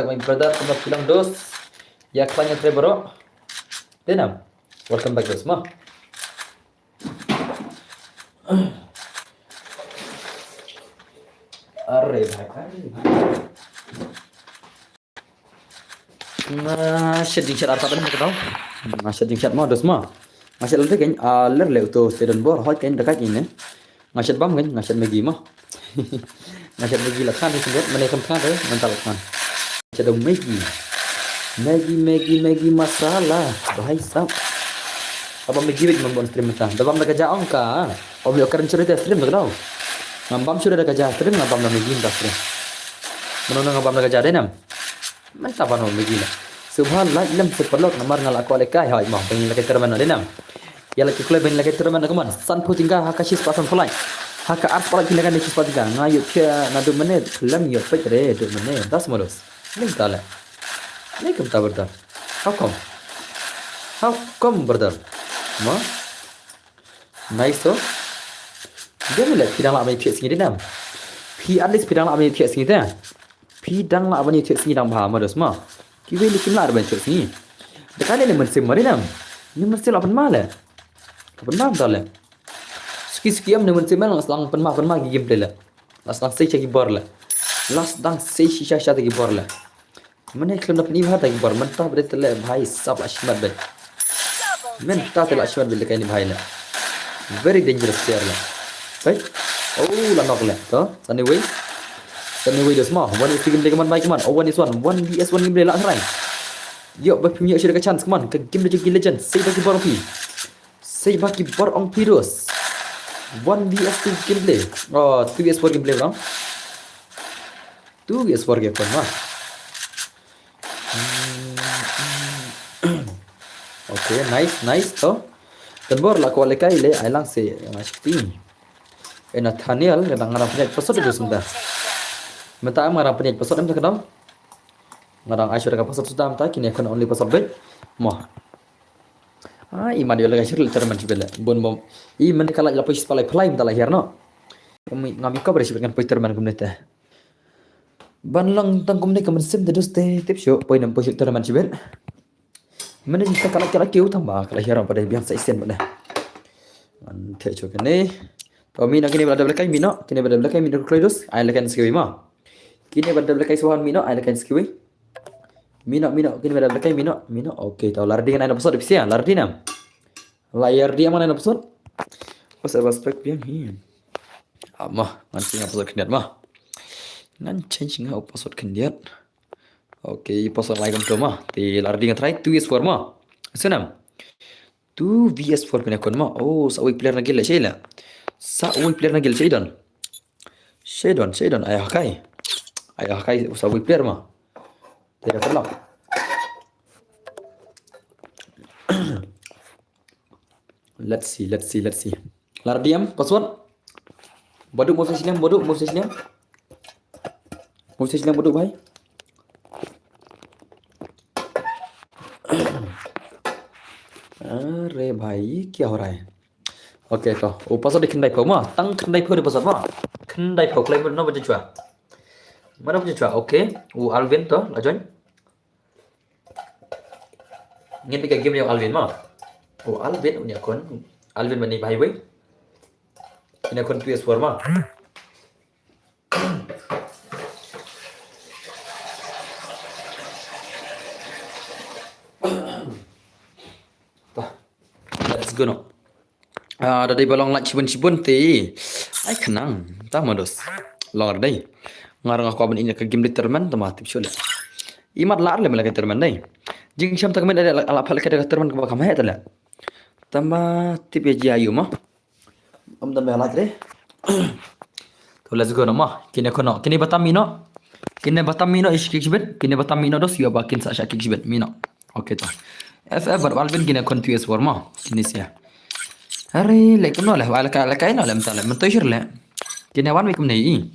my brother. Kamu bilang dos. Ya klanya Trevor. Denam. Welcome back dos mah. Are bhai. Shedding shot apa ni kau tahu? Shedding shot mah dos mah. Ngasih lalu kan ler le tu stadion bor hot kan dekat ini. Ngasih bam kan, ngasih magi mah. Ngasih magi lah kan itu mana kan tu mental kan. Ngasih dong magi. Maggi masalah. Bahai sap. Apa Maggi big membon stream ta. Dabam da kaja ka. Ob yo karan cerita stream da kau. Ngambam sudah da kaja stream ngambam da Maggi ta stream. Menona ngambam da kaja denam. Mantap ano Maggi la. Subhanallah ilam sepelok namar ngal aku alekai hai mah bengin lakai terman denam. Ya laki kulai bengin lakai terman kaman. San putingga hakashis pasan fulai. Haka art pala kilakan ni kispatingga. Ngayu kya na 2 menit. Lam yo pek re 2 menit. Das molos. Ning tala. Ning kem ta berda. How come brother? Ma? Nice to. Dia mula pidang la mai phiat singi denam. Pi at least pidang la mai phiat singi ta. Pidang la mai phiat singi dang ba molos ma. Kiwe likim la ban phiat singi. Dekale ni mensim mari nam. Ni mensim apan mala. Apan mam tala. Ski am ni mensim lang aslang pen ma gi gameplay la. Aslang sei gi bor la. Last dang sei shisha sha gi bor la. Mana kelem dapat ni bahata gi bor mentah ber tele bhai sab ashmat be. Mentah tele ashmat be lekai ni bhai la. Very dangerous player la. Right? Oh la nok la. To, sani way dos ma. One is game kaman bhai kaman. Oh one is one. 1vs1 game la serai. Yo ba punya ada chance kaman. Ke game legend. Sei bagi bor pi. Sei bagi bor ong pi dos. 1vs2 gameplay. Oh, 2vs4 gameplay bang. 2vs4 gameplay mah. Okay, nice to. Dan bor la ko lekai le ai lang se ngashti. Nathaniel yang ngarang penyakit pesot itu sebentar. Mentah ngarang penyakit pesot em kenal. Ngarang Aisyah ka pesot sudah mentah kini akan only pesot bet. Moh. Iman dia lagi siril terman cibela. Bon bom. Iman kala la pois palai plai mentah lahir no. Kami ngami ko berisi dengan pois terman kumneta. Ban lang tang kumne kamen sim terus tip show poin nam pois terman cibel. Mana jika kala kiu tambah kala hiram pada biasa isen pada. Ante cok ni. Kami nak kini berada belakang mino, kini berada belakang mino kloidos, ai lakan skiwi ma. Kini berada belakang suhan mino, ai lakan skiwi. Mino, kini berada belakang mino. Okey, tahu lardi kan ada episode bisa, lardi nam. Layar dia mana episode? Pas aspek pian hi. Mah, nanti episode kendiat mah. Nan changing episode kendiat. Okey, episode lain tu mah. Ti lardi kan try 2vs4 mah. Senam. 2vs4 punya kon mah. Oh, sawi player lagi lah Sheila. Sawi player nagil Shadon ayah kai sawi player mah tidak terlak. Let's see lar diam password bodoh mau sesilam bodoh bhai. अरे भाई क्या हो रहा है? Oke toh, pasal di kendai pau mah, tang kendai pau di pasal mah, kendai pau klaim mana baca cua, oke, Alvin toh, la join, ngin tiga game yang Alvin mah, Alvin punya akun, Alvin mana bahai wei, ini akun PS4 mah, toh, let's go no. Ada di balong lak cibun ti. Ai kenang, tak modus. Lor dai. Ngarang aku abang ini ke game determan tama tip syula. Imat lar le melaka determan dai. Jing syam tak men ada ala phal ka determan ka kamai tala. Tama tip ya ayu mah. Tambah lak re. To let's go no mah. Kini batamino. Kini batamino ish kikibet. Kini batamino dos yo bakin sa syak kikibet mino. Okey toh. FF Alvin kini kontinuous war mah. Kini sia. Hari lekum no lah, wala kain no lah mentala, mentoshir lah. Kini awan mekum nei,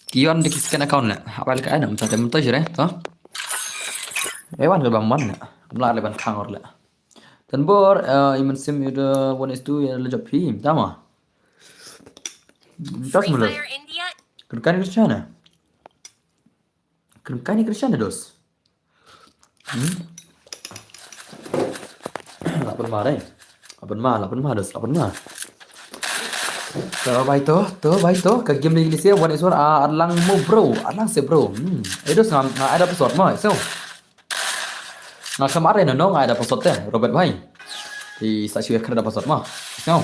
kion dikiskan account lah, wala kain no mentala mentoshir toh. Ewan ke bang mana, melar leban kangor lah. Dan bor, iman sim itu 1:2 ya lejap film, tama. Tas mula. Kerkan Kristiana. Kerkan Kristiana dos. Lapan marah. Lapan mah dos. Tuh baik to. Ke game di Indonesia 1:1 adlang mo bro. Adlang se bro. Itu nggak ada episode mah. So. Nah kemarin nggak ada episode teh. Robert Bhai. Di stasiun kerja ada episode mah. So.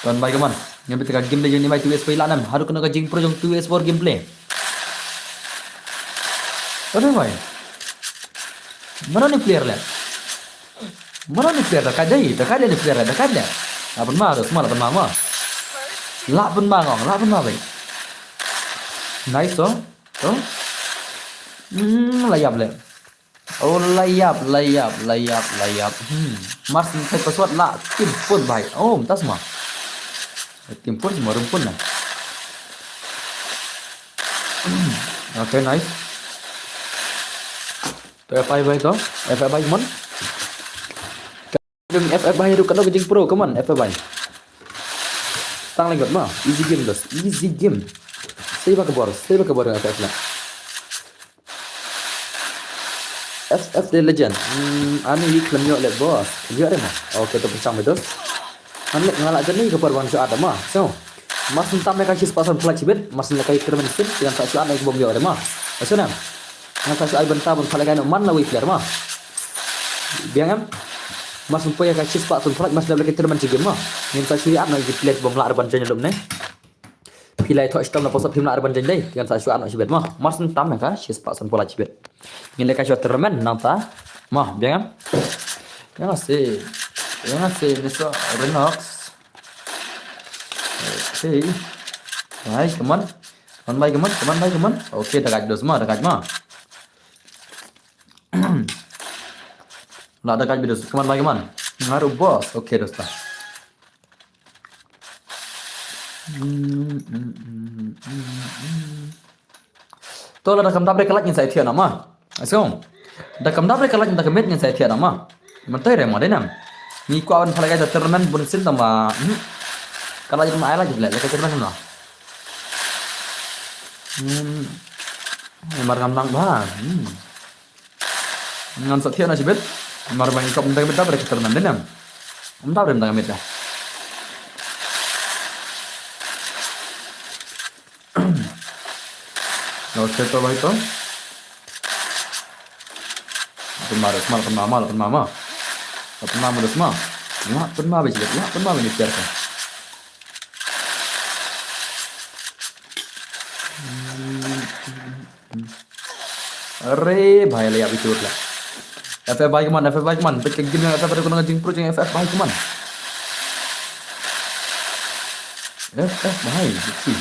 Tuan baik keman. Yang betul game di Unity 2S4 lanam. Harus kena ke jing pro jong 2S4 gameplay. Tuan baik. Mana nuklir lah? Mana nuklir dah kadai nuklir dah kadai. Lapan mah terus mah lapan mah. Lapan mah ngong, lapan mah baik. Nice toh. Toh. Layap le. Oh layap. Mars thay password lah. Tim pun baik. Oh, tas mah. Tim pun semua rumpun lah. Okay, nice. To FI baik toh. FI baik mon. Đừng FF bay được cái jing pro come on FF bay tăng lên gật mà easy game dos easy game stay back board FF lah FF the legend ani klaim yo le boss yo deh mah oke to pencang itu anlek ngalak jeni ke perwan so ada mah so mas entam mereka sih pasal pula cibet mas mereka ikram mesin dengan tak suat naik bom yo deh mah asana ngan tak suat bentar pun kalau kain man lawi player mah biang mas supaya kasih pak sunfrak mas dah kita teman cigem mah yang tak suri nak plate bom lah arban jenya lum ne pilai thok stom na posap him lah arban jenya dai yang tak suat nak cibet mah mas entam mereka sih pak sunfrak cibet yang lekas suat termen nanta mah biang yang asih neso Renox okay baik teman okay dekat dos mah Nak dekat video kemana? Ngaruh bos. Oke dosta. Tuh ada kam dabre kalak yang saya tiada nama. Asal. Ada kam dabre kalak yang met yang saya tiada nama. Mentai remah denam. Ni ku awan palagai termen bunsin tama. Kalau jadi main lagi bela. Lekas termen mana? Mar kam nang bah. Ngan satya na sibet. Mar bang ikop mentang beta pada keterunan denam. Entah ada mentang beta. Oke to baik to. Lapan mama. Dos mah. Lapan mah biji. Lapan mah biji biarkan. Arre bahaya lihat itu lah. FF baik man. Betul gini FF pada guna jing pro jing FF baik man. FF baik betul.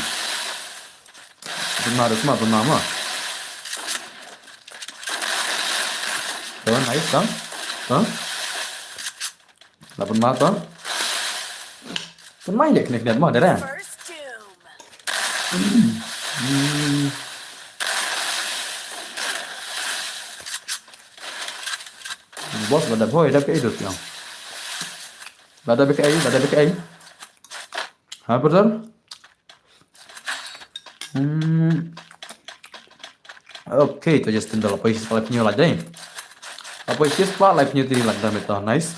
Benar. Tuan nice kan? Lapan mata. Pun main dek kena mah dah. Bos pada boy dah ke hidup yang. Pada BKI. Ha betul? Oke, itu just tinggal apa isi live new lagi. Apa isi live new tadi lagi dah nice.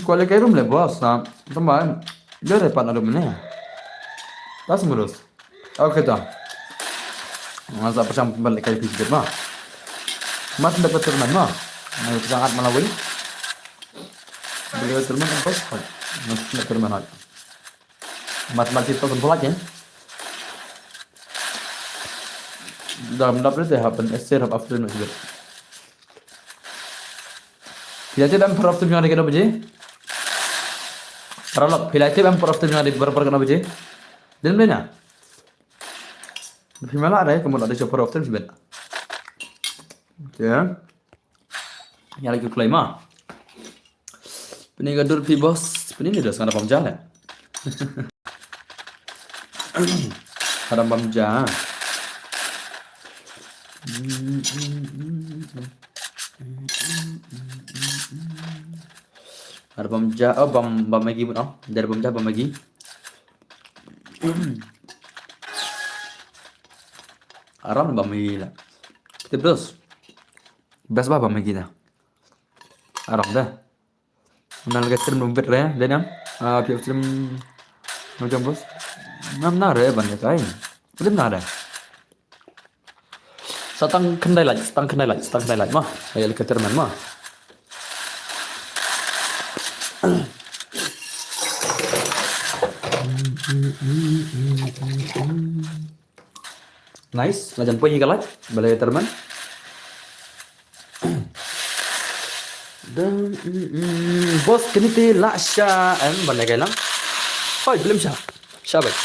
Sekolah kayak room le bos, nah, teman, dia dapat ada mana? Tas ngurus. Oke dah. Masa pasang balik kayak biskuit mah. Mas dapat turun mah. Sangat malawin. Beliau turun kan pas. Mas dapat turun mah. Mas itu pun pola kan. Dalam dapat deh happen SR have afternoon juga. Pilih dalam per afternoon ada kena biji. Kalau pilih dalam per afternoon ada berapa kena biji? Dan mana? Di mana ada? Kemudian ada per afternoon juga. Oke. Yang lagi klaim mah. Pening gadur pi bos. Pening dia sekarang pam jalan. Ada pam jalan. Ada bam oh bam lagi pun dari bam lagi aram bam lagi lah terus best bam lagi dah aram dah menal geser numpet ya dan pihak film macam bos Ngam na re ban kai. Belum na re. Stang kendai lagi mah. Ayat keterman mah. Nice, lajan punya kalat, balai teman. Dan bos kini ti lasha balai kailang. Hoi, belum sah. Sabit.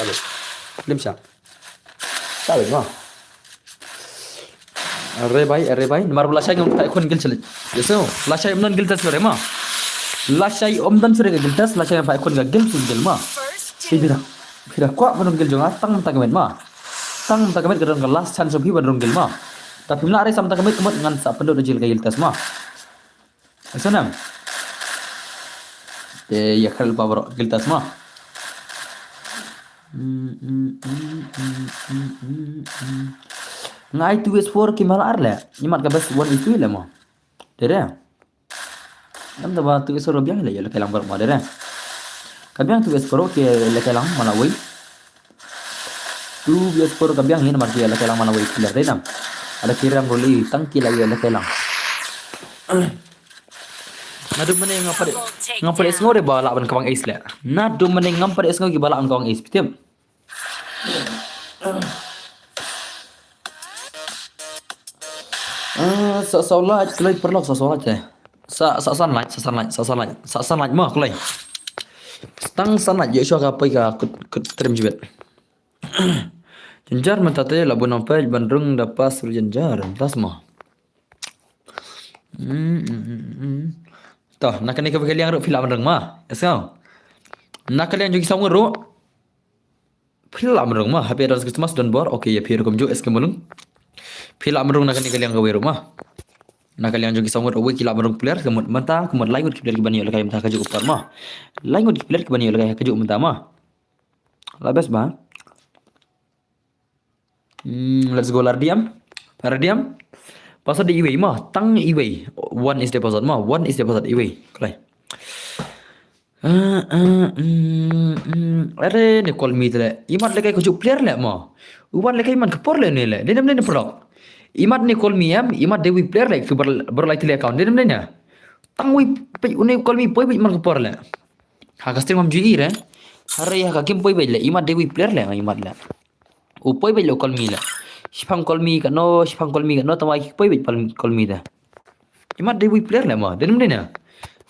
Belum sah. Sabit mah. Arre bai, nomor lasha yang tak kon gil celit. Yeso, lasha yang non gil tas sore mah. Lasha yang dan sore gil tas, lasha yang tak kon gil gil mah. First Fira kuat menung gil jonga tang mentakemet mah. Tang mentakemet gedon ke last chance of hiba dong gil mah. Tapi mula are sam mentakemet kemut ngan sa penduk jil gil tas mah. Asanam. Ya khal power gil tas mah. Ngai tu S4 ki mal arle. Nyimat ka bas 1 itu le mah. Dere. Nam da ba tu S4 biang le ya le kelang bar mah dere. Kabiang tu S4 ki le kelang mana wei. Tu S4 kabiang ni namar ki le kelang mana wei killer dai nam. Ada kiram roli tangki lagi le kelang. Nadu mene ngapare es ngore bala ban kawang es le. Nadu mene ngapare es ngogi bala an kawang es pitem. Solat kelai perlu solat je. Sanlat mah kelai. Stang sanlat je syok apa ka terem jibet. Jenjar mentate labu nampai bandrung dapat sul jenjar tas mah. Toh nak ni ka yang ro filam reng mah. Esau. Nak kalian juga sama ro. Filam reng mah happy ras Christmas dan bor okey ya pir kom jo es kemulung. Filam reng nak ni kalian ka rumah. Nak kalian juga sama ro ki lam reng player kemut mata kemut lain ki player ki bani oleh mata kaju upar mah. Lain ki player ki bani oleh kaju mata mah. Labas ba. Let's go lardiam. Paradiam. Pasal di iway mah, tang iway. One is deposit mah, one is deposit iway. Kelai. Are ni call me tele. Imat lekai kujuk player le mah. Uban lekai man kepor le ni le. Dia namanya produk. Imat ni call me am, imat dewi player le. Berlai tele account. Dia namanya. Tang wi pe une call me poi man kepor le. Hakastir mam jui re. Hari hakakim poi le. Imat dewi player le imat le. Upoi le call me le. Sipang call me ka no tamai poi bit call me da. Imat dewi player le mah. Dia namanya.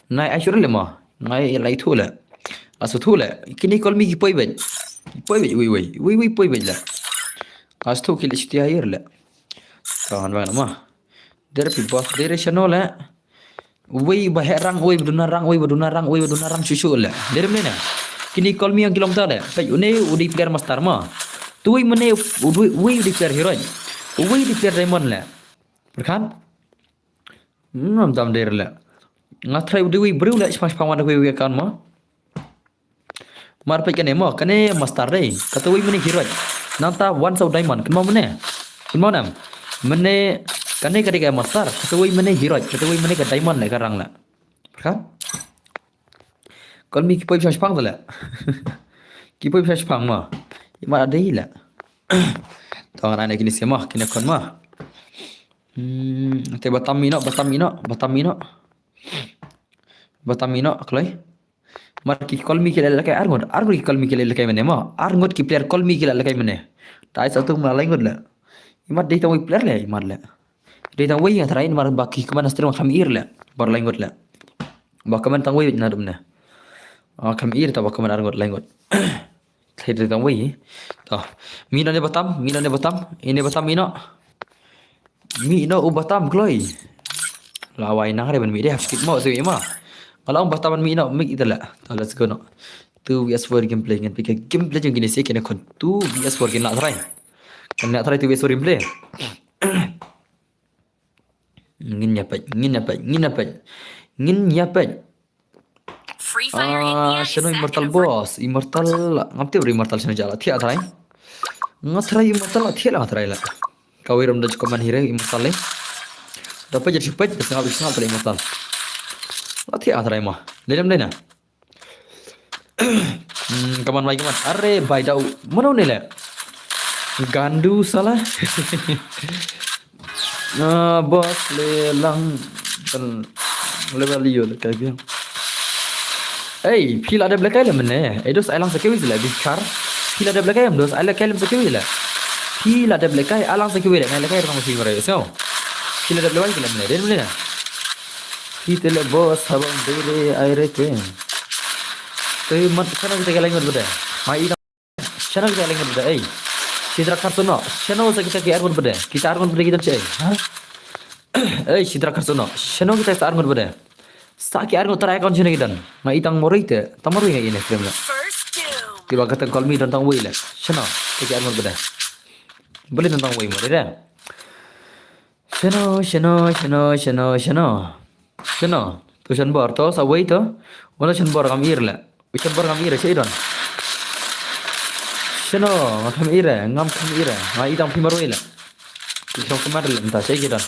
Nai asyur le mah. Ngai lai thu le. Asu thu le. Kini call me ki poi bit. Poi bit wi poi bit le. As thu ki le shti air le. Kawan bang mah. Der pi boss der channel le. Wi baherang wi badunarang susu le. Der namanya. Kini call me yang kilometer le. Pai une udi player master mah. Tuai mana wei di player hero, wei di player diamond le, berkan? Nam dam der le, ngatrai wei beri le smash paman wei kan mah. Mar pekan emo, kane master deh, kata wei mana hero, nanta one sau diamond, kan mana? Kan mana? Mana kane kade master, kata wei mana hero, kata wei mana ke diamond le karang le, berkan? Kalau mi kipoi smash pang tu le, kipoi smash pang mah. Imat ada hilang. Tangan anak kini semah, kini kon mah. Te batamino, kelai. Mar ki call me kila lakai arngot ki call me kila lakai mana mah. Arngot ki player call me kila lakai mana. Tai satu malah ingot lah. Imat dia tahu player lah, imat lah. Dia tahu yang terakhir mar baki kemana seterang kami ir lah. Bar laingot lah. Bakaman tahu yang nadum nah. Kami ir tahu bakaman arngot laingot. Saya dah tahu ini. Toh, Mino ni Batam. Ini Batam Mino Batam keloi. Lawai nang ada ban mi dia skip mau sewi mah. Kalau Batam Mino mik itulah. Toh let's go no. Tu VS4 gameplay kan pikir gameplay yang gini sih kena kon tu VS4 kena try. Kena try tu VS4 gameplay. Ngin nyapai. Free Fire India is Sino set immortal in a boss? Immortal ngapti beri immortal sino jala thia thrai. Ngatrai immortal thia la thrai la. Kawai rom daj koman hire immortal le. Dapat jadi cepat bisa ngapti immortal. La thia thrai mah. Lenam lena. Kaman baik kaman. Are baik dah. Mana ni le? Gandu salah. Bos lelang level liu le kayak hey, pil ada belakang lah mana? Dos alang sakit lah bicar. Pil ada belakang dos alang kalam sakit lah. Pil ada belakang alang sakit lah. Ngai lekang orang mesti mereka. So, pil ada belakang lah mana? Dia mana? Pil bos habang dere air ke. Tapi mat sana kita kalang berbeda. Mai sana kita kalang berbeda. Hey, sidra kartono. Sana kita air berbeda. Kita air berbeda kita cek. Hey, sidra kartono. Sana kita air berbeda. Saki air ngotor akan sini kita. Mai itang morite. Tamorui ngai ini film lah. First doom. Tiba kata call me tentang wei lah. Sana kita air berbeda. Boleh tentang wei mo, dah. Sana. Tu sen bar to sa wei to. Wala sen bar kam ir lah. Sen bar kam ir sih don. Sana kam ir, ngam kam ir. Mai itang pimarui lah. Kita kemarin lah entah saya kita.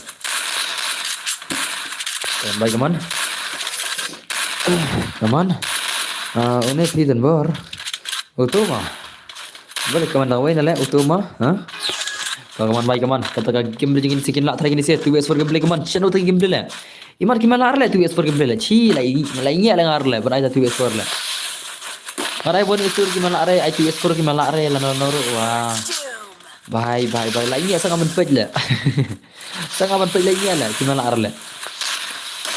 Baik kaman. Kaman. Ini season bar. Utama. Balik kaman dah wei nala utama. Kaman baik kaman. Kata game beli jengin sekian lah terakhir ni saya 2S for game beli kaman. Channel terakhir game beli lah. Imar kiman lah arle 2S for game beli lah. Ci lainnya lah arle. Berai dah 2S for lah. Arai bon itu kiman lah arle 2S for kiman lah arle lah noru. Wah. Bye. Lainnya sangat menpej lah. Sangat menpej lainnya lah kiman lah arle.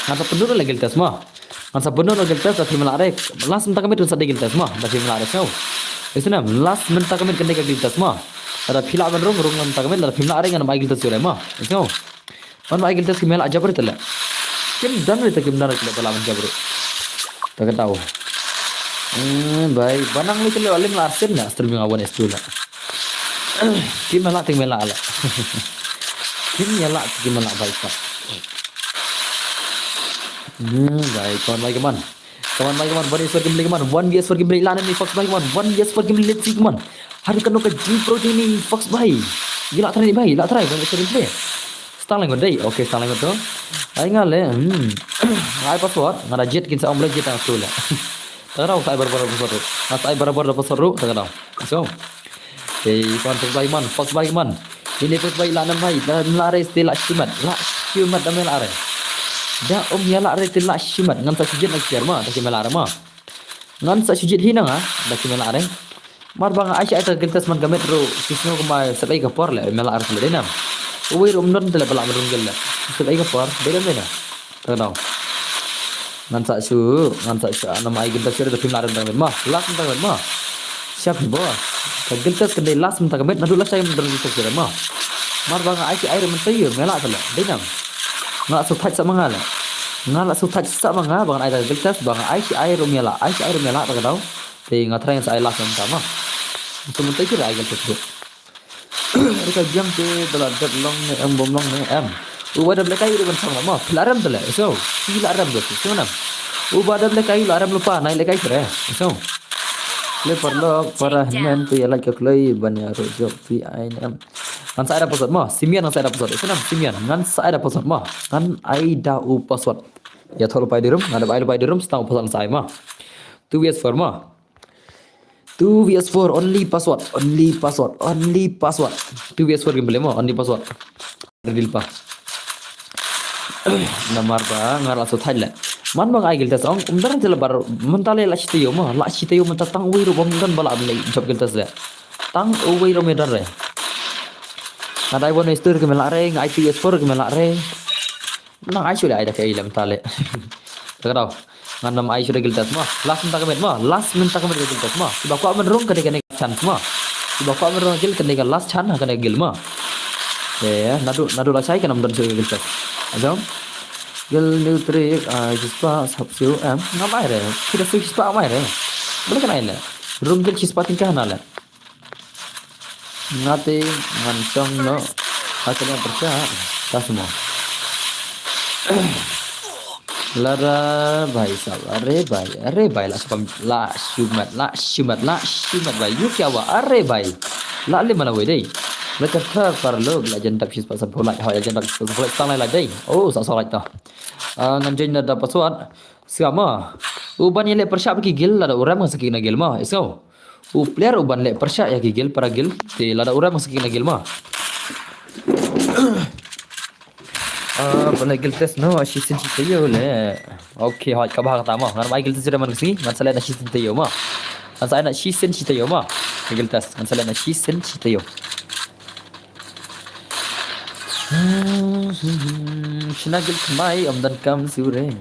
Nasa penuh lagi kita semua. Nasa penuh lagi kita tapi kiman lah arle. Last mentah kami tu sadai kita semua. Dah kiman lah arle semua. Isna last mentah kami kena kita semua. Ada pila rung mentah kami ada pila arle dengan baik kita sudah mah. Isna. Man baik kita kiman lah aja berita. Kim dan itu kim dan itu dalam jabru. Tak tahu. Baik. Banang ni kalau alim larsen lah. Streaming awan es tu lah. Kim lah tinggal lah. Kim lah baik tak. Baik. Kawan baik kaman. One years for game kaman. 1 years for game lah ni Fox baik kaman. 1 years for game let's see kaman. Hari kan nak G Pro ni Fox baik. Gila try ni baik. Lah try 1 years for game. Stang lang dai. Okay, stang lang to. Ai ngale. Ai password. Ngada jet kin sa omle jet ang tu lah. Tagaraw sa barbar password. At ai barbar password tagaraw. So. Okay, Fox baik man. Ini Fox baik lah namai. Dan lare stila shimat. La shimat damel are. Da ya lare stila shimat. Ngan sa sujud nak share ma. Tak mel are ma. Ngan sa sujud hinang ah. Tak mel are. Mar bang Aisyah itu gentas man gamet ro. Sisno kumai sabai kapor le mel are le denam. Uwe romdon tele balak merung gella. Sabai kapor bedam dena. Tagaraw. Ngan sa su nama ai gentas share film lare dang ma. Last tang ma. Siap bos. Gentas kedai last mentah gamet nadu last saya mendarat share ma. Mar bang Aisyah air mentay melak tele denam. Ngalak su touch sama ngala. Ngalak su touch sama ngala bang ai gentas bang Aisyah air melak. Aisyah air melak tagaraw. Te ngatrai yang saya last mentah ma. Sementara kira ai gentas tu. Mereka jam ke dalam long bom long em. Ubah dah belakai dengan sama mah. Pelaram tu lah. So, pelaram tu. So nam. Ubah dah belakai laram lupa naik lekai kira. So. Le perlu para men tu ialah keklai banyak rojok VIM. Ngan saya ada password mah. Simian ngan saya ada password. So nam simian ngan saya ada password mah. Ngan ai dah password. Ya thol pai di room. Ngan ada pai di room setang password saya mah. 2 years for mah. 2 vs4 only password 2 vs4 game boleh mo only password redil pa namar ba ngar langsung thai man bang ai giltas ong umdaran tela bar mentale la chitiyo menta tang wi ro bom dan bala amlei job giltas le tang wi ro medan re nadai bon istur ke melak re ngai ps4 ke melak re nang ai sudah ai dah kai lam tale tahu ngandam ai sudah giltas mah last minta kamet giltas mah tiba ko amen kene chance mah tiba ko amen gil kene last chance kene gil mah ya nadu la sai kanam dan sudah giltas ajam gil new trick jispa sabsiu ngamai re kita su jispa amai re boleh kan ai le room gil jispa tingkah nala ngate ngancong no asalnya percaya tak semua Lara भाई साहब अरे भाई ला शुमत भाई यू क्या हुआ अरे भाई ला ले mana wei dei la terter par lo la jen tak sis pasal bola ha jen tak pasal bola tang lai dei oh sa solai ta ngan jen da password Sama. Uban yang lek persyak bagi gil lada orang masa kena gil mah. Esau. Player uban lek persyak ya gil para gil. Te lada orang masa kena gil mah. Pada gil test no assistant tayo le. Okay, hot ka bah kata mah. Ngan mai gil test sudah man sini. Ngan salah assistant tayo mah. Ngan saya nak assistant tayo mah. Gil test. Ngan salah assistant tayo. Sinagil kamay amdan kam sure.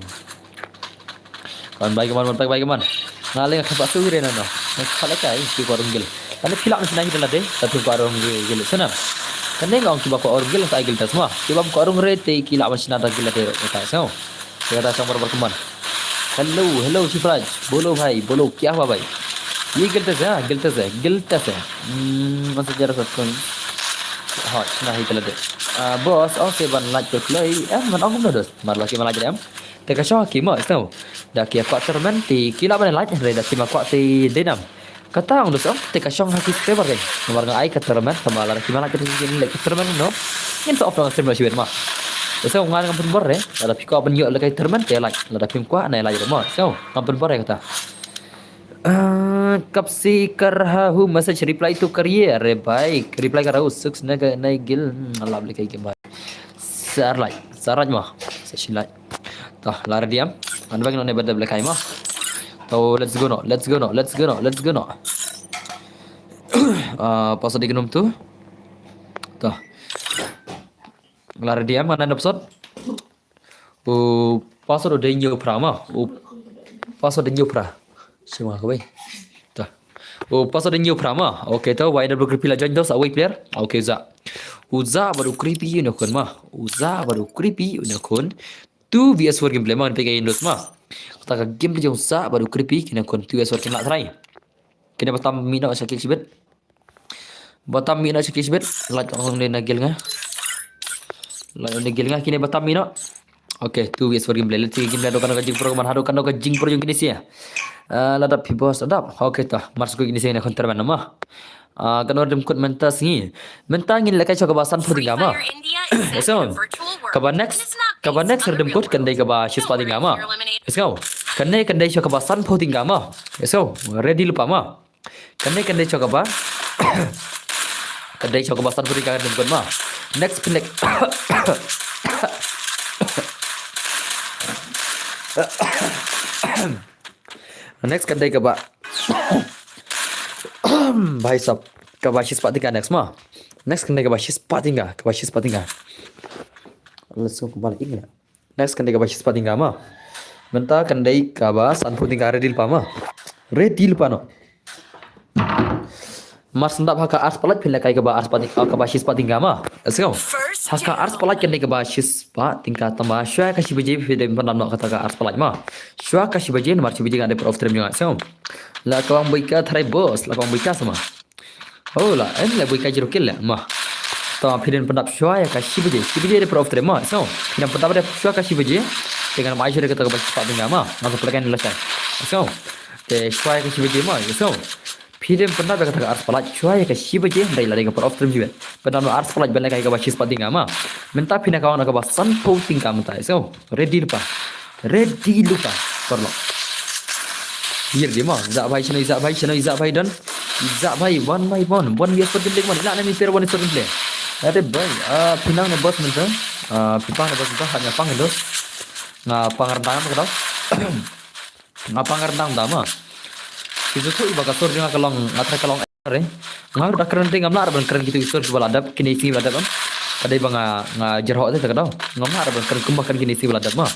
Kawan baik kaman. Ngaling ka sure na no. Kala kay ki ko gil. Ano pilak na sinagil na de. Tapi ko arong gil sana. Kaneng ang kiba ko orgil sa gil tas ma. Kiba ko arong rete kila man sinada gil de ta sao. Kata sang bar kaman. Hello Shifraj. Bolo bhai, bolo क्या हुआ भाई? ये गिल तस है. Masuk jarak satu. Hot, nah itu lah deh. Bos, ban laj play. Man aku dah dos. Mar laki malaj dem. Te ka shoh ki mo, tahu. Da ki aku termen ti kila ban laj re da ki ma ko ti denam. Kata ang dos te ka shoh haki favor kai. Nomor ngai ka termen sama la ki malaj ti ni le termen no. Yen so ofang stream shi ma. So ngan ngam pun bor re. Da pi ko ban yo le kai termen te laj. La da pim ko na laj mo. So ngam pun bor re kata. कब से कर रहा हूँ message reply तो करिए अरे भाई रिप्लाई कर रहा हूँ सुक्स नहीं गिल अल्लाह लिखे के भाई सरज मah sesilat toh lar diam anda bagi none benda belakang mah toh let's go no pas di genum tu toh lar diam mana episode pas udah nyu pra mah pas udah nyu pra Semua kau baik. Dah. Pas ada new prama. Okay, tahu why ada creepy lah join tu away player. Okay, Uza baru creepy nak kon mah. Uza baru creepy nak kon. Tu vs4 gameplay mah pegai Indos mah. Kata gameplay jauh Uza baru creepy kena kon tu vs4 kena try. Kena batam mina sakit sibet. Batam mina sakit sibet. Lat orang lain nagil ngah. Kena batam mina. Okay, tu vs4 gameplay. Let's see gameplay adukan jing pro man hadukan jing pro yung kini siya. Ladap hibos adap. Okay tah. Masuk ke sini nak terman nama. Kan orang kut mentas ni. Mentangin lekai cakap bahasan pun tinggal mah. So, kabar next redem kut kan dai kabar shispa tinggal mah. So, kan dai cakap bahasan pun tinggal mah. So, ready lupa mah. Kan dai cakap bah. Kan dai cakap bahasan pun tinggal redem kut mah. Next pendek. Next kan dai kaba भाई साहब kaba shispa tinggal next mah. Next kan dai kaba shispa tinggal let's go kembali ingat. Next kan dai kaba shispa tinggal mah. Menta kan dai kaba sanpu tinggal redil pa mah. Redil pa no. Mas ndap haka ars palat phila kai kaba ars kaba shispa tinggal mah. Let's go. Haka ars palat kan dai kaba shispa tinggal tambah syai kasih beje phila pandam nak kata ka ars palat mah. Syai kasih beje nomor beje kan ada per of stream juga. So. La kawang boika tharai boss, la kawang boika sama. Oh la, ini la boika jero kill mah. To phirin pandap syai kasih beje ada per of stream mah. So. Phirin pandap ada syai kasih beje dengan mai syai kata kaba shispa tinggal mah. Masuk pelakan selesai. So. Te syai kasih beje mah. So. Phirin pernah berkata ars palat cuai ke si baje dari lari ke off stream juga. Pernah ars palat balik ke basis pating ama. Minta phina kawan ke basan posting kamu tak. So ready lupa. Perlu. Hier dia mah. Zak bhai dan Zak bhai one by one biasa gameplay mana. Nak ni pair one shot gameplay. Ada bhai. Pinang ni boss minta. Pipang ni boss minta hanya pang dos. Pangarendang apa kau? Pangarendang dama. Itu tu iba kasur dengan kalong re. Ngar dah keren ting ngamla ban keren gitu isur baladap kini isi baladap am. Kadai bang jerhok tu tak tahu. Ngamla ban keren kumbakan kini isi baladap mah.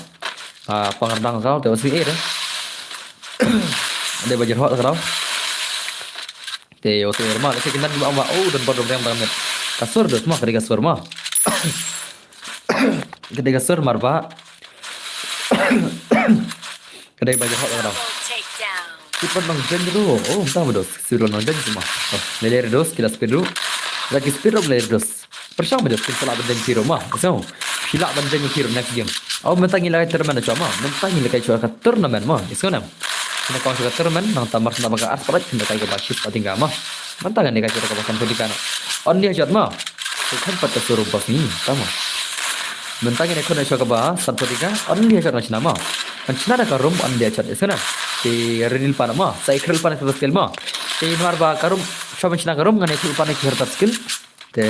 Pangardang kau tu si re. Ada jerhok tak tahu. Te otu mah lagi kita bawa dan bodoh yang banget. Kasur tu mah kadai kasur mah. Kadai kasur marba. Kadai jerhok tak tahu. Kita nang dulu. Oh, entah betul. Suruh nang dan semua. Leler dos, kita speed dulu. Lagi speed dulu leler dos. Percuma betul. Kita lah benden hero mah. So, hilak benden hero next game. Oh, mentangin lagi turnamen cuma. Mentangin lagi cuma ke turnamen mah. Isu nam. Kita kawan suka turnamen. Nang tamar sama ke aspal. Kita kayak basis patingga mah. Mentangin lagi cuma ke basan pendidikan. On dia jat mah. Bukan pada suruh bos ni. Tahu. Mentangin lagi cuma ke basan pendidikan. On dia jat macam nama. Mancina da karum an dia chat esana. Te renil pana ma, sai krel pana ke skill ma. Te mar ba karum shabancina karum ngane tu pana ki harta skill. Te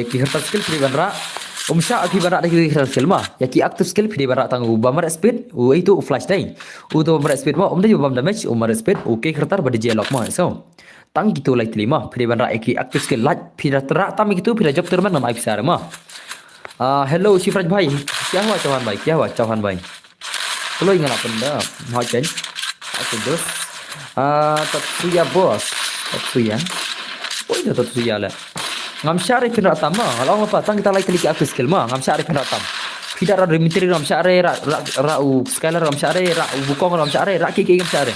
ki harta skill pri banra. Umsha aki banra da ki harta skill ma. Ya ki active skill pri banra tang bamar speed, itu flash dai. Tu bamar speed ma, umda bam damage, umar speed, ki harta ba DJ lock ma. So, tang gitu like lima, pri banra ki active skill lat pri tera tam gitu pri job terman nam ai pisar ma. Hello Shifraj भाई क्या हुआ चौहान भाई क्या हुआ चौहान भाई चलो इंगला पंदा mau chen aku dos Tatsuya bos Tatsuya oh itu Tatsuya lah ngam syari pinra tama kalau apa tang kita like aku skill ma ngam syari pinra tam tidak ada dimitri ngam syari ra u scalar ngam syari ra u bukong ngam syari ra ki ngam syari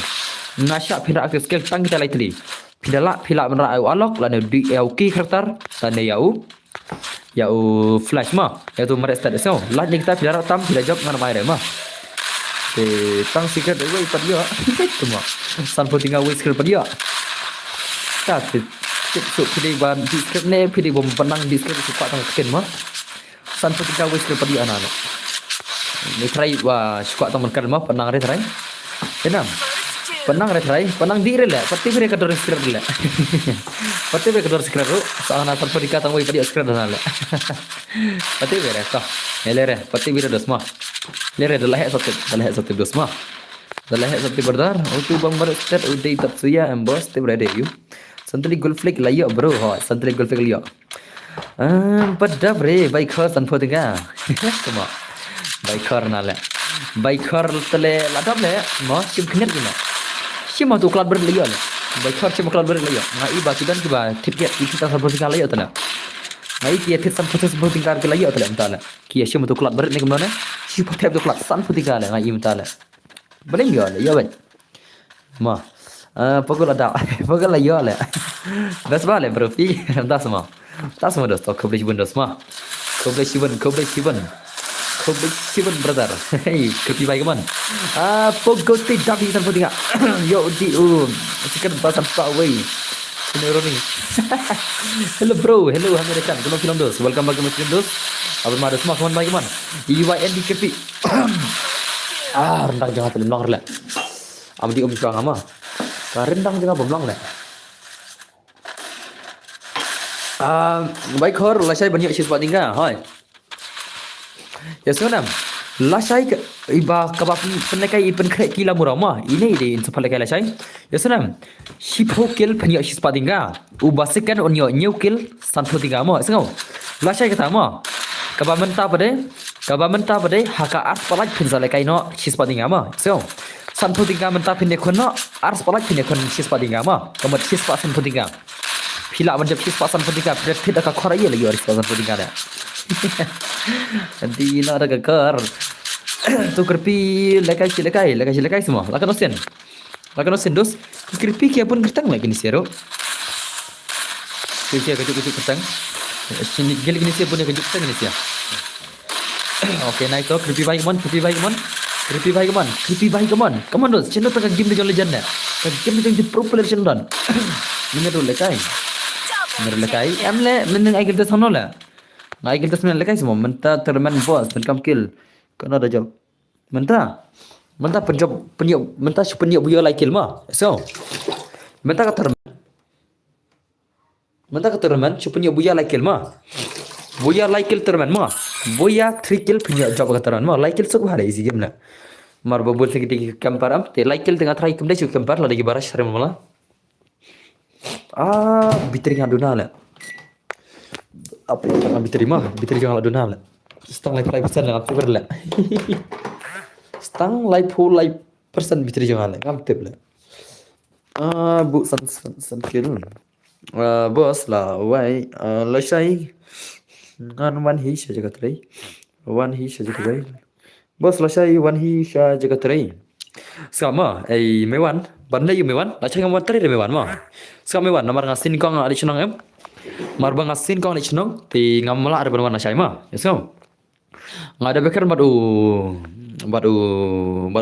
ngasya pinra aku skill tang kita like pidala pila menra u alok lane di ki karakter dan ya flash ma ya tu mereka start so lah ni kita pilih tam pilih job mana mai ma tang secret gue ipat dia tu ma sampai tinggal wait secret dia tak so pilih ban di secret ni pilih bom penang di secret suka tang skin ma sampai tinggal wait secret dia anak ni try wa suka tang menkan ma penang try kenam penang try penang diri lah pasti mereka dorong secret lah pasti mereka dorong secret ru soalnya sampai dikata wait dia secret dan lah pasti mereka elere pasti bira dosma lere dalah satu dosma dalah satu berdar itu bang baru start udah Tatsuya embos te berada you santri gold flick layo bro ho santri gold flick layo pada bre baik khas san photinga cuma baik khar nale baik khar tele ladam le mo sim khnir gina sim tu klad ber layo le baik khar sim klad ber layo ngai ba kidan ki ba tiket kita san photinga layo tana ngai ki tit san photinga ke layo tala mtala ki sim tu klad ber ni kemana sim tu klad san photinga le ngai mtala Boleh yo le yo ben. Ma. Pokok ada. Pokok la yo le. Das vale bro fi. Das ma. Das ma dos. Kau beli dos ma. Kau beli brother. Hey, kepi baik man. Pokok tidak bisa putinga. Yo di sekarang pasang pak away. Ini Hello bro, hello American. Kau film dos. Welcome back to film dos. Abang ma dos ma kawan baik man. EYN di kepi. Rendang jangan terlalu long lah. Amdi suang ama. Rendang jangan belum lah. Baik hor, lasai banyak siswa tinggal. Hai. Ya sunam. Lasai iba kabab penekai penkai kila murama. Ini di sepalekai lasai. Ya sunam. Shipo kil banyak siswa tinggal. Ubasikan onyo new kil santu tinggal ma. Sengau. Lasai kata ma. Kabab mentah pada haka ars palak pinzale kaino sispa dingama so sanpu dinga mentah pinne kono ars palak pinne kon sispa dingama kamat sispa sanpu dinga pila manjab sispa sanpu dinga tidak ka khoraya lagi ars sanpu dinga da nanti na ada kakar tu kerpi lekai semua lakan osen dos kerpi kia pun kertang lagi ni sero kerja kejuk kertang sini gel gini sih punya kejuk kertang ni sih Oke, naik to creepy baik man. Come on dos, channel tengah game League of Legends ya. Game League di pro player channel dan. Menurut lekai. Emle meneng ai kita sono lah. Ngai kita semen lekai semua. Menta terman boss, penkam kill. Kena ada job. Menta penjop buya like kill mah. So. Menta ka terman, penjop buya like kill mah. Buya like kill terman mah. Buya 3 kill punya job kataran mah like kill sok hari easy game lah. Mar babul sedikit kamparam te like kill tengah try kemdai su kampar lagi baras sare mala. Bitri ngaduna lah. Apa yang bitri jangan aduna lah. Stang live persen lah aku berla. Stang live whole live persen bitri jangan lah. Ngam tip lah. Bu san kill. Bos lah wai lasai ngan one hi sha jagat rai bos lasai one hi sha jagat rai sama mewan ban lai mewan la chang wan tari mewan ma sama mewan namar ngasin kong ali chnong em mar bang ngasin kong ali chnong ti ngam mala ada ban lasai ma so ngada beker badu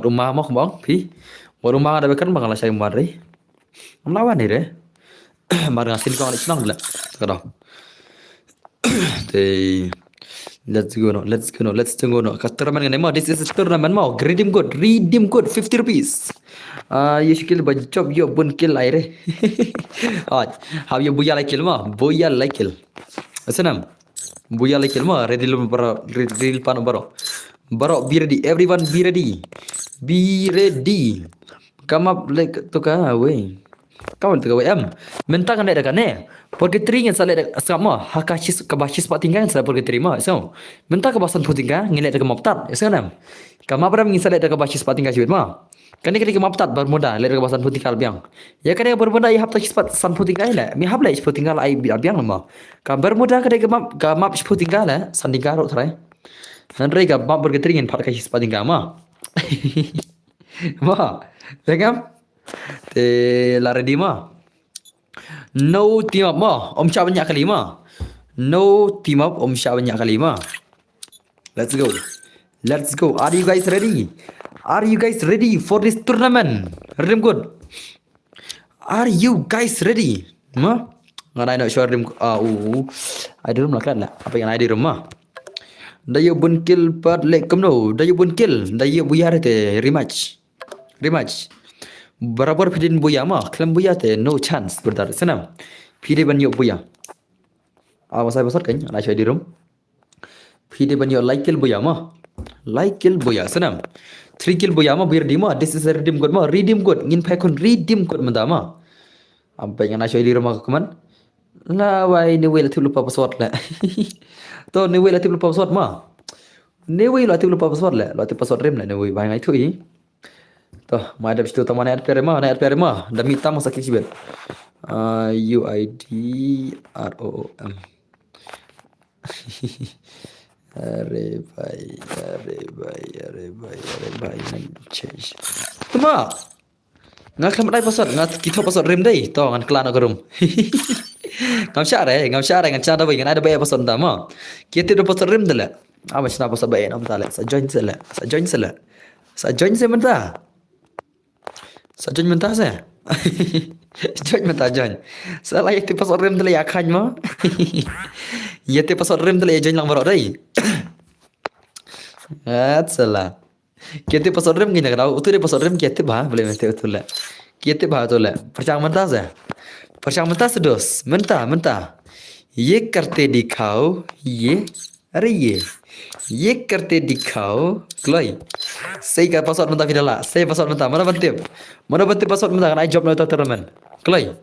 ma mo bang pi badu ma ada beker bang lasai mar rai amlawan ni re mar ngasin kong ali chnong la kada thì Let's go no. Let's go no. Tournament kan mo. This is a tournament mo. Redeem code 50 rupees. You skill ba job yo bun kill aire. How you buya like kill mo. Buya like kill. Asanam. Buya like kill mo. Ready lu baro real pan baro. Baro be ready. Everyone be ready. Be ready. Come up like to ka we. Kau tu kau mentang kan ada kan purgatory yang salah sama hakashis kabashis pak tinggal salah purgatory mah so mentang kabasan pun tinggal ngilet ke maptat sekarang kama pernah mengisal ada kabashis pak tinggal siwit mah kan ni ke maptat bermuda lihat kabasan pun tinggal biang ya kan bermuda ya hapta sispat san pun tinggal lah mi hablai pun tinggal ai biang mah kan bermuda kan ke map pun tinggal lah san tinggal ro trai nanti ke map purgatory yang pak kashis pak tinggal mah mah tengam te la ready mah no team up mah om Syah banyak kali mah no team up om Syah banyak kali mah let's go are you guys ready for this tournament redeem code are you guys ready mah nganai nak show redeem ada room lah kan lah apa yang ada room mah daya bun kill part leg no daya bun kill daya buyar te rematch berabar pidin buya mah klaim buya te no chance berdar senam pide ban yo buya saya besar kan ana shoy di room pide ban yo like kill buya senam 3 kill buya mah bir di mah this is a redeem code ngin pai kon redeem code manda mah ampai ana shoy di room aku kaman la wai ni wei tu lupa password la to ni wei tu lupa password mah ni wei tu lupa password la tu password rem la ni wei bai ngai tu toh mai ada situ taman naik PR mah dah minta masa sakit sibet UID ROOM are bye change tuma ngak kemat dai password ngak kita password rem dai to ngan klan aku rum ngam syare ngan cara bai ngan ada bai password tama kita do password rem dala macam password bai nam tala sa join sementara Sajon mentah saya. Join mentah join. Salah itu password rem tadi akan mah. Ya tu password rem tadi join lang baru dai. Salah. Kita password rem gini kalau utu dia password rem kita bah boleh mesti utu lah. Kita bah tu lah. Percang mentah saya. Percang mentah sedos. Mentah. Ye करते दिखाओ ये अरे ये करते दिखाओ क्लोई सही का password mentah video lah saya password mentah mana bantu password mentah kan I job na tournament Chloe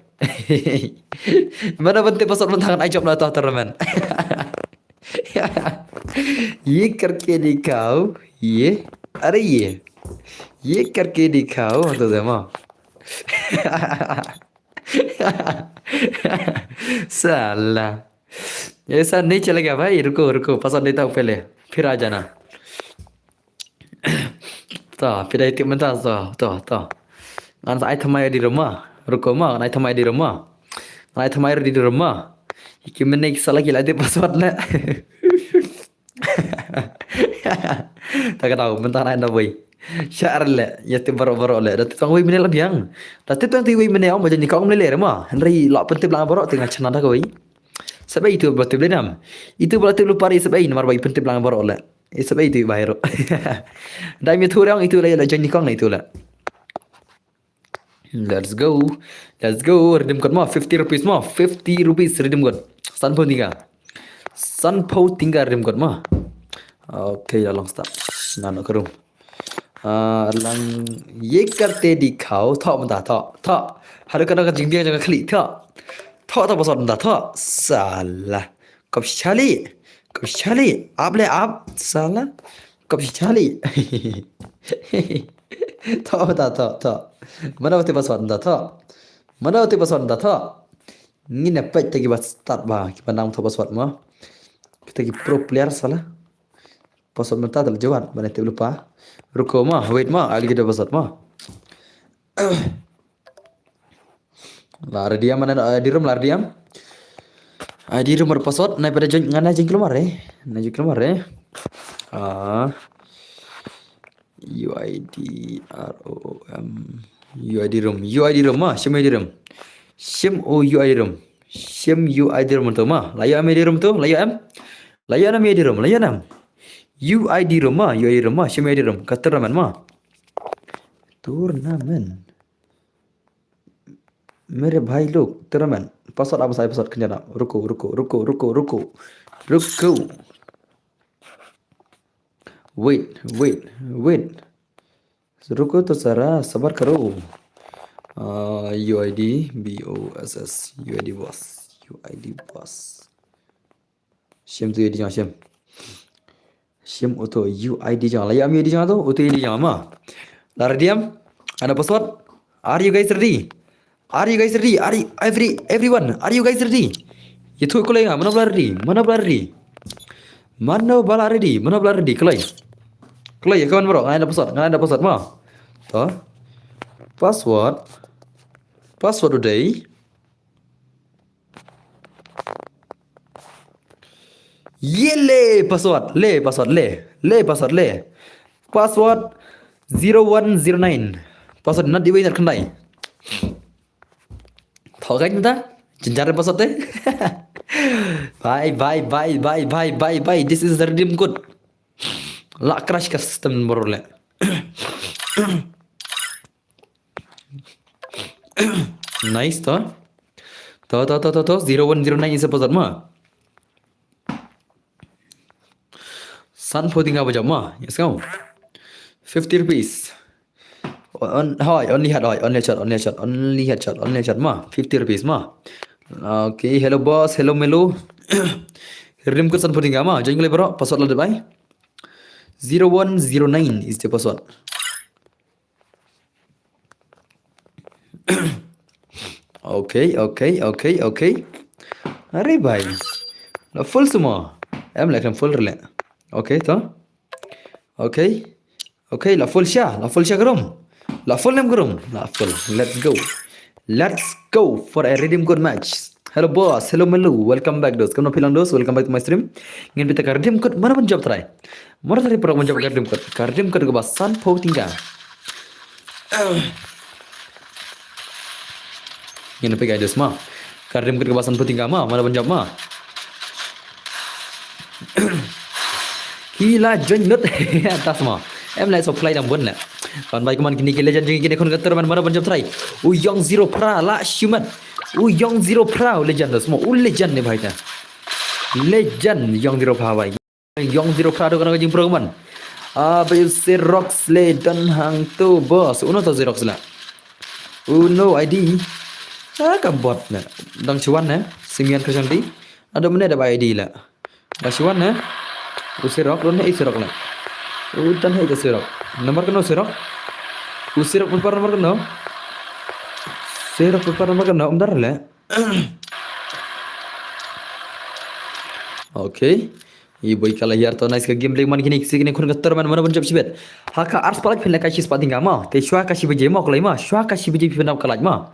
mana bantu password mentah kan I job na tournament ये करके दिखाओ ये अरे ये करके दिखाओ तो दमा साला ऐसा नहीं चलेगा भाई रुको password देता हूँ पहले फिर आ जाना तो फिर itu mentah to ngan ai thamai di rumah ruko mah ngan ai thamai di rumah iki menek salah gila ada password na tak tahu mentah na anda boy syar le ya te baro le dat tang wi menel biang dat tang ti wi menel ma jadi kau menel mah henry lak penting lang baro tengah chana dah koi sebab itu betul belam itu berarti lu pari sebab ini marbai penting lang baro le sebab itu bayar dai mi thu rang itu la jadi kong itu la let's go redeem code mah 50 rupees redeem code sanpo tinggal redeem code mah okay ya long start nano krum lang ye करते दिखाओ थो मता थो हर कना का जिंबिया जगह खली थो बसत मता थो साला कब छाली आप साला कब छाली थो मता mana waktu password dah ni nepet tagi buat start bah kita nang tho password mah kita ki pro player salah password mentah dah jawab mana tu lupa ruko mah wait mah ali kita password mah lar diam mana di room lar diam di room password naik pada ngana jeng keluar UID ROOM UID room mah sim UID room sim UID room tu mah layu am UID room tu layu am Layanam UID room, layanam. UID room mah, UID room mah, UID room. Turnamen mah. Turnamen. मेरे भाई लोग tournament password आप side password खंजना रुको वेट रुको तो सारा सबर करो UID BOSS UID boss Syam tu UID jangan Syam auto UID jangan layam UID jangan tu auto UID jangan mah lara diam ada password are you guys ready Are you guys ready? Everyone? Are you guys ready? Itu kulai nggak? Mana bala ready? Kulai ya kawan bro. Nggak ada password mah. Toh. Password udah. Password 0109. Password not dibayar kendai. Thọ gánh ta Cincara password teh Bye This is the redeem code La crash custom baru Nice toh 0109 is a password mah Sun putting apa jam mah Yes kau 50 rupees only headshot ma 50 rupees ma okay hello boss hello melo redeem code san putting ma join kali bro password lade bhai 0109 is the password okay अरे भाई full semua em lại làm full rồi okay toh okay la full sha kerum La full name gerum. La full. Let's go for a redeem code match. Hello boss. Hello Melu. Welcome back dos. Kamu bilang dos. Welcome back to my stream. Ingin kita redeem code mana pun job try. Mana tadi pernah menjawab redeem code. Redeem code ke basan pau tinggal. Ingin pergi dos mah. Redeem code ke basan pau tinggal mah. Mana pun job mah. Gila join not atas mah. Em lại supply đang buồn nè. Còn bài của mình kini legend kini kon gatter man mana banjam try. Young zero pra la shuman. Young zero pra legend semua. Legend ni bhai ta. Legend young zero pra bhai. Young zero pra tu kana jing pro man. Bayu Xerox le dan hang tu boss. Uno to Xerox la. Uno ID. Ka bot na. Dang chuan na. Simian ka chanti. Ada mana ada ID la. Dang chuan na. Xerox don hai Xerox la. Dan hai Xerox. Nomor kena Xerox. Xerox paper nomor kena. Xerox paper nomor kena umdar lah. Okay. Ibu ikala yar to nice ka gameplay man kini kini kun gatter man mana banjab sibet. Haka ars palak philna kashi spati ngama. Te shwa kashi beje ma kolai ma. Shwa kashi beje phina kalaj ma.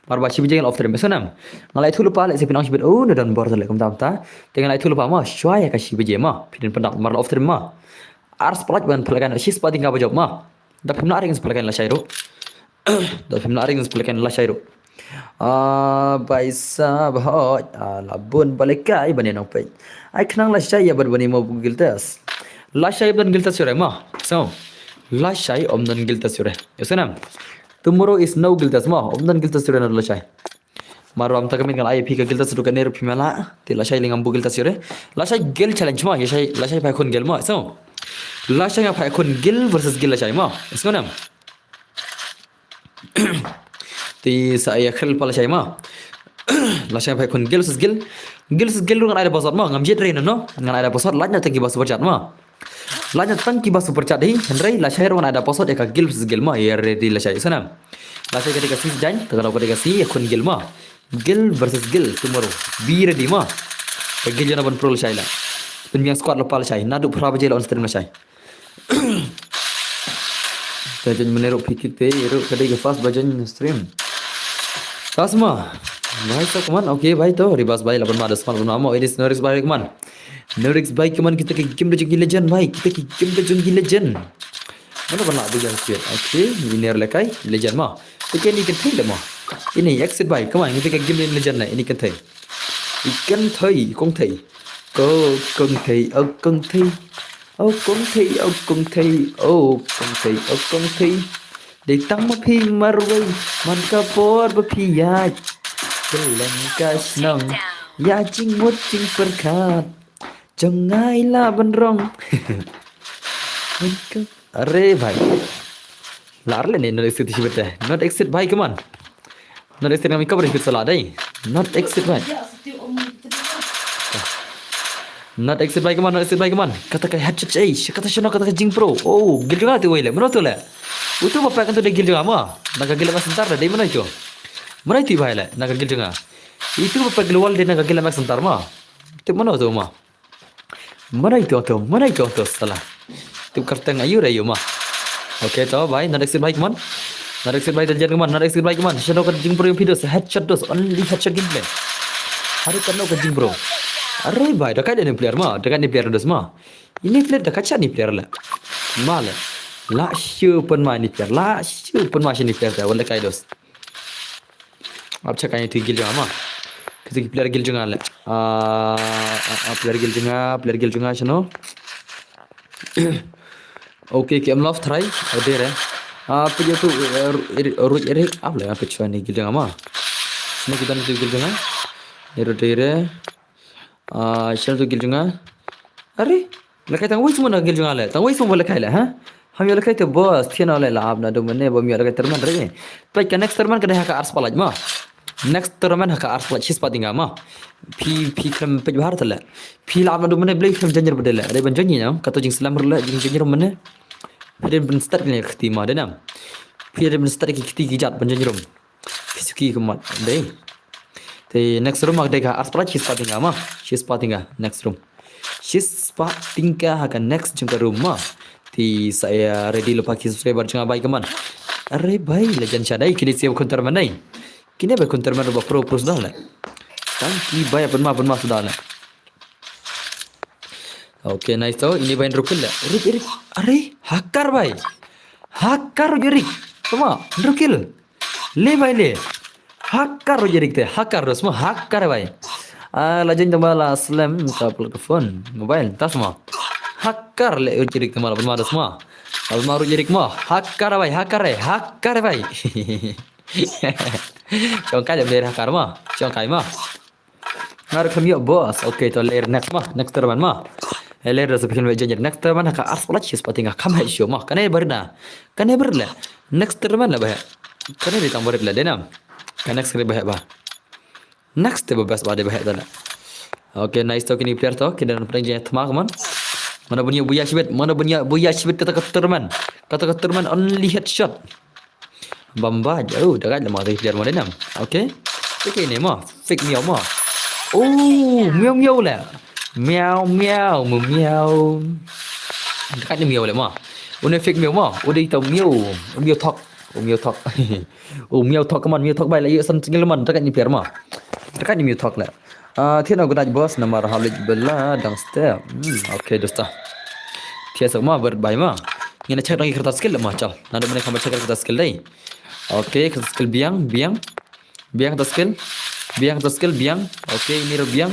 Marba shi beje off term sanam. Ngalai thulu pa le se pinang sibet oh dan bor le kam tam ta. Te ngalai thulu pa ma shwa ya kashi beje ma. Phin pendak mar off term ma. Ars palak ban pelakan shi spati ngaba job ma. Da phimna aring pelakan la shairo. Da phimna aring pelakan la shairo. भाई साहब हो labun balikai bani nong pai ai khnang la shai ya bani mo giltas la shai ban giltas sure ma so la shai omdan giltas sure yosanam tomorrow is no giltas ma omdan giltas sure la shai maru am takamin kal ai phika giltas ru kaner phimala ti la shai lingam bu giltas sure la shai gel challenge ma yashai la shai phai khon gel ma so la shai phai khon gel versus gel la shai ma iskonam Ti saya khel pala shay ma la shay phai khun gil lu ngan ada pasat ma ngam jet rain no ngan ada pasat lanya tang ki bas percat ma lanya tang ki bas percat hi hendrai la shay ron ada pasat eka gil ma ya ready la shay sanam la shay ketika sis jan tagalau ketika si khun gil ma gil versus gil tomorrow be ready ma gil jana ban pro la shay la penjang squad la pala shay nadu phra baje la on stream la shay Tajan menero pikir te ero ketika fast bajan stream Tasma, भाई तो कमान ओके भाई तो रिबास भाई लपन मादस मान बनामो इडिस नोरिक्स भाई कमान नोरिक्स भाई कमान kita ki game de legend भाई kita ki game de jungi legend mana bana adu yang sir oke winner lekai legend ma to ni kan thai ma ini exit भाई कमान kita ki game legend la ini kan thai ikan thai kong thai Cô công thị ô công thị ô công thị ô công thị ô công thị ô công thị Ditang mapimarway man kapor bapiyat Belang kasnong Takedown. Ya ching mut ching perkat Jangai la benrong अरे भाई लारले ने not exit ही बेटा not exit भाई come on not exit kami cover ikut salah dai not exit भाई Ya, setiap omong kita not exit भाई come on not exit भाई come on kata ka headshot ai kata shona kata ka jing pro oh gil juga tu wele mana tu le itu bapak kan tu dia gil juga ma naga gil mas sentar dai mana itu mana itu भाई le naga gil juga itu bapak global dia naga gil mas sentar ma itu mana tu ma mana itu salah tu kartang ayu rayu ma okay to भाई not exit भाई come on not exit भाई terjadi come on not exit भाई come on shona ka jing pro yang video headshot dos only headshot gameplay hari karena ka jing pro अरे भाई dekat dia ni player mah dekat ni player dos mah ini player dekat chat ni player lah malah lah sure pun main ni player lah sure pun masih ni player dah wala kai dos अब cakap yang tu gil jangan mah kita player gil jangan lah player gil jangan chano okay कि हम loft try और दे रहे आप ये तो रोज रे आप ले आप चुआ नहीं Gill jangan mah ini kita nanti gil jangan ये रोटे रे शल तो गिल जंगा अरे लखाई तंग वही सुमन गिल जंगा ले तंग वही सुमन लखाई ले हां हम ये लखाई तो बस थियन ले लाभ ना दो मने बम ये लखाई तरमन रे तो का नेक्स्ट तरमन कने हका आर्स पलाज मा नेक्स्ट तरमन हका आर्स पलाज छिस पातिंगा मा फी क्रम पे भारत ले फी लाभ ना दो मने ब्ले क्रम जंजर बदल रे बन जंगी ना कतो जिंग सलाम ले जिंग जंजर मने फिर बन स्टार्ट ने खती मा दे ना फिर बन स्टार्ट की खती की जात बन जंजर फिसुकी कमत दे Thì next room ada ka aspara chispa tinggal next room chispa tinggal akan next jumpa rumah thì saya ready lupa ki subscriber jangan baik teman अरे भाई legend sadai kini siap counter mana kini ba counter mana ba pro sudah lah kan ki bay apa ma sudah lah okay nice to ini bain rukil lah rik अरे hacker jerik tuma rukil le भाई ले hacker jerik teh hacker semua hacker भाई legend tambah slam ka telepon mobile tas semua hacker le jerik tambah bermada semua kalau mau jerik mah hacker भाई congkai dia beli hacker mah congkai mah ngaruh kami bos okay to layer next terban mah layer rasa bikin wajah next terban haka ars pula cis patinga kam hai show mah kanai berna next terban lah bah kanai ditambah lah denam kan next kali bahaya bah next te bebas bah de bahaya dana okay nice to kini player to kini dan perjanjian teman kaman mana bunyi buya sibet kata keturman only headshot bamba jauh dekat lemah dari player modern okay okay ni mah fake meow mah oh meow lah meow dekat ni meow lah mah udah fake meow mah udah itu meow talk meow talk kaman meow talk bay la ye san tinggal man dekat ni player mah dekat ni meow talk lah thiên aku nak bos nama Halid Bella dang step okay dosta thiên semua berbaik mah ini cek lagi kertas skill mah cal nanti mereka baca kertas skill deh okay kertas skill biang kertas skill okay ini rebiang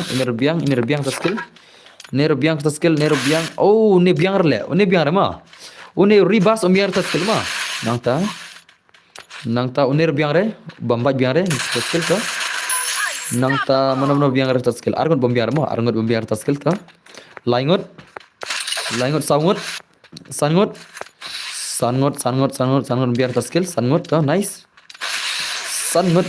kertas skill oh ini biang mah ini ribas biang kertas skill mah nangta unir biang re bambat biang re kertas skill tu nangta mana biang kertas skill argot bom biang kertas skill tu laingot sangot biang kertas skill sangot tu nice sangot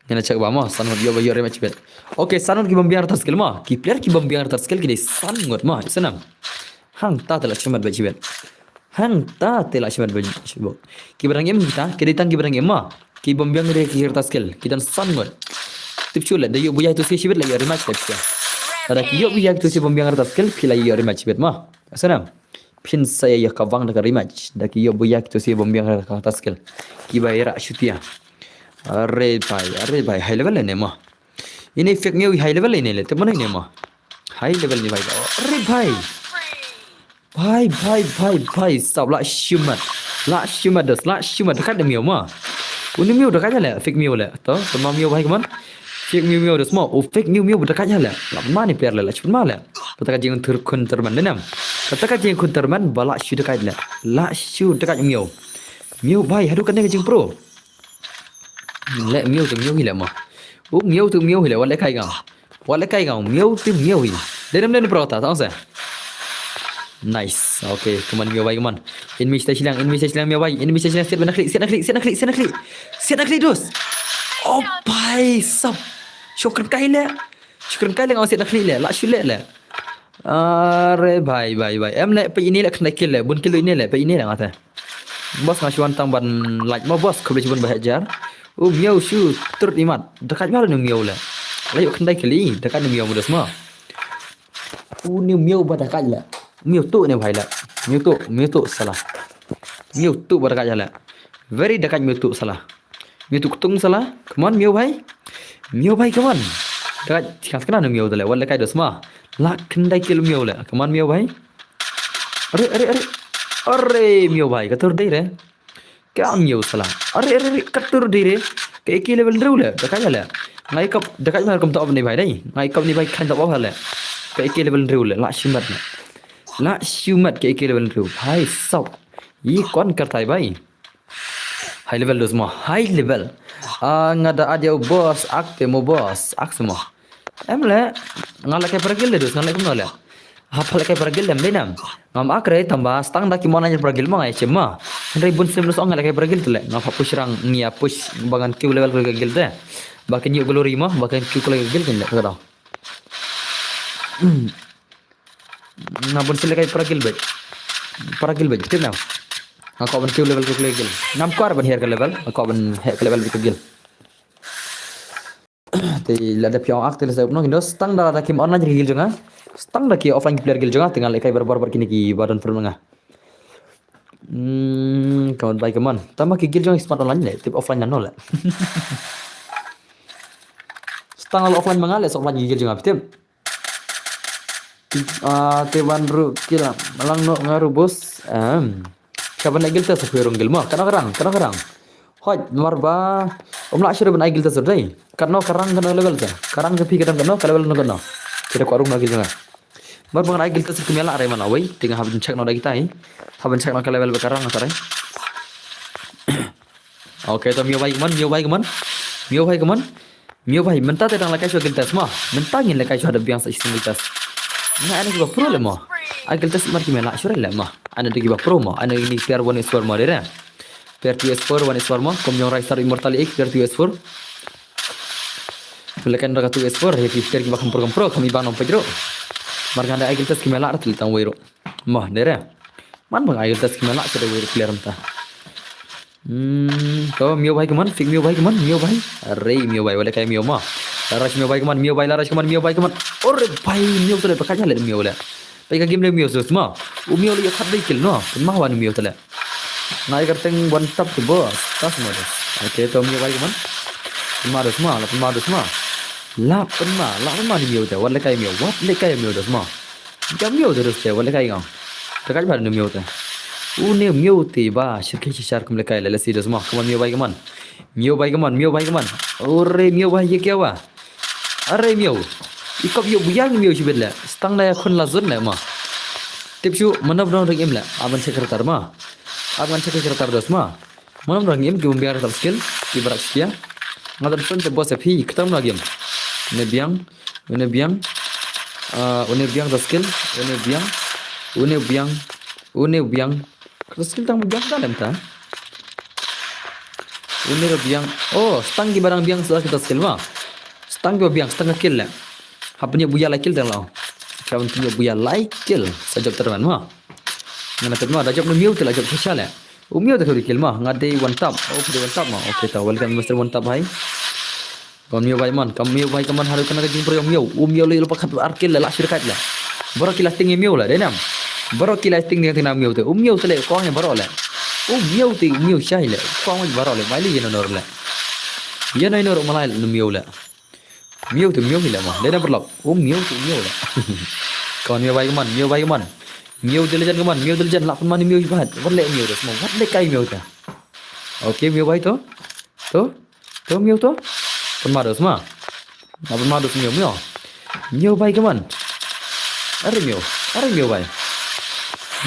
Ngena cek bama sangot yo bayo rematch bet okay sangot ki bom biang kertas skill mah ki player ki bom biang kertas skill ki sangot mah senang hang ta telah cemat bet ki barang em kita keditang ki barang em mah ki bom biang re ki kertas skill ki dan sangot tip chula da yo buya itu si bet la yo rematch bet ada ki yo buya itu si bom biang kertas skill ki la yo rematch bet mah senang pin saya ya kawang da rematch da ki yo buya itu si bom biang kertas skill ki bayar shutia अरे भाई high level है ने माँ ini fake nya high level ini le teman ini mah high level ni भाई अरे भाई stop la shumat dekat demi mah uni miu dekat le fake miu le to teman miu भाई kaman fake Mew tu semua. Oh fake Mew berdekatnya lah. Lah mana ni player lah cepat malah. Katakan jeng terkun terman denam. Katakan jeng kun terman balak shu dekat lah. La shu dekat Mew. Mew bhai hadu kan jeng pro. Lek Mew tu Mew hilang mah. Oh Mew tu Mew hilang walai kai kau. Walai kai kau Mew tu Mew hi. Denam pro tak tahu saya. Nice. Okay, come on Mew bhai, come on. Enemy station Mew bhai. Enemy station siap nak klik. Siap nak klik dos. Oh bhai sab. Syukran kaila. Kau siap nak klik le. La syulek le. Are bhai. Em le pe ini le kena kill le. Bun kill ini le pe ini le ngata. Bos ngasih wantang ban like ma bos kau boleh cuba bahajar. Oh Mew shu turut imat. Dekat mana ni Mew le. Layu kena kill dekat ni Mew muda semua. Oh ni Mew dekat le. Mew tu ni bhai lah. Mew tu salah. Mew tu berdekat je lah. Very dekat Mew tu salah. Mew tu kutung salah. Come on Mew bhai, come on. Dekat sekarang Mew tu lah. Walai kai dah semua. Lah kendai kill Mew lah. Come on Mew bhai. Are Mew bhai katur deh re. Kya Mew salah. Are katur deh re. Ke AK level dulu lah. Dekat je lah. Ngai kap dekat mana kamu tak apa ni bhai dah. Ngai kap ni bhai kan tak apa lah. Ke AK level dulu lah. Lah shimat lah. La shumat ke ek level tu भाई सब ये कौन करता है भाई high level tu semua high level ngada ada bos akte mo bos ak semua emle ngala ke pergil tu ngala ke ngala apa le ke pergil dem benam ngam akre tamba stang da ki mona nya pergil mo ngai chema ndai bun sem lo ngala ke pergil tu le ngapa push rang ngia push bangan ke level pergil de bakan yu glory mo bakan ki ko pergil kan le kada Nabun sila kay paragil bet, betul na? Ako ban kill level ko gil. Nam ko ban her ka level, ako ban her ka level ko gil. Ti lada piang ak tele sa no hindo stang da kim online gil jonga. Stang da ki offline player gil jonga tinggal kay bar kini ki badan firm nga. Kawan baik kawan. Tama ki gil jonga smart online le, tip offline na no le. Stang offline mangale so offline gil jonga betul. Teban ru kila malang no ngaru bos siapa nak gilta sepirung gil mah kadang hoj marba omla syure ban gilta surdai karno karang kana level ta karang ke pi kadang kana level no kana tidak ko arung na gil nga mar bang gilta sir kemela are mana wai tinga habin check no dagi tai habin check no ka level karang atare okay to Mew bhai kaman Mew bhai menta te dang lakai so gilta semua menta ngin lakai so ada biang sa ising gilta Nah, ana juga pro le mah. Agil tas mar kimela syure le mah. Ana juga pro mah. Ana ini player 1s4 mah dera. Player 2s4 1s4 mah. Kom yang Raistar Immortal X player 2s4. Lekan raga 2s4 ya player bakam pro kami bang nom pedro. Mar ganda agil tas kimela atul tang wiro. Mah dera. Man bang agil tas kimela syure wiro player mta. Kau Mew bhai kaman, fake Mew bhai kaman, Arey Mew bhai wala kay Mew mah. Laras Mew bhai kaman, Ore bhai Mew tu le pakanya le Mew le. Peka game le Mew tu semua. Mew le khat dai kill no. Mah wan Mew tu le. Ngai karteng one tap tu bos. Tas semua tu. Okay to Mew bhai kaman. Pemadu semua. La penma ni Mew tu. Wala kay Mew. What le kay Mew tu semua. Jam Mew tu tu wala kay ngau. Dekat bar Mew tu. Une Mew tiba syirki syar kum lekai lele sido semua. Come on Mew bhai kaman. Ore Mew bhai ye kya wa? Are Mew. Ikop yo buyang Mew sibet la. Stang la khun la zun la ma. Tip shu manab dong ring im la. Aban sekretar ma. Aban sekretar dos ma. Manab dong im ki biar tar skill ki barak sia. Ngadar sun te boss fi ketam la game. Une biang da skill. Une biang. Kalau skill tang biang dalam ta. Une biang. Oh, stang ki barang biang sudah kita skill mah. Stang ki biang stang kill lah. Hapnya buya like kill dah lah. Kawan punya buya like kill. Sajab terman mah. Ngana terma dah job Mew tu lah job social lah. Mew tu kill mah. Ngadai one tap. Oh, pilih one tap mah. Okay, tahu. Welcome Mr. One Tap bhai. Kawan Mew bhai man. Mew bhai kaman haru kena kajing pro Mew. Mew le lupa kat arkil lah syirkat lah. Baru kilas tinggi Mew lah, denam. Baru kilas tinggi dengan Mew tu. Mew tu le kau yang baru lah. Mew syai le. Kau yang baru le. Balik je nor le. Dia nor malai Mew le. Mew tu Mew hilang mah. Denam berlap. Mew tu Mew le. Kawan Mew bhai kaman. Mew tu legend kaman. Mew tu legend. Lapan mana Mew ibahat. Warle Mew tu semua. Warle kai Mew tu. Okay Mew bhai tu. Tu Mew tu. Pemadu semua. Apa madu mio. Mio bai kaman. Are mio bai.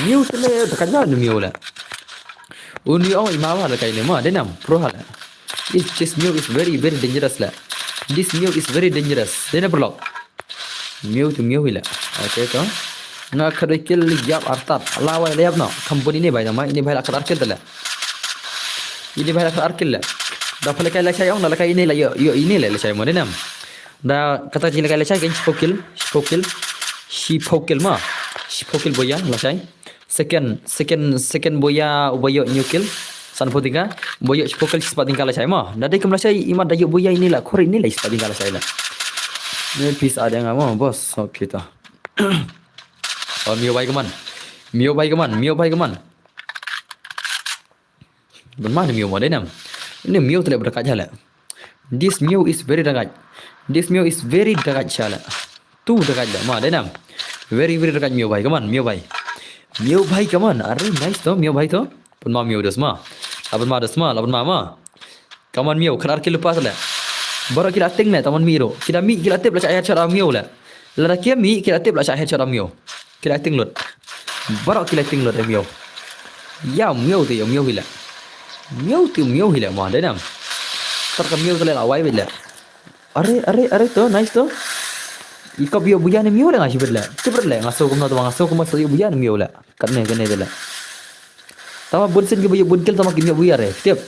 Mio tele dekat jalan mio lah. Undi oh imawa lah kaini mah denam pro hala. This mio is very dangerous lah. This mio is very dangerous. Dena perlu. Mio tu mio hila. Okay to. Nga kerikil yap artat. Lawai layap no. Company ni bai nama ini bai akar arkil lah. Ini bai akar arkil lah. Dah pala kai lacai ong dah kai ini lah yo ini lah lacai mo denam. Dah kata cila kai lacai kan Shipokil ma. Shipokil boya lacai. Second boya ubayo nyukil. San potika boya shipokil sepat tinggal lacai ma. Dah dai lacai imat dayo boya inilah kor inilah sepat tinggal lacai lah. Ni piece ada yang apa bos? Okay ta. Oh mio bai kaman. Bermana mio mo denam. Ini mio tidak berdekat jala. This mio is very dekat. Jala. Tu dekat jala. Ma denam. Very dekat mio bai kaman. Are nice to mio bai to. Pun ma mio das ma. Lapan ma. Kaman mio kenar kilo pas la. Baru kita ting la taman miro. Kita tip la cahaya cara mio la. Lada kia kita tip la cahaya cara mio. Kita ting lot. Baru kita ting lot mio. Ya mio tu mio hila. Mio hila ma denam. Terkam mio tu la awai bila. Are to nice to. Ika bio buya ni mio dah ngasih berla. Ceberla ngaso kumna so buya ni mio la. Kene dela. Tama bunsen ki bio bunkil tama ki mio buya re. Tiap.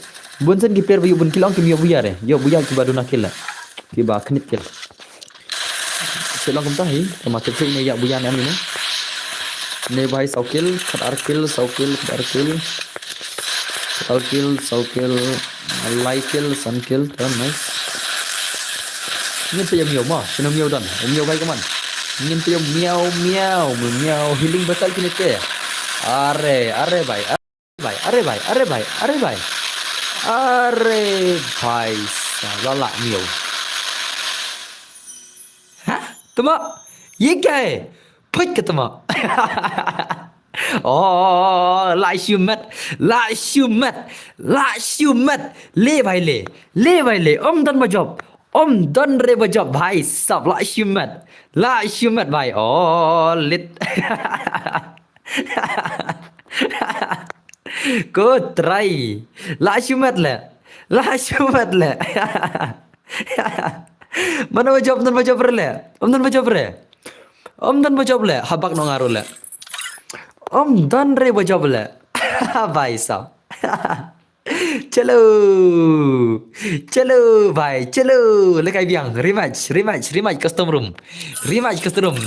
Bunsen ki per bio bunkil ong ki mio buya re. Yo buya ki badu nakil la. Ki ba knit kil. Selang kumta hi tama kil ni ya buya ni ni. Ne bhai saukil, khatarkil. Laikil, sankil, turn nice. Ngin pe mio ma, sino mio dan. Mio bai kaman. Ngin pe miau healing batal kini ke. Are bai. Lala mio. Hah? Tuma? Ye क्या है? फट के tuma. Oh, लाशु मत. ले भाई ले. Om dan re bajab भाई सब लाशु मत भाई. Oh, lit. Ko try. लाशु मत ले. Mana bajab le. Om dan bajab le. Habak no ngaru le. Om dan re bajab le. भाई साहब. चलो भाई lekai biang rematch custom room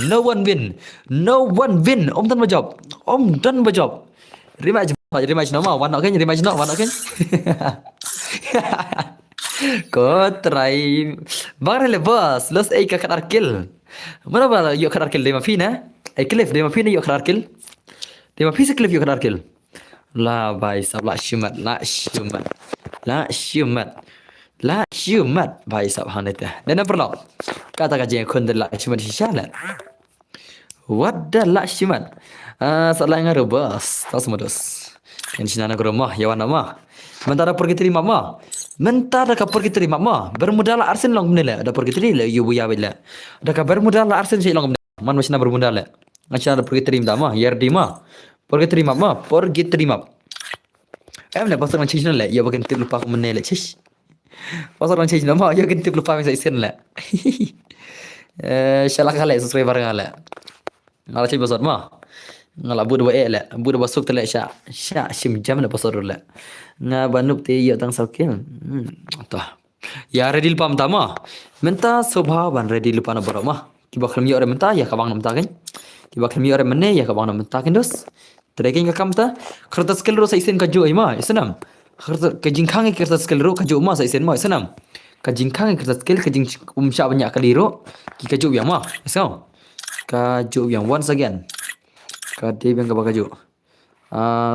no one win om dan bajab rematch nama one okay rematch no one okay ko try barale bos los ei ka arkil mana bala yo arkil de mafina ei cliff de mafina yo arkil de mafisa cliff yo arkil la भाई साहब la syumat भाई साहब hanete dan perlu kata kaji yang kon la syumat shishala what the la syumat salah ngaru bos tas modus kan sinana ke rumah ya wana mah mentara pergi terima mah bermodal arsen long menela ada pergi terima you buya bila ada ka bermodal arsen si long man masih bermodal macam ada pergi terima mah yardi mah pergi terima. Nak pasal orang change lah. Ya bagian tip lupa aku menel cish. Pasal orang change nama, ya bagian tip lupa saya isen lah. Shalak kali subscriber ngala. Ngala cik pasal mah. Ngala buat lah. Buat basuk terlek syak sim jam lah pasal lah. Nga banup ti ya tang sakil. Tah. Ya ready lupa mah. Menta sobha ban ready lupa na boromah. Kiba kami orang menta ya kabang menta kan. Kiba kami orang mene ya kabang menta kan dos. Trekking ka kamta kertas skill ro sa isen ka jo ima isenam ka jingkhang kertas skill ro ka jo ma sa isen ma isenam ka jingkhang kertas skill ka jing sha banyak kali ro ki ka jo yang ma so ka jo yang once again ka de yang ka ba ka jo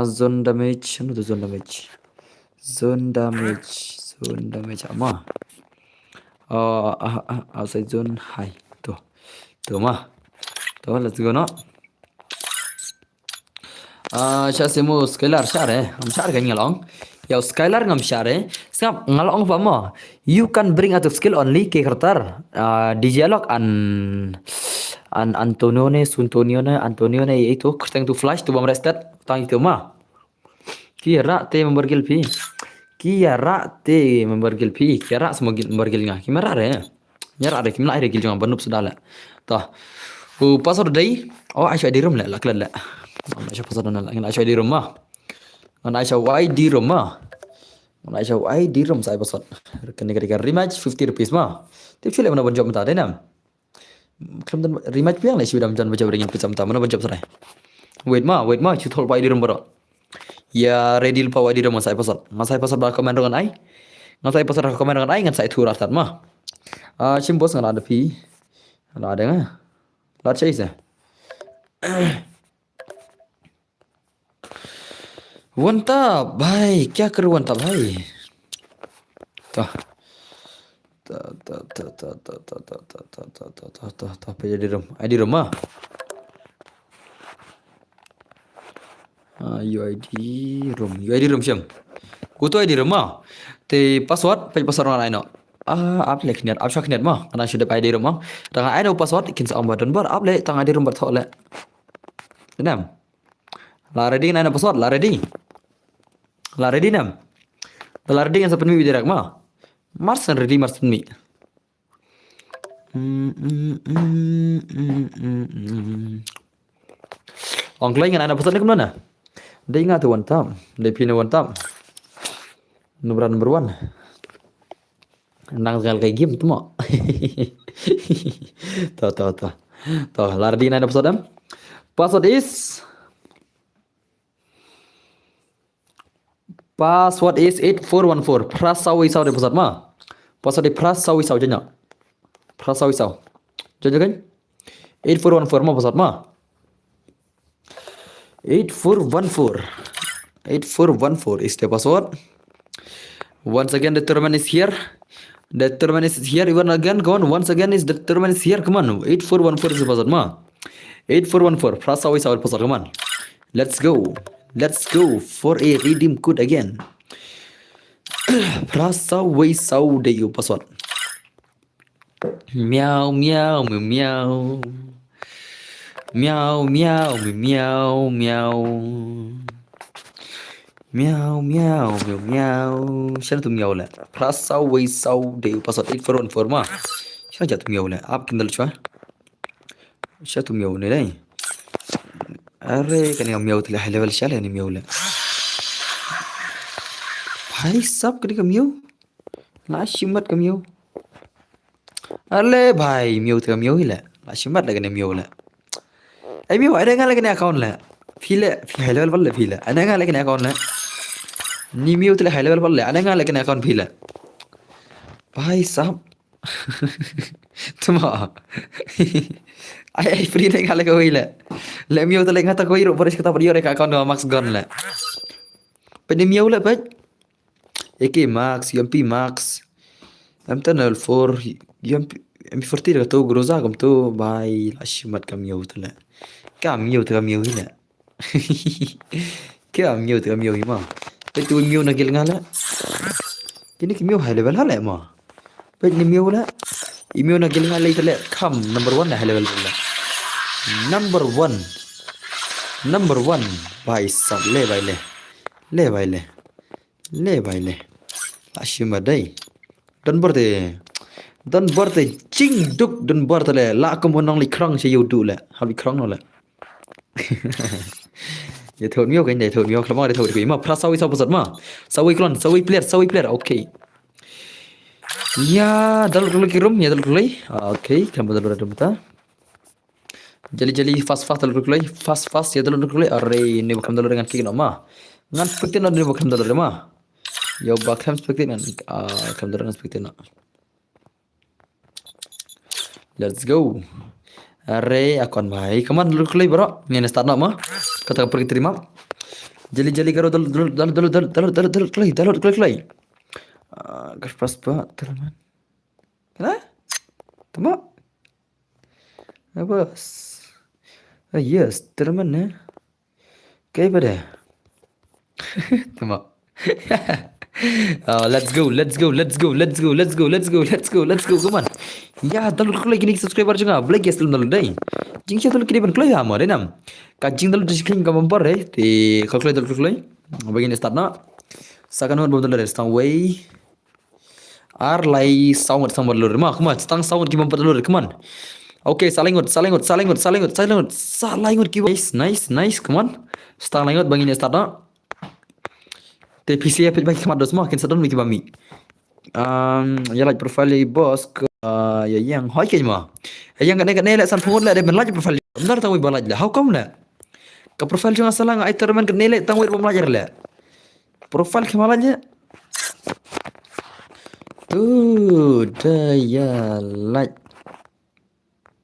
zone damage no zone damage ama outside zone high to ma to let's go no Syasimu skelar syar हम syar kan ngalong Yaw Skylar ngam share. Singap ngalok ngapa mo. You can bring out of skill only ke kertar. Di dialog an Antonio ne itu kerteng tu flash tu bam restet tang itu mah. Kira te membergil pi. Kira te membergil pi. Kira semogil membergil ngah. Kimera re. Nyara re kimla re gil jong banup sedala. Tah. Pasal dai. Oh Aisyah di room la laklan la. Aisyah pasal na la. Aisyah di room mah. Aisyah wai di room mah. Aisyah wai di room saya pasal. Kena rematch 50 rupees mah. Tip chule mana banjok mata denam. Kelam dan rematch piang lah sudah macam baca beringin pizza mata mana banjok serai. Wait mah, cuthol wai di room bro. Ya ready lupa wai di room saya pasal. Saya pasal ba komen dengan ai. Saya pasal komen dengan ai ngan saya tur atat mah. Sim bos ngan ada pi. Ada ngah. Lat chase. वंता भाई क्या करूँ वंता भाई ता ता ता ता ता ता ता ता ता ता ता ता ता ता पे di rumah UID room siam kutu ID rumah te password pe password orang lain आप लेखनियात आप शखनियात मा kana sudah ID rumah dengan ID password kin sa ambadan bar आप le tang ID rumah thole nam la ready na password la ready nam la ready yang sepen mi bidirak ma marsan ready marsan mi ong lain kan ana password ni mana dia ingat tu one time dia pina one time number 1 nang sekali kayak game tu mau toh lardi na password is 8414 prasawi sau de password ma password prasawi sau janya prasawi sau jaja kan 8414 ma password ma 8414 is the password. Once again the tournament is here. The tournament is here even again. Come on. Once again is the tournament is here. Come on. 8414 is the password ma. 8414. Prasawi our password. Come on. Let's go. Let's go for a redeem code again. Prasawi sau de you password. Meow meow meow meow. Meow meow meow meow. Meow meow meow meow. Siapa tu meow lah? Prasawi sau de password 8414 ma. Siapa jatuh meow lah? Apa kendal cua? Siapa tu meow ni lah? अरे कने meow tu lah level siapa ni meow lah? भाई सब कने meow? Lah simat ke meow? अरे भाई meow tu meow lah. Lah simat lah kene meow lah. meow ada nggak lagi ni account lah? File high level pun lah file. Ada nggak lagi ni account lah? Ni meow tu lah high level pun lah. Ada nggak lagi ni account file? भाई साहब Tuma. Ai free le kala ko ile. Le miu to le ngata ko iro por kata por ka account max gun le. Pe miu le pe. Eki max, MP max. Am tanal for MP 40 to groza kam to bai lashmat kam miu to le. Ka miu to miu ile. Ka miu to miu ma. Pe tu miu na gil ngala. Kini ki miu high level hala ma. Pe ni miu la. Email na gilingan lagi terlihat come number 1 dah level pula. Number 1 भाई सब ले भाई ले Ashim badai dan berte cing duk dan berte le la kemonong li krang se yudu le habi krang no le ya thod miêu cái này thod miêu khlama de thod ki ma prasawi sa pasat ma sawi klon sawi player okay. Ya, dalam dulu kirim ya dalam dulu. Okay, kamu dalam dulu Jali fast dalam dulu. Fast ya dalam dulu. Arre, ini bukan dalam dengan kirim ma. Ngan spektin ini bukan dalam ma. Ya bukan spektin kan. Kamu dalam spektin. Let's go. Arre, akon baik. Kamu dalam dulu bro. Ini start nama. Kata pergi terima. Jali karo dalam dulu. Gaspas pa teman. Hah? Tama? Abas. Yes, teman ne. Kayak pada. Tama. Let's go, let's go, let's go, let's go, let's go, let's go, let's go, let's go, come on. Ya, dalu klay kini subscriber juga, black yes dalu day. Jing siya dalu kini ban klay ha mo denam. Kajing dalu disclaim ka bumper te kalkulay dalu klay. Begini start na. Sakan hon dalu stang way. Lay sound lur ma, come on, stang sound ki bumper lur, come on. Okay, salingot ki nice, come on. Stang langot begini start na. Te PC pit bagi kemat dos mah kin sadon wiki bami. Ya like profile bos ke ya yang hoi ke mah. Yang kan kan lek san phone lek de laj profile. Benar tahu balaj lah. How come lek? Ke profile jangan salah ngai terman kan lek tahu bom belajar lek. Profile ke malanya. Tu daya like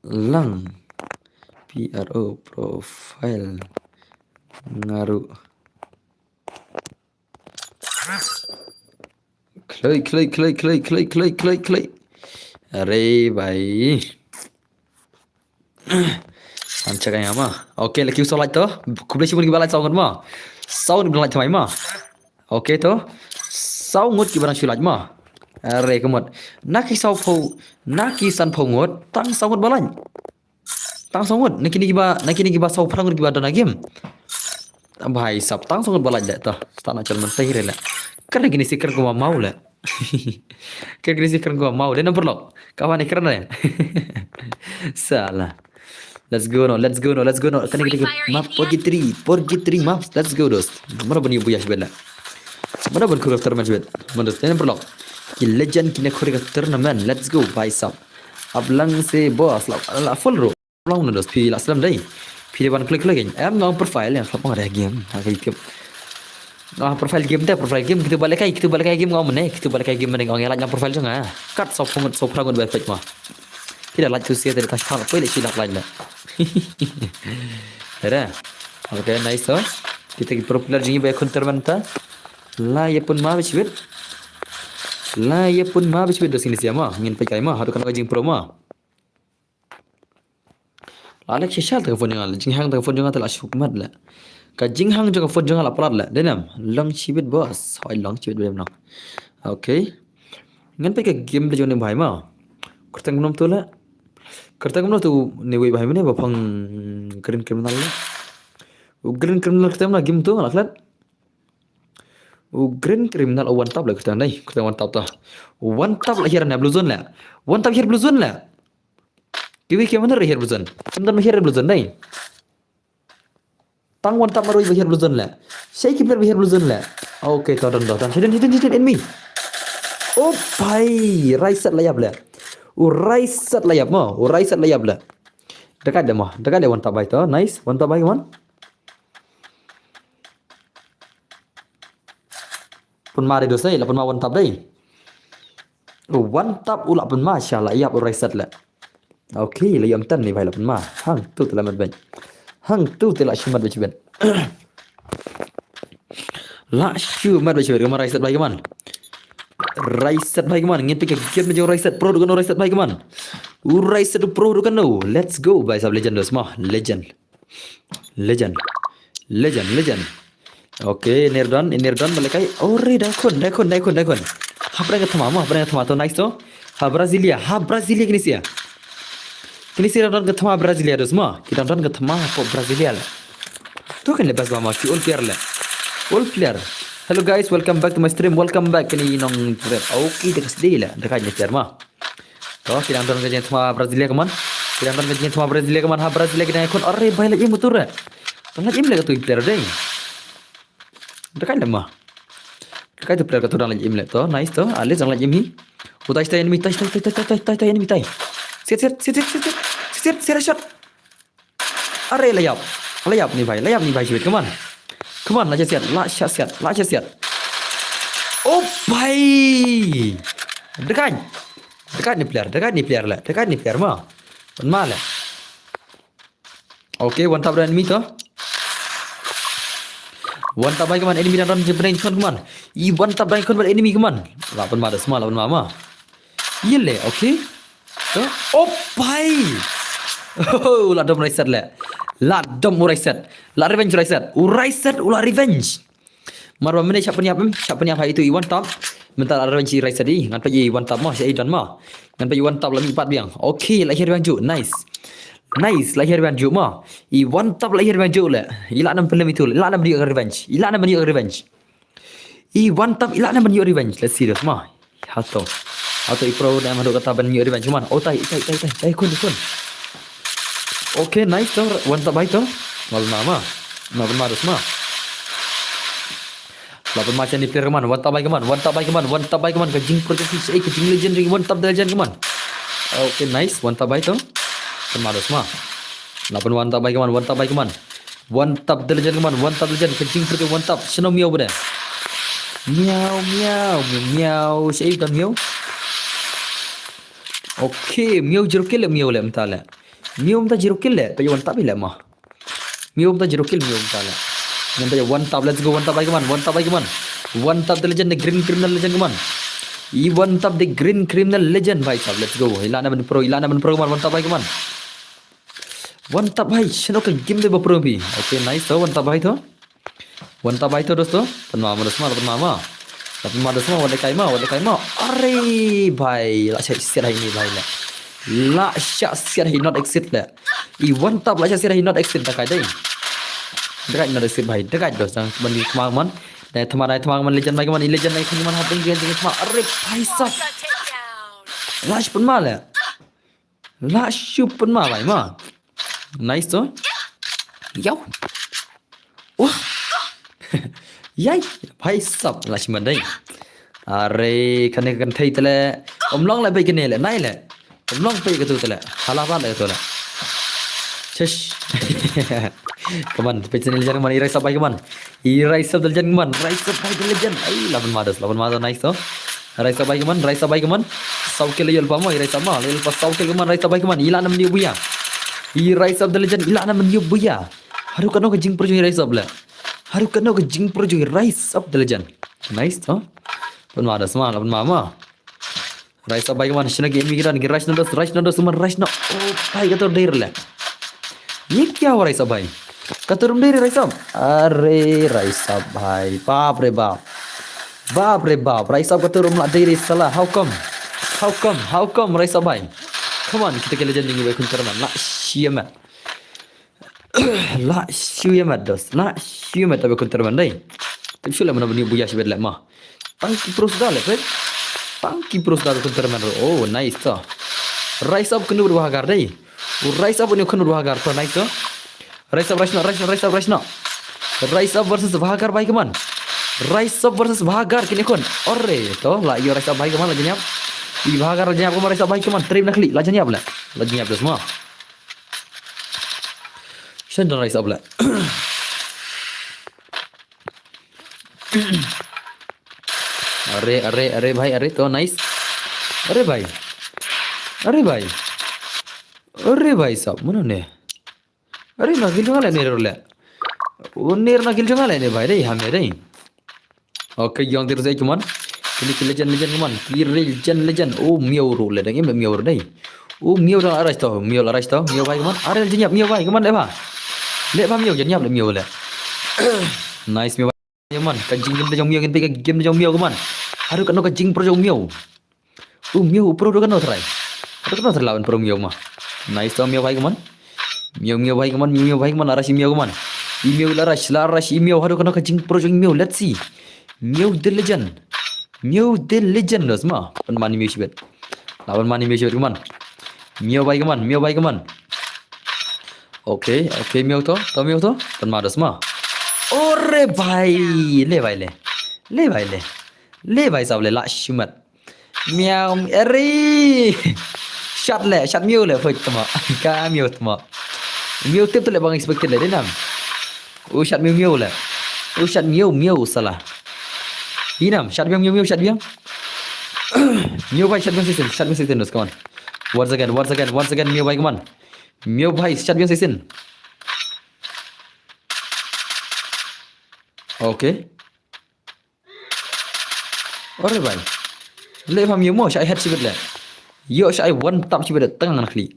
lang PRO profile ngaruh clay. अरे भाई ancha kaya ma. Okay, lagi usah like to. Kubli sibun ki balai saungan ma. Saun ki balai thamai ma. Okay to. Saungut ki barang sulaj ma. Are kemot. Naki sau phau, naki san phau ngot, tang saungut balai. Tang saungut, naki ni ki ba sau prangut ki ba dona game. भाई सब तांग संग बला जाता स्ताना चल मन तही रेला कर गini sih कर को mau lah कर gini sih कर को mau deh nomor lo kawan ni keren ya salah let's go no kan kita map porgi 3 maps let's go dos mana bani buya sebela mana ban kurang terman sebel mana deh nomor lo ki legend kini kurang tournament let's go भाई साहब अब लंग से boss la full ro long dos pi la salam dai Pilih ban klik lagi. Ngong profile yang apa ada game. Agak game. Profile game deh, profile game kita balik game ngong mana? Kita balik game mana ngong yang lain profile jangan. Cut sopungut soprangut berpet mah. Tidak lain tu sih dari tas hal. Pilih silap lain lah. Ada. Okay, nice oh. Kita popular jingi baik kontermenta. Lah ya pun mah bisbet. Dosin siapa mah? Ingin pakai mah. Harus kena jing pro mah. Alex shal ta phone jangal jinghang ta phone jangal la shukmat la ka jinghang jaga phone jangal aplat la denam long chibit boss hoi long chibit bem na okay ngan pe ka game de jone bhai ma kurtang nom to la kurtang nom to ne wei bhai mane ba phang green criminal la green criminal kurtang na game to la klat green criminal one tap la kurtang dai kurtang one tap ta one tap la here na blue zone la one tap here blue zone la Kiwi kaya mana rehir bluzon? Sebentar mahir bluzon nih. Tang one tap marui bahir bluzon lah. Saya kipler bahir bluzon lah. Okay, tahu hidden enemy. Oh, bhai, right set layap lah. Right set layap mah. Right set layap lah. Dekat deh mah. Dekat deh one tap bhai tu. Nice. One tap bhai man. Pun mari dosa, lapun ma one tap deh. One tap ulap pun masya layap right set lah. Okay, layam tan ni bhai lapun ma. Hang tu telah mat ben. Hang tu telah shumat ben. La shumat ben kemana riset bhai keman. Riset bhai keman ngin pikir game ni jo riset pro dukan riset bhai keman. Riset pro dukan no. Let's go bhai sab legend dos mah. Legend. Okay, nerdan balekai. Ore dakon. Hapra ke thama to nice to. Ha Brasilia kini sia. Kini sih orang ketemu Brasilia dos mah. Kita orang ketemu kok Brasilia lah. Tu kan lepas mama ki all player. Hello guys, welcome back to my stream. Welcome back kini nong trap. Okay, dekat sedih lah. Dekat nyetir mah. Toh kita orang ketemu Brasilia keman. Ha Brasilia kita ikut orang baik lagi motor lah. Tengah im lagi tu player deh. Dekat lah mah. Dekat tu player kata orang lagi im lagi toh. Nice toh. Alis orang lagi im. Utai enemy tai. Sit shot. Are layap ni bhai shit. Come on, la siat. Oh bhai. Dekat ni player mah. Mal lah. Okay, one tap enemy to. One tap bhai keman enemy dan jebrain keman. One tap bhai keman enemy keman. Lapan mama. Yele, okay. Oh bhai. Oh, ladom reset. La revenge reset. Reset ulah revenge. Marwa mana siapa niap hai itu one top. Mental ada benci rai tadi, ngan pergi one top mah, saya dan mah. Ngan pergi one top lagi 4 biang. Okey, lahir banjuk. Nice. Nice, lahir banjuk mah. One top lahir banjuk lah. Ila nam film itu, ila nam dia revenge. Ila nam dia revenge. One top ila nam dia revenge. Let's see this mah. Hato. Atau ipro dah masuk kata ban dia revenge man. Oh, tai kun. Okey, nice tu. One top baik tu. Mal mama. Nak marus mah. Lapan macam ni player man, one tap baik man, kejing project kejing legendary, one tap legend man. Okay, nice, one tap baik tu. Kemarus mah. Lapan one tap baik man, one tap the legend man, one tap legend, kejing project one tap, seno miau ber. Miau, saya kan miau. Okay, miau zero kill miau le mentala. Miau mta zero kill le, tapi one tap le mah. Miau mta zero kill miau mentala. Nanti one tap, let's go one tap baik man. One tap the legend, the green criminal legend man. One tap the green criminal legend baik tap, let's go. Ilana man pro man, one tap baik man. One tap baik, seno ke game de pro bi. Okay, nice tu one tap baik tu. One tap baik tu dosto. Penmama, wala kai ma. Are bhai, la shit ini bhai la. La shit he not exit la. One tap la shit he not exit tak ada. Dekat nak resip baik, dekat dos sang bandi kemaman. Dan thamarai man legend baik man, legend naik man hapeng dia thama. Arre bhai sab. Got takedown. Lash pun mal ya. Lash pun mal baik ma. Nice tu. Yau. Wah. Yai, bhai sab lash man dai. Arre kan thai tele. Omlong la baik ni le, nai le. Omlong baik tu tele. Halapan le tu le. Chesh. Kaman, pecah legend kaman, Rise up baik kaman. Rise up legend kaman, Rise up baik legend. Ay, 8 madas nice tu. Rise up baik kaman. Saukel yel pamo, Rise up mah, yel pas saukel kaman, Rise up baik kaman. Ila nam dia buya. Rise up the legend, ila nam dia buya. Haru kano ke jing projo Rise up la. Haru kano ke jing projo Rise up the legend. Nice tu. 8 madas mah, 8 mama. Rise up baik kaman, shina game mikiran, Rise no. Oh, baik kata dir la. ये क्या हुआ राइसा भाई कतरुम दे रे राइसा अरे राइसा भाई बाप रे बाप राइसा कतरुम ला दे रे साला how come राइसा भाई come on kita ke legend ni baik kuntar man la siamat dos tapi kuntar man dai tapi sulah mana bani buya sibet la mah pangki pros dal pe pangki pros dal kuntar man oh nice ta raisa kenu berbahagar dai Rise up ni kenu Bhagar tu nice tu. Rise up versus Bhagar baik man. Rise up versus Bhagar kini kon. Orre tu lah yo Rise up baik man lagi niap. I Bhagar lagi niap, Rise up baik man. Trim nak li lagi niap lah. Lagi niap tu semua. Send Rise up lah. Arre bhai tu nice. Arre bhai. Arre bhai sab, mana ne? Arre nak gil jangan le le. Unir nak gil jangan le bhai deh, hame deh. Okay, yang terus saya cuman. Ini legend cuman. Legend. Oh, miau rule deh, ini miau deh. Oh, miau dah aras tau. Miau bhai cuman. Arre jenyap miau bhai cuman le miau jenyap le miau le. Nice miau bhai cuman. Kajing game dah jong miau cuman. Haru kano kajing pro jong miau. Oh, miau pro kano try. Haru kano try lawan pro miau mah. Nice tau miau bhai kaman. Miau bhai kaman arash miau kaman. Miau larash miau haru kena kajing project miau. Let's see. Miau the legend dos mah. Pan mani miau sibet. Lawan mani miau sibet kaman. Miau bhai kaman. Okay, miau to. Pan madas mah. Ore bhai. Le bhai sab le la shumat. Miau eri. Shot miau le foi tama. Ka miau tama. Miau tip tu le bang expected le denam. Oh shot miau le. Oh shot miau salah. Inam shot miau. Miau bhai shot miau season dos come on. Once again miau bhai come on. Miau bhai shot miau season. Okay. Ore bhai. Le pham miau mo shot head sibet le. Yo saya one tap sih pada tengah nak klik.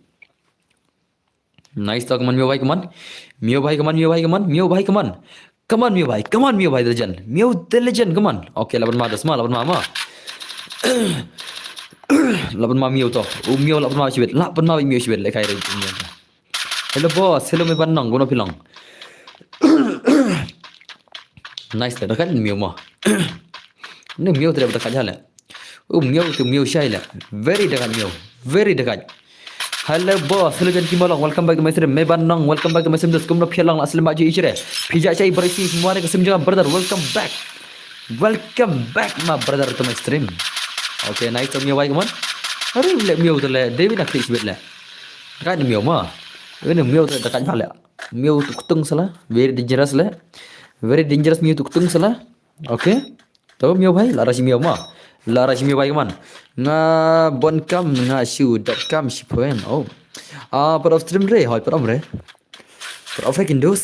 Nice tak kaman miau bhai kaman. Come on Mio bhai, the legend. Mio the legend, come on. Okay, laban ma das ma, laban ma. Laban ma Mio to. Mio laban ma sibet. Laban ma Mio sibet le kai re. Hello boss, hello me banang, gono pilang. Nice le, dekat Mio ma. Ni Mio tidak dekat jalan. Mio tu Mio Shai le. Very dekat Mio. Very dekat. Hello boss, hello Jan Kimalong, welcome back to my stream. Me banang, welcome back to my stream. Das kumno pialang asli maju icre. Pijak cai berisi semua ni kesim juga brother. Welcome back. Welcome back my brother to my stream. Okay, nice to Mio bhai come on. Hari le Mio tu le, David nak klik sebet le. Dekat Mio ma. Ini Mio tu dekat jalan. Mio tu kutung salah. Very dangerous le. Very dangerous Mio tu kutung salah. Okay. Tahu Mio bhai, lara si Mio ma. Lara si Mio bhai come on. Nga bonkam nga shoe.com shipoen. Oh. Per stream re, hoi per re. Per freaking dos.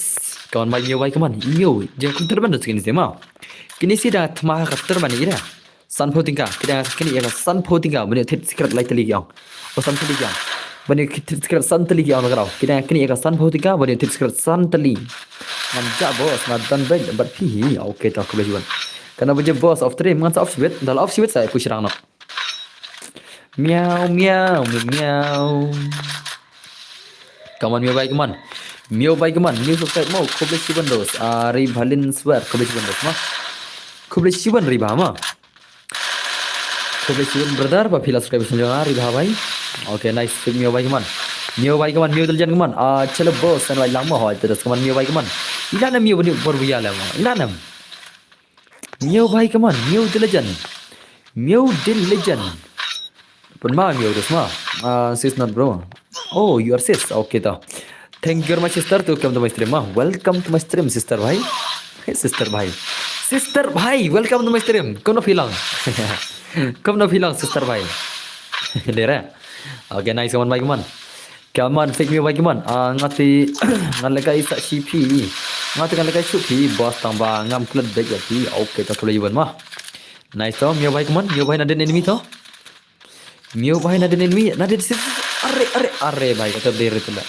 Kawan mai Mio bhai come on. Mio, jangan kun terban dos kini sema. Kini si dah tmah ka terban ira. San tingka, kita kini ya san tingka, bani tit secret light tali yang. Oh san tali yang. Bani tit secret san tali yang nagarau. Kita kini ya san tingka, bani tit secret san tali. Manja bos, madan bed berpihi. Okay tak aku bejuan. Karena baca boss of stream, ngan off sibet, dal off sibet saya push rang nak. Meow meow meow. Come on Mio bhai, come on. Mio bhai come on. New subscribe mau, koble siban dos. Ari bhalin swear, koble siban dos mah. Koble siban riba mah. Koble siban brother, pa pila subscribe senjang riba bhai. Okay, nice. Mio bhai come on. Mio bhai come on, Mio daljan come on. Chalo boss, san lai lama hoy terus come on Mio bhai come on. Ilana Mio bani berbuya lah mah. Ilana. Mio bhai come on, Mio the legend. Mio the legend. Pun ma Mio terus mah. Sis not bro. Oh, you are sis. Okay tau. Thank you very much sister to come to my stream mah. Welcome to my stream sister bhai. Hey sister bhai. Sister bhai, welcome to my stream. Kau nak hilang. Kau nak hilang sister bhai. Dera. Okay, nice one bhai come on. Come on, fake Mio bhai come on. Ngati ngalekai sak CP. Ngati ngalekai CP boss tambah ngam klet back lagi. Okay, tak boleh jual mah. Nice tau Mio bhai come on. Mio bhai ada enemy tau. Mio bhai ada enemy. Ada di situ. Are bhai kata dere tu lah.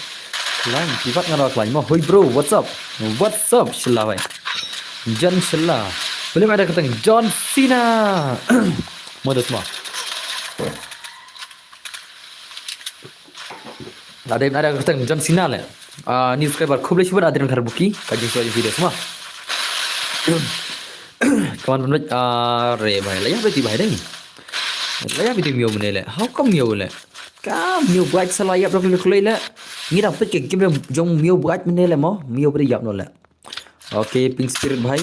Lain pivot ngara lain mah. Hoi bro, what's up? What's up? Shilla bhai. John Shilla. Boleh ada kata John Cena. Modus mah. Ada kata John Cena le. Ni subscriber खूब लेशिवर आदरण घर bookie causing सोई video semua. Kawan pun re bhai laya beti bhai deng. Laya beti Mio mene le. How come Mio le? Ka Mio buat salaya blok le le. Ni dah pet ke game jong Mio buat mene le mo. Mio beri jap no le. Okay, pink spirit bhai.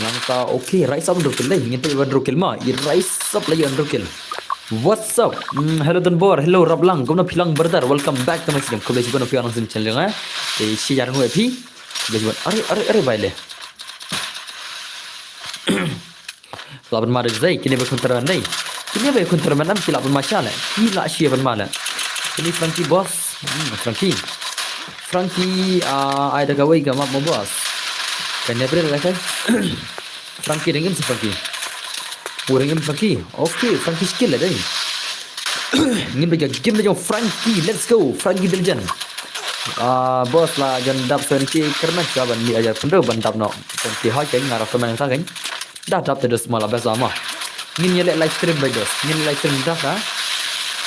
Langka okay, rise up under kill le. Ingin tu under kill ma. I rise up lagi under kill. What's up? Hello Donbor, hello Rablang, kau nak pilang brother, welcome back to my stream. Kau boleh cuba nak pilang sim channel nga. Si jarang gue pi. Kau boleh cuba. Are baile. Lapan mara zai, kini berkontraban dai. Kini berkontraban nam kila pun macam le. Kila sia pun mala. Kini Frankie boss, Frankie ada gawe gama mo boss. Kan never lah kan? Frankie dengan si Frankie. Orang yang Frankie. Okay, Frankie skill ada ni. Ingin belajar game belajar Frankie. Let's go. Frankie the legend. Bos lah jangan dap Frankie kerana siapa ni ajar pun dah bandap nak. Frankie hak yang ngarap teman yang kan. Dah dap terus malah biasa mah. Ingin nyelek live stream belajar. Ingin live stream dah kan.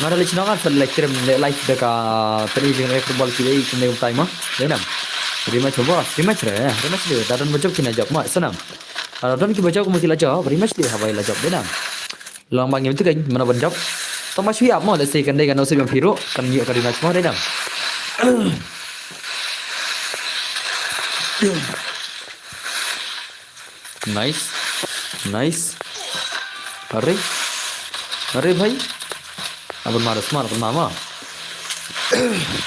Ngada leceh nak kan live stream live dekat tadi dengan football kita ini time mah. Denam. Rematch bos. Rematch re. Rematch dia. Dah macam kena jawab mak senang. Dan kita baca aku mesti lajak, beri match dia habai lajak dia nam. Lang bang itu kan mana banjap. Tama shui up mau let's say kan dia kan usah yang hero kan dia kan match mau dia nam. Nice. Are bhai. Abang marah smart abang mama.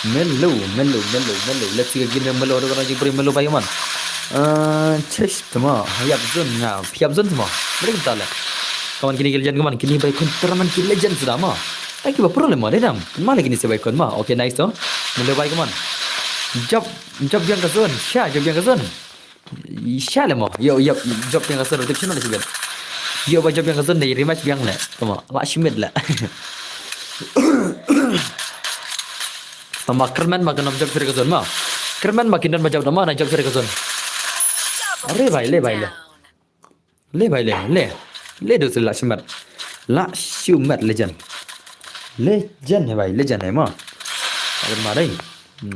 Mellow. Let's see again mellow orang lagi beri mellow bhai man. Chest semua, piap zon semua. Mereka tahu lah. Kawan kini legend kawan kini baik kontraman kini legend sudah mah. Lagi apa problem mah dia nam. Mana kini sebaik kon mah. Okay nice tu. Mula baik kawan. Job yang kasun. Job yang kasun. Sya lah mah. Yo job yang kasun. Tapi mana sih ben? Yo job yang kasun dari rematch yang le. Tama. Lashmid lah. Tama kerman makan job dari kasun mah. Kerman makin dan macam nama job dari kasun. Are भाई ले भाई ले ले भाई ले ले ले दो से ला शिमत legend है भाई legend है माँ अगर मारे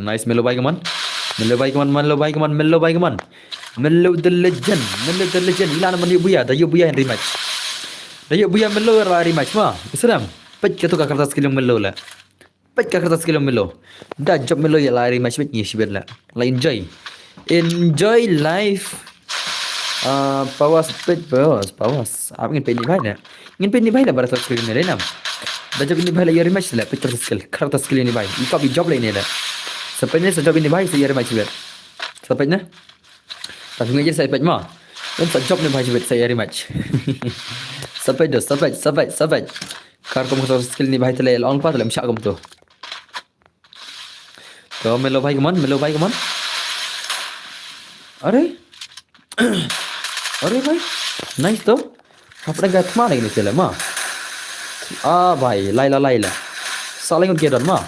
nice Melo भाई कमान Melo भाई कमान Melo भाई कमान Melo भाई कमान Melo the legend ilan man buya da buya yang rematch da buya Melo rematch mah Islam pet ka tu ka kertas skill Melo la pet ka kertas skill Melo da job Melo ya la rematch bet ni sibet la enjoy life pawas apa ingin penny भाई ना ingin penny भाई lah barat skill ni renam dah job ini भाई la ya rematch la pet kertas skill ni भाई ika bi job la ini la sampai job ini भाई saya rematch bet sampai na tapi ngajar saya pet mah dan job ni भाई bet saya rematch sampai kar kamu kertas skill ni भाई tele long part la msyak kamu tu तो Melo भाई कमान अरे अरे भाई नाइस तो अपने गया थमा लगी नहीं चले माँ भाई लाइला सालाइंग उनके डन माँ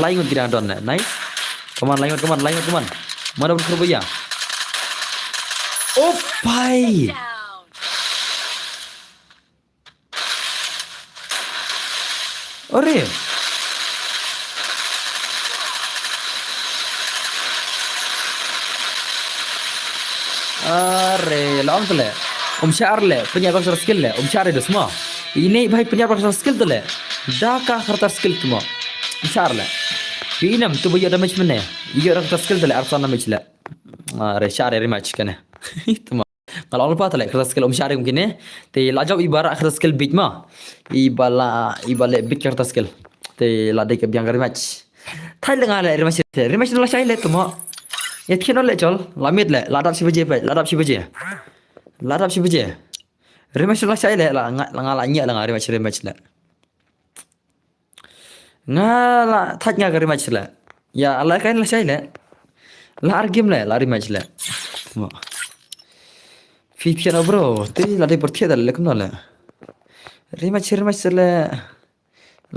लाइंग उनके डन है नाइस कमान mana pun भैया ओ भाई Down. अरे lawan tu le Syar le penyabak skill le Syar itu semua ini भाई penyabak skill tu le dah ka kertas skill tu mah Syar le ini tu भैया damage mana ये kertas skill tu le arsan damage le Syar rematch kan itu mah kalau lupa tu le kertas skill Syar mungkin ne te lajau ibarat kertas skill big mah ibale big kertas skill te ladai ke biang rematch thai lenga le rematch tu lah saya le tu mah ya thian le chol lamit le ladap si beje rematch la sai le la ngala nya la rematch le ngala thaj nga rematch le ya ala kain la sai le la game le la rematch le fi piano bro te la de portia le kun le rematch le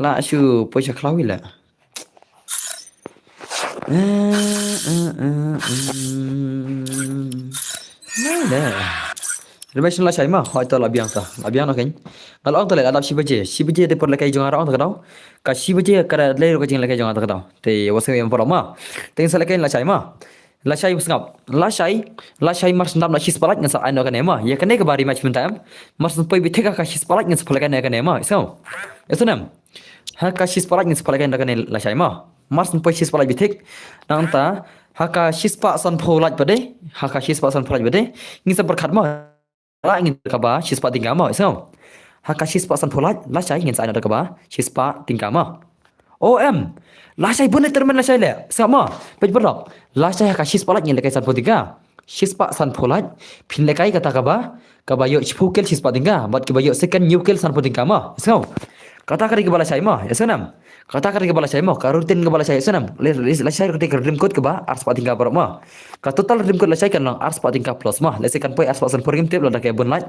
la shu pocha klawi le Mana? Rematch lah saya mah, hoitu labiang no kan. Kalau orang tu le adap si beje de por lekai jonga orang tu kadau. Ka si beje kada le ro kajing lekai jonga tu kadau. Te wasai yang pora mah. Te sa lekai la saya mah. La saya usngap. La saya mars ndam la sis palat ngasa ano kan ema. Ya kan ke bari match mentam. Mars poi biteka ka sis palat ngasa polakan kan ema. So. Esunam. Ha ka sis palat ngasa polakan kan la saya mah. Mars poi sis palat bitek. Nangta haka shispa san pholat bade haka shispa san pholat bade ngisa berkat ma la ingin kaba shispa tinggal ma so haka shispa san pholat la sai ingin sai na kaba shispa tinggal ma om la sai bune termen la sai le sama pej berok la sai haka shispa la ingin lekai san photiga shispa san pholat phin lekai kata kaba yo chpukel shispa tinggal bat kaba yo second new kel san photiga ma so kata kari ke bala sai ma ya sanam kata kari ke bala sai ma karutin ke bala sai sanam la sai ketika dream code ke ba ars patingka par ma ka total dream code la sai kan lang ars patingka plus ma la sai kan poi ars pasan por game tip la ke bon la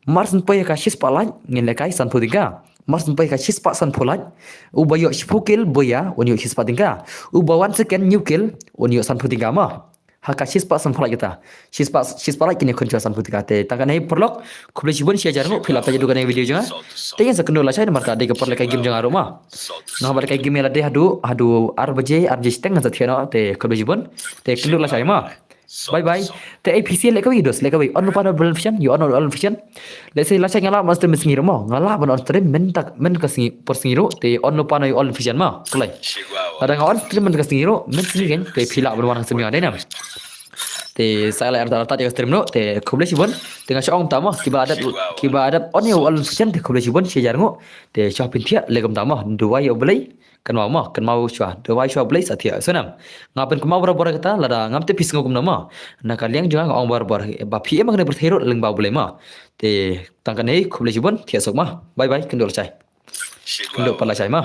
mars poi ka shis palai ngin le kai san putinga mars poi ka shis pa san pholai u bayo shpukil boya onyo shis patingka u bawan second new kill onyo san putinga ma haka shispa san pholai kita shispa lai kini kunjua san putinga te tangan hai perlok kuble jibun sia jarang phila pa judukan video janga te yang sekendo la sai marka de ke perle kai game janga roma nah bar kai game la de hadu RBJ steng za thiano te kuble jibun te kendo la sai ma bye bye te APC le ka videos le ka wi on lupa on vision you on vision le sai la sai ngala master mesingi roma ngala ban on stream men ka singi por singi te on lupa no on vision ma kulai ada ngawan stream men ka singi ro men singi kan te phila berwarna semia ada nam te saya la arta te stream no te kuble jibun dengan syong tama kiba ada on yo on vision te kuble jibun sia jarang te shopping thia le kam tama dua yo beli kan mau chua dua chua beli sathia sonam ngapen kemau bor kata lada ngamte pis ngom nama na kaliang juga ngong bor ba phi emang ne berthero leng ba bole ma te tangkan nei kuble jibun thia sok ma bye bye kendor chai kendor pala chai ma